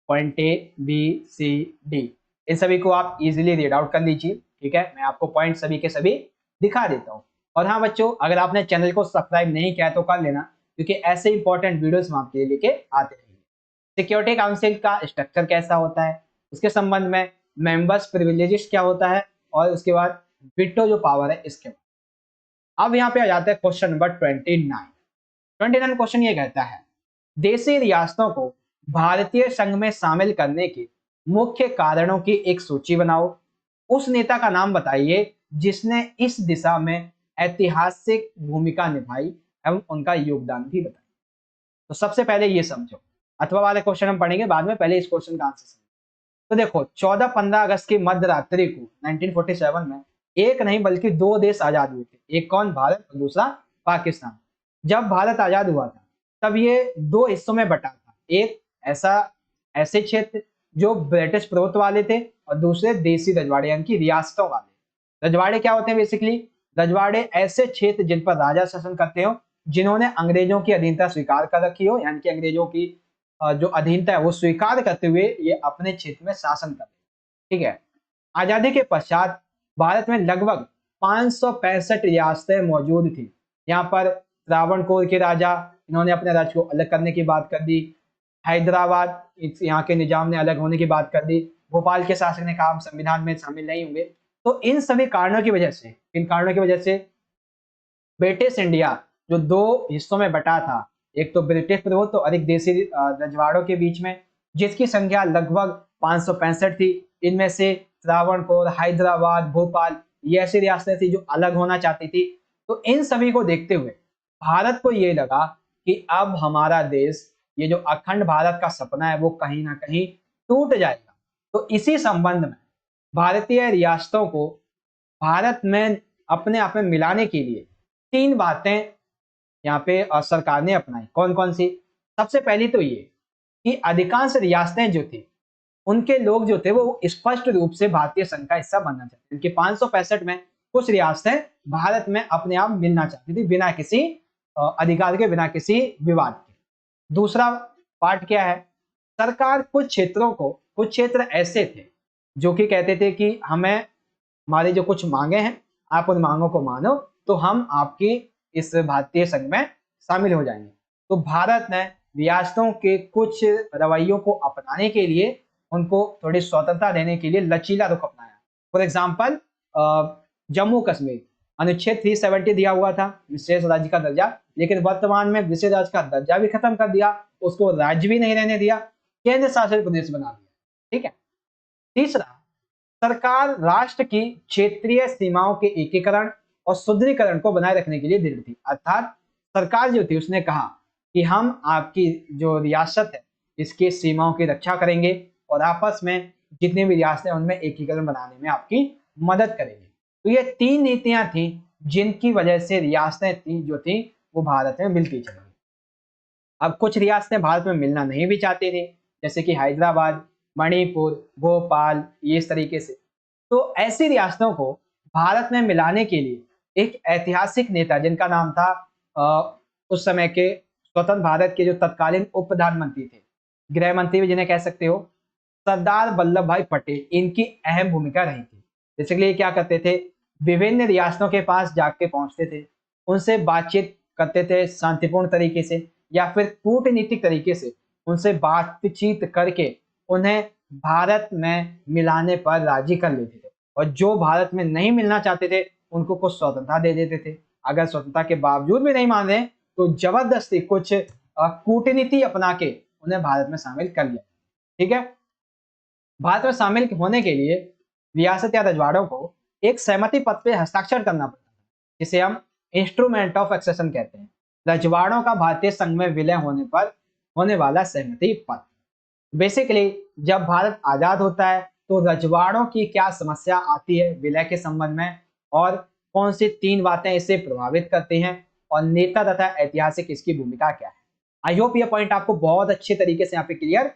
point A B C D. इन सभी को आप इजीली रीड आउट कर लीजिए। ठीक है, मैं आपको पॉइंट सभी के सभी दिखा देता हूँ। और हाँ बच्चों, अगर आपने चैनल को सब्सक्राइब नहीं किया तो कर लेना, क्योंकि ऐसे इंपॉर्टेंट वीडियोस हम आपके लिए लेके आते रहेंगे। सिक्योरिटी काउंसिल का स्ट्रक्चर कैसा होता है, उसके संबंध में मेंबर्स प्रिविलेजेस क्या होता है, और उसके बाद वीटो जो पावर है इसके बाद। अब यहाँ पे आ जाता है क्वेश्चन नंबर 29 क्वेश्चन ये कहता है, देशी रियासतों को भारतीय संघ में शामिल करने के मुख्य कारणों की एक सूची बनाओ। उस नेता का नाम बताइए जिसने इस दिशा में ऐतिहासिक भूमिका निभाई एवं उनका योगदान भी बताइए। तो सबसे पहले ये समझो, अथवा वाले क्वेश्चन हम पढ़ेंगे बाद में, पहले इस क्वेश्चन का आंसर समझो। तो देखो, 14-15 अगस्त की मध्य रात्रि को 1947 में एक नहीं बल्कि 2 देश आजाद हुए थे। एक कौन? भारत, और दूसरा पाकिस्तान। जब भारत आजाद हुआ था तब ये 2 हिस्सों में बटा था। एक ऐसे क्षेत्र जो ब्रिटिश प्रभुत्व वाले थे, और दूसरे देसी रजवाड़े यानी कि रियासतों वाले। रजवाड़े क्या होते हैं बेसिकली? रजवाड़े ऐसे क्षेत्र जिन पर राजा शासन करते हो, जिन्होंने अंग्रेजों की अधीनता स्वीकार कर रखी हो, यानी कि अंग्रेजों की जो अधीनता है वो स्वीकार करते हुए ये अपने क्षेत्र में शासन करते। ठीक है, आजादी के पश्चात भारत में लगभग 565 रियासतें मौजूद थी। यहाँ पर त्रावणकोर के राजा, इन्होंने अपने राज्य को अलग करने की बात कर दी। हैदराबाद, यहाँ के निजाम ने अलग होने की बात कर दी। भोपाल के शासक ने कहा हम संविधान में शामिल नहीं होंगे। तो इन सभी कारणों की वजह से, इन कारणों की वजह से ब्रिटिश इंडिया जो 2 हिस्सों में बटा था, एक तो ब्रिटिश प्रभुत्व और एक देसी रजवाड़ों के बीच में, जिसकी संख्या लगभग 565 थी। इनमें से त्रावणकोर, हैदराबाद, भोपाल ये ऐसी रियासतें थी जो अलग होना चाहती थी। तो इन सभी को देखते हुए भारत को ये लगा कि अब हमारा देश, ये जो अखंड भारत का सपना है वो कहीं ना कहीं टूट जाएगा। तो इसी संबंध में भारतीय रियासतों को भारत में अपने आप में मिलाने के लिए 3 बातें यहाँ पे सरकार ने अपनाई। कौन कौन सी? सबसे पहली तो ये कि अधिकांश रियासतें जो थी, उनके लोग जो थे वो स्पष्ट रूप से भारतीय संघ का हिस्सा बनना चाहते थे। इनके 565 में कुछ रियासतें भारत में अपने आप मिलना चाहती थी, बिना किसी अधिकार के, बिना किसी विवाद के। दूसरा पार्ट क्या है? सरकार कुछ क्षेत्रों को, कुछ क्षेत्र ऐसे थे जो कि कहते थे कि हमें, हमारी जो कुछ मांगे हैं, आप उन मांगों को मानो तो हम आपकी इस भारतीय संघ में शामिल हो जाएंगे। तो भारत ने रियासतों के कुछ रवैयों को अपनाने के लिए, उनको थोड़ी स्वतंत्रता देने के लिए लचीला रुख अपनाया। फॉर एग्जाम्पल, जम्मू कश्मीर अनुच्छेद 370 दिया हुआ था विशेष राज्य का दर्जा, लेकिन वर्तमान में विशेष राज्य का दर्जा भी खत्म कर दिया, उसको राज्य भी नहीं रहने दिया, केंद्र शासित प्रदेश बना दिया। ठीक है। तीसरा, सरकार राष्ट्र की क्षेत्रीय सीमाओं के एकीकरण और सुदृढ़ीकरण को बनाए रखने के लिए दृढ़ थी। अर्थात सरकार जो थी उसने कहा कि हम आपकी जो रियासत है इसके सीमाओं की रक्षा करेंगे और आपस में जितनी भी रियासतें उनमें एकीकरण बनाने में आपकी मदद करेंगे। तो ये 3 नीतियां थी जिनकी वजह से रियासतें थी जो थी वो भारत में मिलती चली। अब कुछ रियासतें भारत में मिलना नहीं भी चाहती थी, जैसे कि हैदराबाद, मणिपुर, भोपाल, ये इस तरीके से। तो ऐसी रियासतों को भारत में मिलाने के लिए एक ऐतिहासिक नेता जिनका नाम था उस समय के स्वतंत्र भारत के जो तत्कालीन उप प्रधानमंत्री थे, गृह मंत्री भी जिन्हें कह सकते हो, सरदार वल्लभ भाई पटेल, इनकी अहम भूमिका रही थी। बेसिकली ये क्या करते थे? विभिन्न रियासतों के पास जाके पहुंचते थे, उनसे बातचीत करते थे शांतिपूर्ण तरीके से या फिर कूटनीतिक तरीके से, उनसे बातचीत करके उन्हें भारत में मिलाने पर राजी कर लेते थे। और जो भारत में नहीं मिलना चाहते थे उनको कुछ स्वतंत्रता दे देते थे। अगर स्वतंत्रता के बावजूद भी नहीं मान रहे तो जबरदस्ती कुछ कूटनीति अपना के उन्हें भारत में शामिल कर लिया। ठीक है। भारत में शामिल होने के लिए रियासत या रजवाड़ों को एक सहमति पत्र पे हस्ताक्षर करना पड़ता था, जिसे हम इंस्ट्रूमेंट ऑफ एक्सेशन कहते हैं। रजवाड़ों का भारतीय संघ में विलय होने पर होने वाला सहमति पत्र। बेसिकली जब भारत आजाद होता है तो रजवाड़ों की क्या समस्या आती है विलय के संबंध में, और कौन सी 3 बातें इसे प्रभावित करती हैं, और नेता तथा ऐतिहासिक इसकी भूमिका क्या है। आई होप यह पॉइंट आपको बहुत अच्छे तरीके से यहाँ पे क्लियर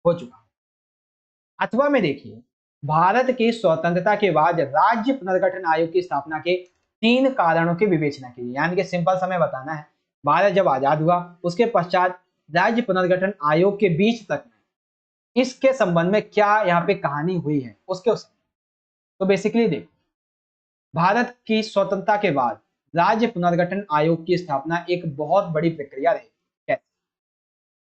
हो चुका है। अथवा में देखिए, भारत की स्वतंत्रता के बाद राज्य पुनर्गठन आयोग की स्थापना के 3 कारणों की विवेचना की, यानी कि सिंपल समय बताना है, भारत जब आजाद हुआ उसके पश्चात राज्य पुनर्गठन आयोग के बीच तक में इसके संबंध में क्या यहाँ पे कहानी हुई है उसके उस। तो बेसिकली देखो, भारत की स्वतंत्रता के बाद राज्य पुनर्गठन आयोग की स्थापना एक बहुत बड़ी प्रक्रिया रही।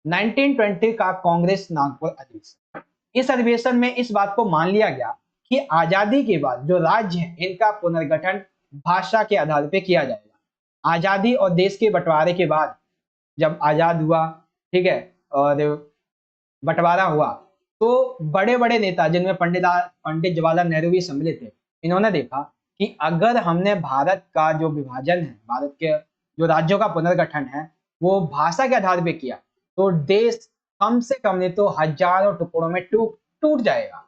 1920 का कांग्रेस नागपुर अधिवेशन, इस अधिवेशन में इस बात को मान लिया गया कि आजादी के बाद जो राज्य है इनका पुनर्गठन भाषा के आधार पर किया जाएगा। आजादी और देश के बंटवारे के बाद जब आजाद हुआ, ठीक है, और बंटवारा हुआ, तो बड़े बड़े नेता जिनमें पंडित जवाहरलाल नेहरू भी सम्मिलित थे, इन्होंने देखा कि अगर हमने भारत का जो विभाजन है, भारत के जो राज्यों का पुनर्गठन है वो भाषा के आधार पर किया तो देश कम से कम नहीं तो हजारों टुकड़ों में टूट जाएगा।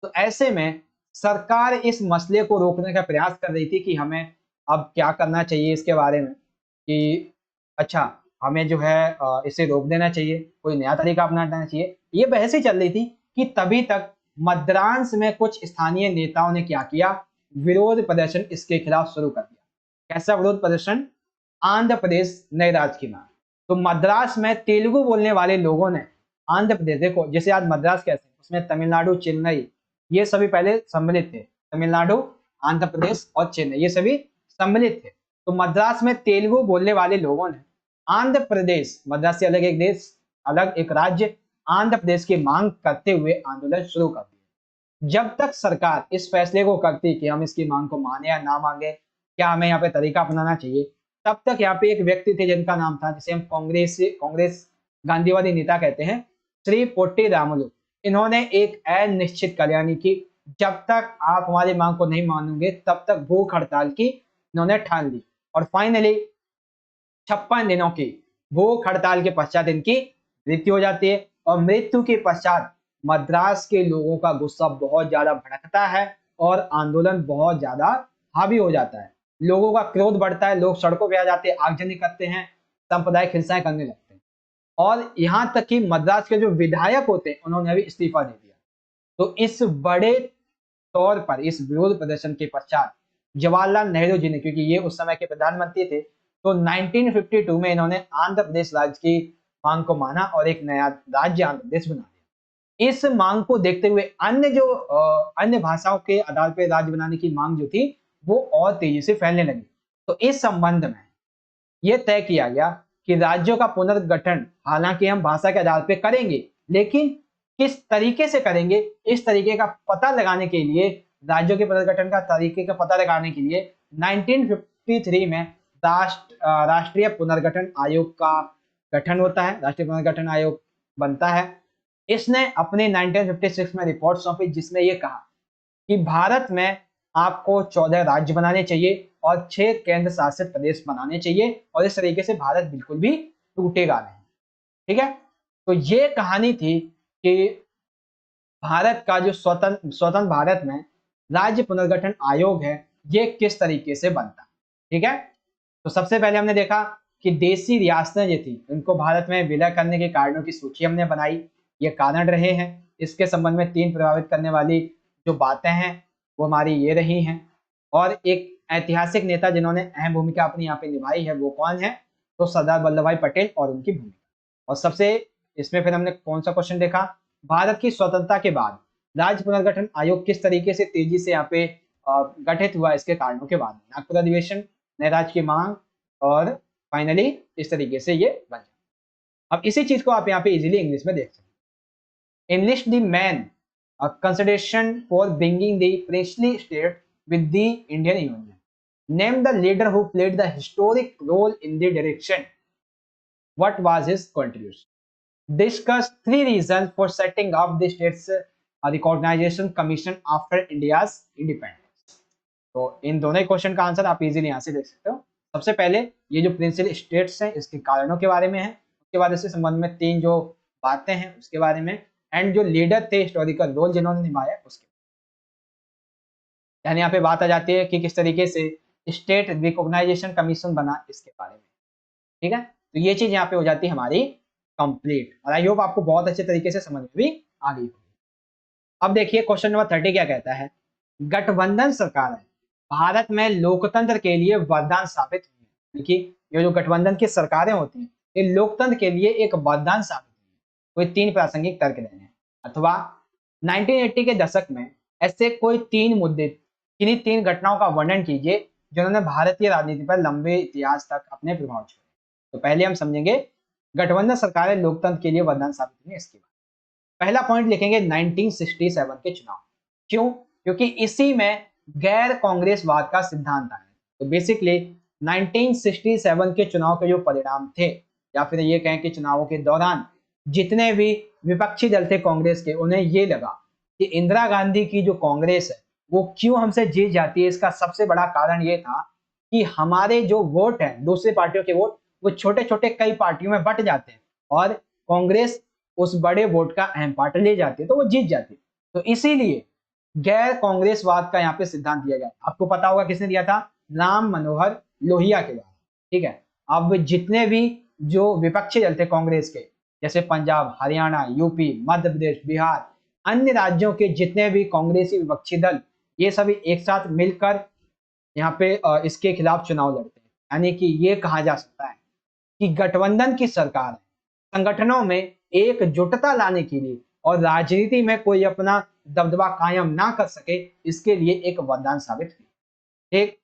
तो ऐसे में सरकार इस मसले को रोकने का प्रयास कर रही थी कि हमें अब क्या करना चाहिए इसके बारे में, कि अच्छा हमें जो है इसे रोक देना चाहिए, कोई नया तरीका अपनाना चाहिए। ये बहस ही चल रही थी कि तभी तक मद्रास में कुछ स्थानीय नेताओं ने क्या किया, विरोध प्रदर्शन इसके खिलाफ शुरू कर दिया। कैसा विरोध प्रदर्शन? आंध्र प्रदेश नए राज्य की मांग। तो मद्रास में तेलुगु बोलने वाले लोगों ने आंध्र प्रदेश, देखो जैसे आज मद्रास कैसे, उसमें तमिलनाडु, चेन्नई, ये सभी पहले सम्मिलित थे। तमिलनाडु, आंध्र प्रदेश और चेन्नई ये सभी सम्मिलित थे। तो मद्रास में तेलुगु बोलने वाले लोगों ने आंध्र प्रदेश, मद्रास से अलग एक देश, अलग एक राज्य, आंध्र प्रदेश की मांग करते हुए आंदोलन शुरू कर दिया। जब तक सरकार इस फैसले को करती कि हम इसकी मांग को माने या ना मांगे, क्या हमें यहाँ पे तरीका अपनाना चाहिए, तब तक यहाँ पे एक व्यक्ति थे जिनका नाम था, जिसे हम कांग्रेस गांधीवादी नेता कहते हैं, श्री पोट्टी रामुलु। इन्होंने एक अनिश्चित कल्याणी की, जब तक आप हमारी मांग को नहीं मानोगे तब तक भूख हड़ताल की इन्होंने ठान ली। और फाइनली 56 दिनों की भूख हड़ताल के पश्चात इनकी मृत्यु हो जाती है। और मृत्यु के पश्चात मद्रास के लोगों का गुस्सा बहुत ज्यादा भड़कता है और आंदोलन बहुत ज्यादा हावी हो जाता है। लोगों का क्रोध बढ़ता है, लोग सड़कों पे आ जाते हैं, आगजनी करते हैं, सांप्रदायिक हिंसाएं करने लगते हैं। और यहाँ तक कि मद्रास के जो विधायक होते हैं उन्होंने भी इस्तीफा दे दिया। तो इस बड़े तौर पर इस विरोध प्रदर्शन के पश्चात जवाहरलाल नेहरू जी ने, क्योंकि ये उस समय के प्रधानमंत्री थे, तो 1952 में इन्होंने आंध्र प्रदेश राज्य की मांग को माना और एक नया राज्य आंध्र प्रदेश बना दिया। इस मांग को देखते हुए अन्य भाषाओं के आधार पर राज्य बनाने की मांग जो थी वो और तेजी से फैलने लगी। तो इस संबंध में यह तय किया गया कि राज्यों का पुनर्गठन हालांकि हम भाषा के आधार पर करेंगे, लेकिन किस तरीके से करेंगे, इस तरीके का पता लगाने के लिए, राज्यों के पुनर्गठन का तरीके का पता लगाने के लिए 1953 में राष्ट्रीय पुनर्गठन आयोग का गठन होता है, राष्ट्रीय पुनर्गठन आयोग बनता है। इसने अपने 1956 में रिपोर्ट सौंपी जिसमें यह कहा कि भारत में आपको 14 राज्य बनाने चाहिए और 6 केंद्र शासित प्रदेश बनाने चाहिए, और इस तरीके से भारत बिल्कुल भी टूटेगा नहीं। ठीक है, तो ये कहानी थी कि भारत का जो स्वतंत्र भारत में राज्य पुनर्गठन आयोग है ये किस तरीके से बनता। ठीक है, तो सबसे पहले हमने देखा कि देशी रियासतें जो थी उनको भारत में विलय करने के कारणों की सूची हमने बनाई, ये कारण रहे हैं। इसके संबंध में 3 प्रभावित करने वाली जो बातें हैं वो हमारी ये रही हैं, और एक ऐतिहासिक नेता जिन्होंने अहम भूमिका अपनी यहाँ पे निभाई है वो कौन है, तो सरदार वल्लभ भाई पटेल और उनकी भूमिका। और सबसे इसमें फिर हमने कौन सा क्वेश्चन देखा, भारत की स्वतंत्रता के बाद राज्य पुनर्गठन आयोग किस तरीके से तेजी से यहाँ पे गठित हुआ, इसके कारणों के बाद नागपुर अधिवेशन, नए राज्य की मांग, और फाइनली इस तरीके से ये बन जाए। अब इसी चीज को आप यहाँ पे इजीली इंग्लिश में देख सकते हैं। English the man consideration for bringing the princely state with the Indian Union. Name the leader who played the historic role in the direction. What was his contribution? Discuss 3 reasons for setting up the States Recognition Commission after India's independence. तो इन दोनों question का answer आप easily यहाँ से देख सकते हो। सबसे पहले ये जो प्रिंसिपल स्टेट्स हैं इसके कारणों के बारे में है, उसके बाद इसके संबंध में 3 जो बातें हैं उसके बारे में, एंड जो लीडर थे हिस्टोरिकल रोल जिन्होंने निभाया उसके, यानी यहाँ पे बात आ जाती है कि किस तरीके से स्टेट रिकॉग्नाइजेशन कमीशन बना इसके बारे में। ठीक है, तो ये चीज यहाँ पे हो जाती है हमारी कंप्लीट, और आई होप आपको बहुत अच्छे तरीके से समझ में भी आ गई होगी। अब देखिए क्वेश्चन नंबर 30 क्या कहता है, गठबंधन सरकार है भारत में लोकतंत्र के लिए वरदान साबित हुई है। देखिए ये जो गठबंधन की सरकारें होती हैं ये लोकतंत्र के लिए एक वरदान साबित हुई है। कोई 3 प्रासंगिक तर्क देने हैं, अथवा 1980 के दशक में ऐसे कोई 3 मुद्दे, किन्हीं 3 घटनाओं का वर्णन कीजिए जिन्होंने भारतीय राजनीति पर लंबे इतिहास तक अपने प्रभाव छोड़े। तो पहले हम समझेंगे गठबंधन सरकारें लोकतंत्र के लिए वरदान साबित हुई। इसके बाद पहला पॉइंट लिखेंगे 1967 के चुनाव। क्यों? क्योंकि इसी में गैर कांग्रेसवाद का सिद्धांत आया। तो बेसिकली 1967 के चुनाव के जो परिणाम थे, या फिर ये कहें कि चुनावों के दौरान जितने भी विपक्षी दल थे कांग्रेस के, उन्हें ये लगा कि इंदिरा गांधी की जो कांग्रेस है वो क्यों हमसे जीत जाती है। इसका सबसे बड़ा कारण ये था कि हमारे जो वोट है, दूसरी पार्टियों के वोट, वो छोटे छोटे कई पार्टियों में बट जाते हैं और कांग्रेस उस बड़े वोट का अहम पार्ट ले जाती है, तो वो जीत जाती है। तो इसीलिए गैर कांग्रेसवाद का यहाँ पे सिद्धांत दिया गया। आपको पता होगा किसने दिया था, राम मनोहर लोहिया के द्वारा। ठीक है, अब जितने भी जो विपक्षी दल थे कांग्रेस के, जैसे पंजाब, हरियाणा, यूपी, मध्य प्रदेश, बिहार, अन्य राज्यों के जितने भी कांग्रेसी विपक्षी दल, ये सभी एक साथ मिलकर यहाँ पे इसके खिलाफ चुनाव लड़ते हैं। यानी कि ये कहा जा सकता है कि गठबंधन की सरकार संगठनों में एकजुटता लाने के लिए और राजनीति में कोई अपना दबदबा कायम ना कर सके, इसके लिए एक वरदान साबित हुई। एक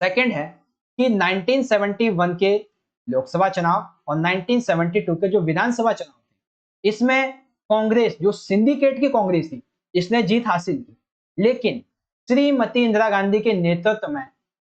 सेकंड है कि 1971 के लोकसभा चुनाव और 1972 के जो विधानसभा चुनाव थे, इसमें कांग्रेस, जो सिंडिकेट की कांग्रेस थी, इसने जीत हासिल की। लेकिन श्रीमती इंदिरा गांधी के नेतृत्व में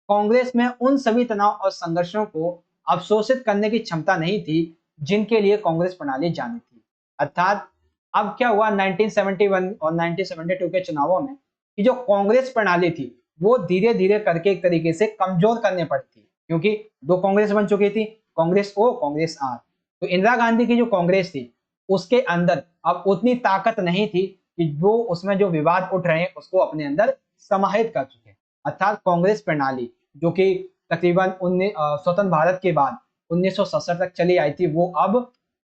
कांग्रेस में उन सभी तनाव और संघर्षों को अवशोषित करने की क्षमता नहीं थी जिनके लिए कांग्रेस प्रणाली जानी थी। अर्थात अब क्या हुआ 1971 और 1972 के चुनावों में कि जो कांग्रेस प्रणाली थी वो धीरे धीरे करके एक तरीके से कमजोर करने पड़ी थी, क्योंकि दो कांग्रेस बन चुकी थी, कांग्रेस ओ, कांग्रेस आर। तो इंदिरा गांधी की जो कांग्रेस थी उसके अंदर अब उतनी ताकत नहीं थी कि वो उसमें जो विवाद उठ रहे हैं उसको अपने अंदर समाहित कर चुके। अर्थात कांग्रेस प्रणाली जो कि तकरीबन स्वतंत्र भारत के बाद 1967 तक चली आई थी, वो अब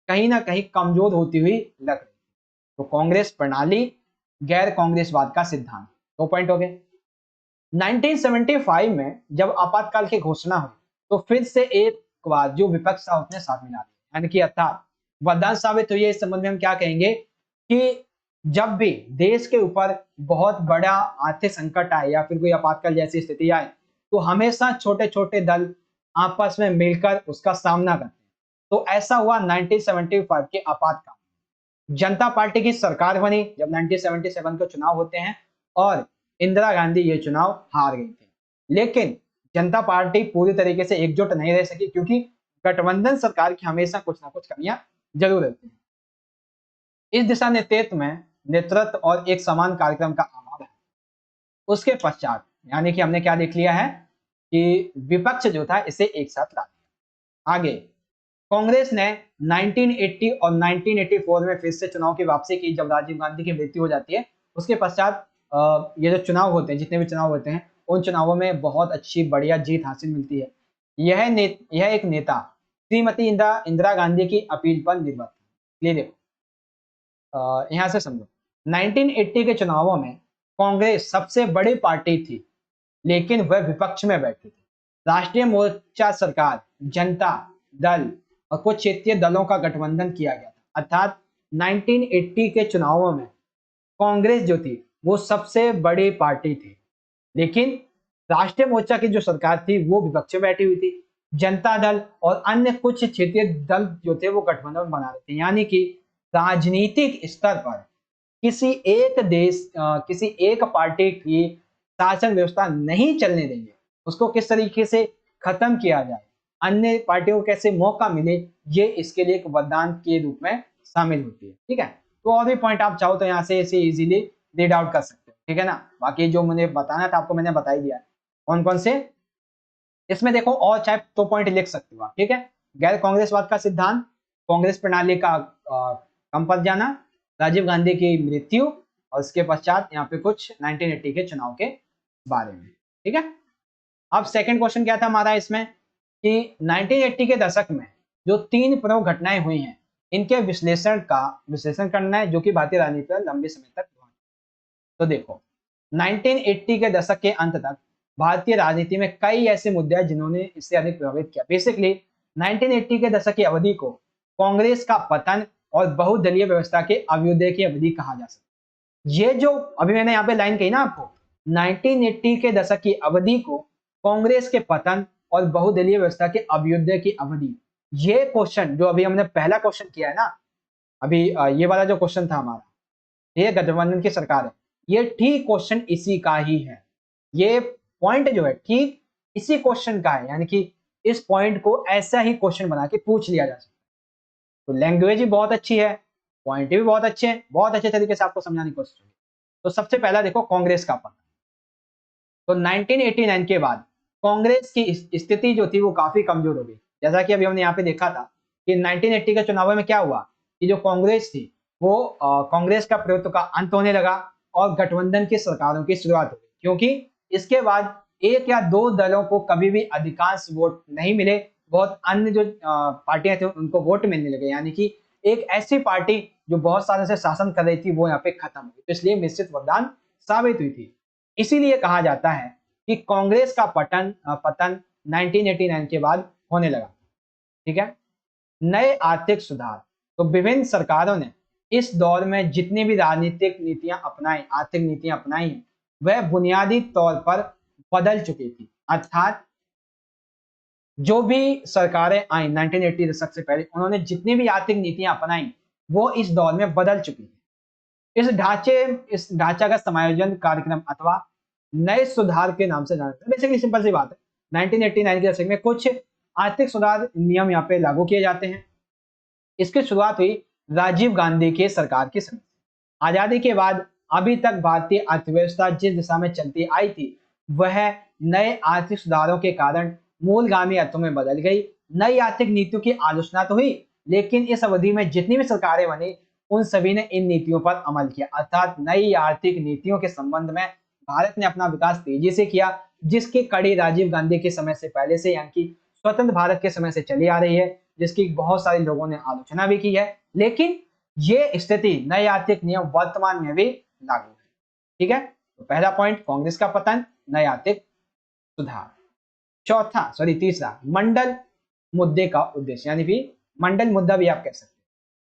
कहीं ना कहीं कमजोर होती हुई लग रही। तो कांग्रेस प्रणाली, गैर कांग्रेसवाद का सिद्धांत, 2 पॉइंट हो गए। 1975 में जब आपातकाल की घोषणा हुई तो फिर से एक बार जो विपक्ष था उसने साथ मिला दिया, यानी कि अर्थात वरदान साबित हुई है। इस संबंध में हम क्या कहेंगे कि जब भी देश के ऊपर बहुत बड़ा आर्थिक संकट आए या फिर कोई आपातकाल जैसी स्थिति आए तो हमेशा छोटे छोटे दल आपस में मिलकर उसका सामना करते हैं। तो ऐसा हुआ 1975 के आपातकाल। जनता पार्टी की सरकार बनी जब 1977 के चुनाव होते हैं और इंदिरा गांधी ये चुनाव हार गई थी। लेकिन जनता पार्टी पूरी तरीके से एकजुट नहीं रह सकी क्योंकि गठबंधन सरकार की हमेशा कुछ ना कुछ कमियां जरूर रहती हैं। इस दिशा नेतृत्व और एक समान कार्यक्रम का अभाव है। उसके पश्चात यानी कि हमने क्या देख लिया है कि विपक्ष जो था इसे एक साथ ला दिया। आगे कांग्रेस ने 1980 और 1984 में फिर से चुनाव की वापसी की जब राजीव गांधी की मृत्यु हो जाती है। उसके पश्चात ये जो चुनाव होते हैं, जितने भी चुनाव होते हैं, उन चुनावों में बहुत अच्छी बढ़िया जीत हासिल मिलती है। यह एक नेता श्रीमती इंदिरा गांधी की अपील पर निर्भर था। ये देखो, यहां से समझो, 1980 के चुनावों में कांग्रेस सबसे बड़ी पार्टी थी लेकिन वह विपक्ष में बैठी थी। राष्ट्रीय मोर्चा सरकार, जनता दल और कुछ क्षेत्रीय दलों का गठबंधन किया गया था। अर्थात 1980 के चुनावों में कांग्रेस जो थी वो सबसे बड़ी पार्टी थी लेकिन राष्ट्रीय मोर्चा की जो सरकार थी वो विपक्ष में बैठी हुई थी। जनता दल और अन्य कुछ क्षेत्रीय दल जो थे वो गठबंधन बना रहे थे। यानी कि राजनीतिक स्तर पर किसी एक पार्टी की शासन व्यवस्था नहीं चलने देंगे, उसको किस तरीके से खत्म किया जाए, अन्य पार्टियों को कैसे मौका मिले, ये इसके लिए एक वरदान के रूप में शामिल होती है। ठीक है, तो और भी पॉइंट आप चाहो तो यहाँ से इसे इजीली रीड आउट कर सकते हो। ठीक है ना, बाकी जो मुझे बताना था आपको मैंने बता ही दिया। कौन कौन से इसमें देखो, और चाहे 2 पॉइंट लिख सकते हो आप। ठीक है, गैर कांग्रेसवाद का सिद्धांत, कांग्रेस प्रणाली का कम पद जाना, राजीव गांधी की मृत्यु और उसके पश्चात यहाँ पे कुछ 1980 के चुनाव के बारे में। ठीक है, अब सेकंड क्वेश्चन क्या था हमारा इसमें कि 1980 के दशक में जो 3 प्रमुख घटनाएं हुई हैं इनके विश्लेषण करना है जो कि भारतीय राजनीति पर लंबे समय तक हुआ। तो देखो, 1980 के दशक के अंत तक भारतीय राजनीति में कई ऐसे मुद्दे हैं जिन्होंने इससे अधिक प्रभावित किया। बेसिकली 1980 के दशक की अवधि को कांग्रेस का पतन और बहुदलीय व्यवस्था के अभ्युदय की अवधि कहा जा सकता है। ये जो अभी मैंने यहाँ पे लाइन कही ना आपको, 1980 के दशक की अवधि को कांग्रेस के पतन और बहुदलीय व्यवस्था के अभ्युदय की अवधि, ये क्वेश्चन जो अभी हमने पहला क्वेश्चन किया है ना, अभी ये वाला जो क्वेश्चन था हमारा, ये गठबंधन की सरकार है, ये ठीक क्वेश्चन इसी का ही है। ये पॉइंट जो है ठीक इसी क्वेश्चन का है, यानी कि इस पॉइंट को ऐसा ही क्वेश्चन बना के पूछ लिया जा सकता है। तो लैंग्वेज भी बहुत अच्छी है, पॉइंट भी बहुत अच्छे हैं, बहुत अच्छे तरीके से आपको समझाने की कोशिश होगी। तो सबसे पहला देखो कांग्रेस का पतन। तो 1989 के बाद कांग्रेस की स्थिति जो थी वो काफी कमजोर हो गई। जैसा कि अभी हमने यहाँ पे देखा था कि 1980 के चुनाव में क्या हुआ कि जो कांग्रेस थी वो कांग्रेस का प्रभुत्व का अंत होने लगा और गठबंधन की सरकारों की शुरुआत हो गई, क्योंकि इसके बाद एक या दो दलों को कभी भी अधिकांश वोट नहीं मिले, बहुत अन्य जो पार्टियां थी उनको वोट मिलने लगे। यानी कि एक ऐसी पार्टी जो बहुत सालों से शासन कर रही थी वो यहाँ पे खत्म हुई, तो इसलिए निश्चित वरदान साबित हुई थी। इसीलिए कहा जाता है कि कांग्रेस का पतन 1989 के बाद होने लगा। ठीक है, नए आर्थिक सुधार, तो विभिन्न सरकारों ने इस दौर में जितनी भी राजनीतिक नीतियां अपनाई, आर्थिक नीतियां अपनाई हैं, वह बुनियादी तौर पर बदल चुकी थी। अर्थात जो भी सरकारें आई 1980 दशक से पहले, उन्होंने जितनी भी आर्थिक नीतियां अपनाई वो इस दौर में बदल चुकी थी। इस ढांचागत समायोजन कार्यक्रम अथवा नए सुधार के नाम से जाना जाता है। बेसिकली सिंपल सी बात है, 1989 के दशक में कुछ आर्थिक सुधार नियम यहाँ पे लागू किए जाते हैं। इसकी शुरुआत हुई राजीव गांधी के सरकार के समय। आजादी के बाद अभी तक भारतीय अर्थव्यवस्था जिस दिशा में चलती आई थी वह नए आर्थिक सुधारों के कारण मूलगामी अर्थों में बदल गई। नई आर्थिक नीतियों की आलोचना तो हुई लेकिन इस अवधि में जितनी भी सरकारें बनी उन सभी ने इन नीतियों पर अमल किया, अर्थात नई आर्थिक नीतियों के संबंध में भारत ने अपना विकास तेजी से किया, जिसकी कड़ी राजीव गांधी के समय से पहले से यानी कि स्वतंत्र भारत के समय से चली आ रही है, जिसकी बहुत सारे लोगों ने आलोचना भी की है। लेकिन ये स्थिति नए आर्थिक नियम वर्तमान में भी लागू है। ठीक है, तो पहला पॉइंट कांग्रेस का पतन, नए आर्थिक सुधार। तीसरा मंडल मुद्दे का उद्देश्य, यानी कि मंडल मुद्दा भी आप कह सकते हैं।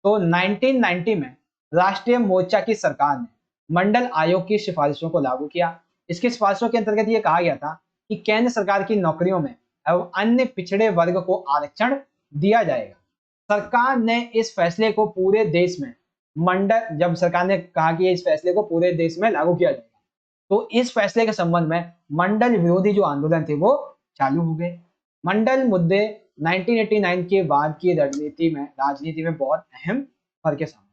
तो 1990 में राष्ट्रीय मोर्चा की सरकार ने मंडल आयोग की सिफारिशों को लागू किया। इसकी सिफारिशों के अंतर्गत यह कहा गया था कि केंद्र सरकार की नौकरियों में एवं अन्य पिछड़े वर्ग को आरक्षण दिया जाएगा। सरकार ने इस फैसले को पूरे देश में जब सरकार ने कहा कि इस फैसले को पूरे देश में लागू किया जाएगा, तो इस फैसले के संबंध में मंडल विरोधी जो आंदोलन थे वो चालू हो गए। मंडल मुद्दे 1989 के बाद की राजनीति में बहुत अहम फर्क के सामने।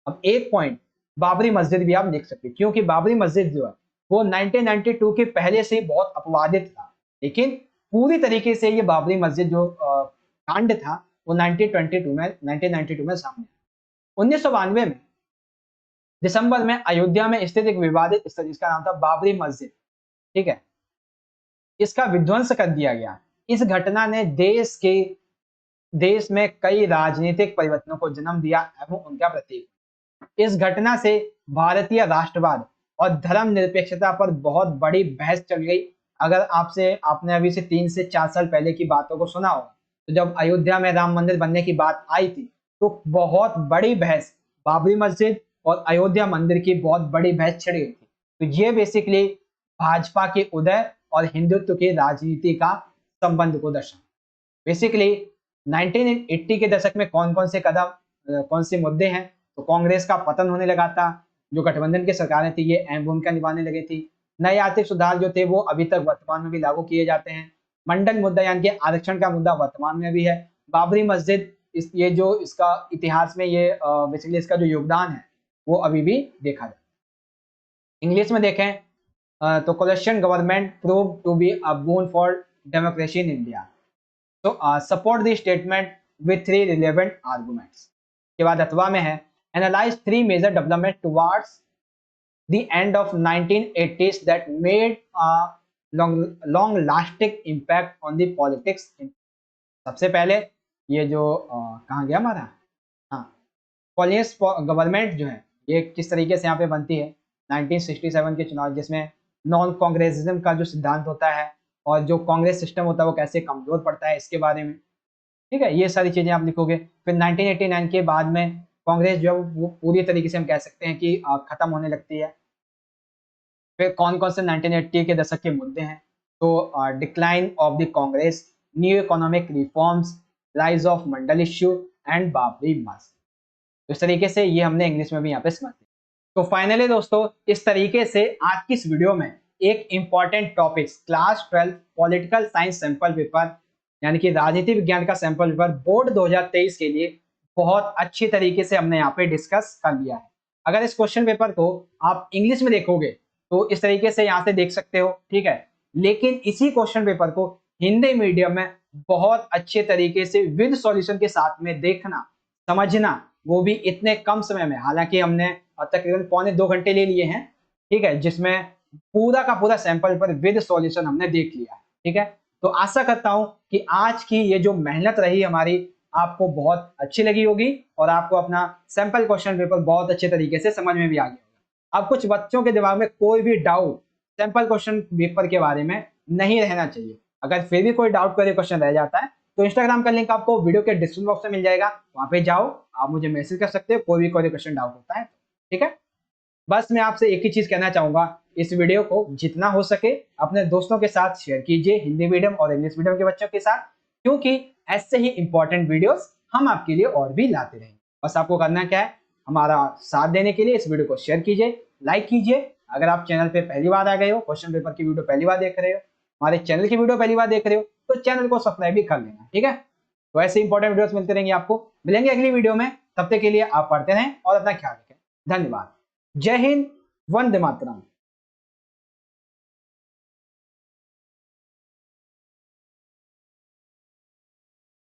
अब एक पॉइंट बाबरी मस्जिद भी आप देख सकते हैं, क्योंकि बाबरी मस्जिद जो है वो 1992 के पहले से बहुत अपवादित था, लेकिन पूरी तरीके से ये बाबरी मस्जिद जो कांड था वो 1992 में सामने आया। 1992 में दिसंबर में अयोध्या में स्थित एक विवादित स्थल जिसका नाम था बाबरी मस्जिद, ठीक है, इसका विध्वंस कर दिया गया। इस घटना ने देश में कई राजनीतिक परिवर्तनों को जन्म दिया एवं उनका प्रतीक। इस घटना से भारतीय राष्ट्रवाद और धर्मनिरपेक्षता पर बहुत बड़ी बहस चल गई। अगर आपने अभी से 3 से 4 साल पहले की बातों को सुना होगा, तो जब अयोध्या में राम मंदिर बनने की बात आई थी तो बहुत बड़ी बहस बाबरी मस्जिद और अयोध्या मंदिर की बहुत बड़ी बहस छिड़ गई थी। तो ये बेसिकली भाजपा के उदय और हिंदुत्व की राजनीति का संबंध को दर्शाता। बेसिकली 1980 के दशक में कौन से मुद्दे हैं, तो कांग्रेस का पतन होने लगा था, जो गठबंधन की सरकारें थी ये अहम भूमिका निभाने लगी थी। नए आर्थिक सुधार जो थे वो अभी तक वर्तमान में भी लागू किए जाते हैं। मंडल मुद्दा यानी कि आरक्षण का मुद्दा वर्तमान में भी है। बाबरी मस्जिद इसका इतिहास में ये बेसिकली इसका जो योगदान है वो अभी भी देखा जाता है। इंग्लिश में देखें तो coalition government prove to be a boon for democracy in India. So support the statement with 3 relevant arguments। के बाद अथवा में है analyze 3 major developments towards the end of 1980s that made a long lasting impact on the politics। सबसे पहले ये जो कहाँ गया हमारा, हाँ, कॉलेज गवर्नमेंट जो है ये किस तरीके से यहाँ पे बनती है 1967 के चुनाव, जिसमें नॉन कांग्रेसिज्म का जो सिद्धांत होता है और जो कांग्रेस सिस्टम होता है वो कैसे कमजोर पड़ता है इसके बारे में। ठीक है, ये सारी चीजें आप लिखोगे। फिर 1989 के बाद में कांग्रेस जो है वो पूरी तरीके से हम कह सकते हैं कि खत्म होने लगती है। फिर कौन कौन से 1980 के दशक के मुद्दे हैं, तो decline of the Congress, new economic reforms, rise of Mandal issue and Babri मस्जिद। इस तरीके से ये हमने इंग्लिश में भी यहाँ पे समझ लिया। तो फाइनली दोस्तों इस तरीके से आज की इस वीडियो में एक important topic class 12 political science sample paper यानी कि राजनीति विज्ञान का सैंपल पेपर बोर्ड 2023 के लिए बहुत अच्छी तरीके से हमने यहाँ पे डिस्कस कर लिया है। अगर इस क्वेश्चन पेपर को आप इंग्लिश में देखोगे तो इस तरीके से यहाँ से देख सकते हो, ठीक है, लेकिन इसी क्वेश्चन पेपर को हिंदी मीडियम में बहुत अच्छे तरीके से विद सॉल्यूशन के साथ में देखना समझना, वो भी इतने कम समय में, हालांकि हमने तकरीबन 1.25 घंटे ले लिए हैं, ठीक है, जिसमें पूरा का पूरा सैंपल पर विद सॉल्यूशन हमने देख लिया है। ठीक है, तो आशा करता हूं कि आज की ये जो मेहनत रही हमारी आपको बहुत अच्छी लगी होगी और आपको अपना सैंपल क्वेश्चन पेपर बहुत अच्छे तरीके से समझ में भी आ गया होगा। अब कुछ बच्चों के दिमाग में कोई भी डाउट सैंपल क्वेश्चन पेपर के बारे में नहीं रहना चाहिए। अगर फिर भी कोई डाउट करे क्वेश्चन रह जाता है तो इंस्टाग्राम का लिंक आपको वीडियो के डिस्क्रिप्शन बॉक्स में मिल जाएगा, वहां पे जाओ, आप मुझे मैसेज कर सकते हो कोई भी क्वेश्चन डाउट होता है। ठीक है, बस मैं आपसे एक ही चीज कहना चाहूंगा, इस वीडियो को जितना हो सके अपने दोस्तों के साथ शेयर कीजिए, हिंदी मीडियम और इंग्लिश मीडियम के बच्चों के साथ, क्योंकि ऐसे ही इंपॉर्टेंट वीडियोस हम आपके लिए और भी लाते रहेंगे। बस आपको करना क्या है, हमारा साथ देने के लिए इस वीडियो को शेयर कीजिए, लाइक कीजिए। अगर आप चैनल पे पहली बार आ गए हो, क्वेश्चन पेपर की वीडियो पहली बार देख रहे हो, हमारे चैनल की वीडियो पहली बार देख रहे हो, तो चैनल को सब्सक्राइब भी कर लेना। ठीक है, तो ऐसे इंपॉर्टेंट वीडियोस मिलते रहेंगे, आपको मिलेंगे अगली वीडियो में। तब तक के लिए आप पढ़ते रहें और अपना ख्याल रखें। धन्यवाद। जय हिंद, वंदे मातरम।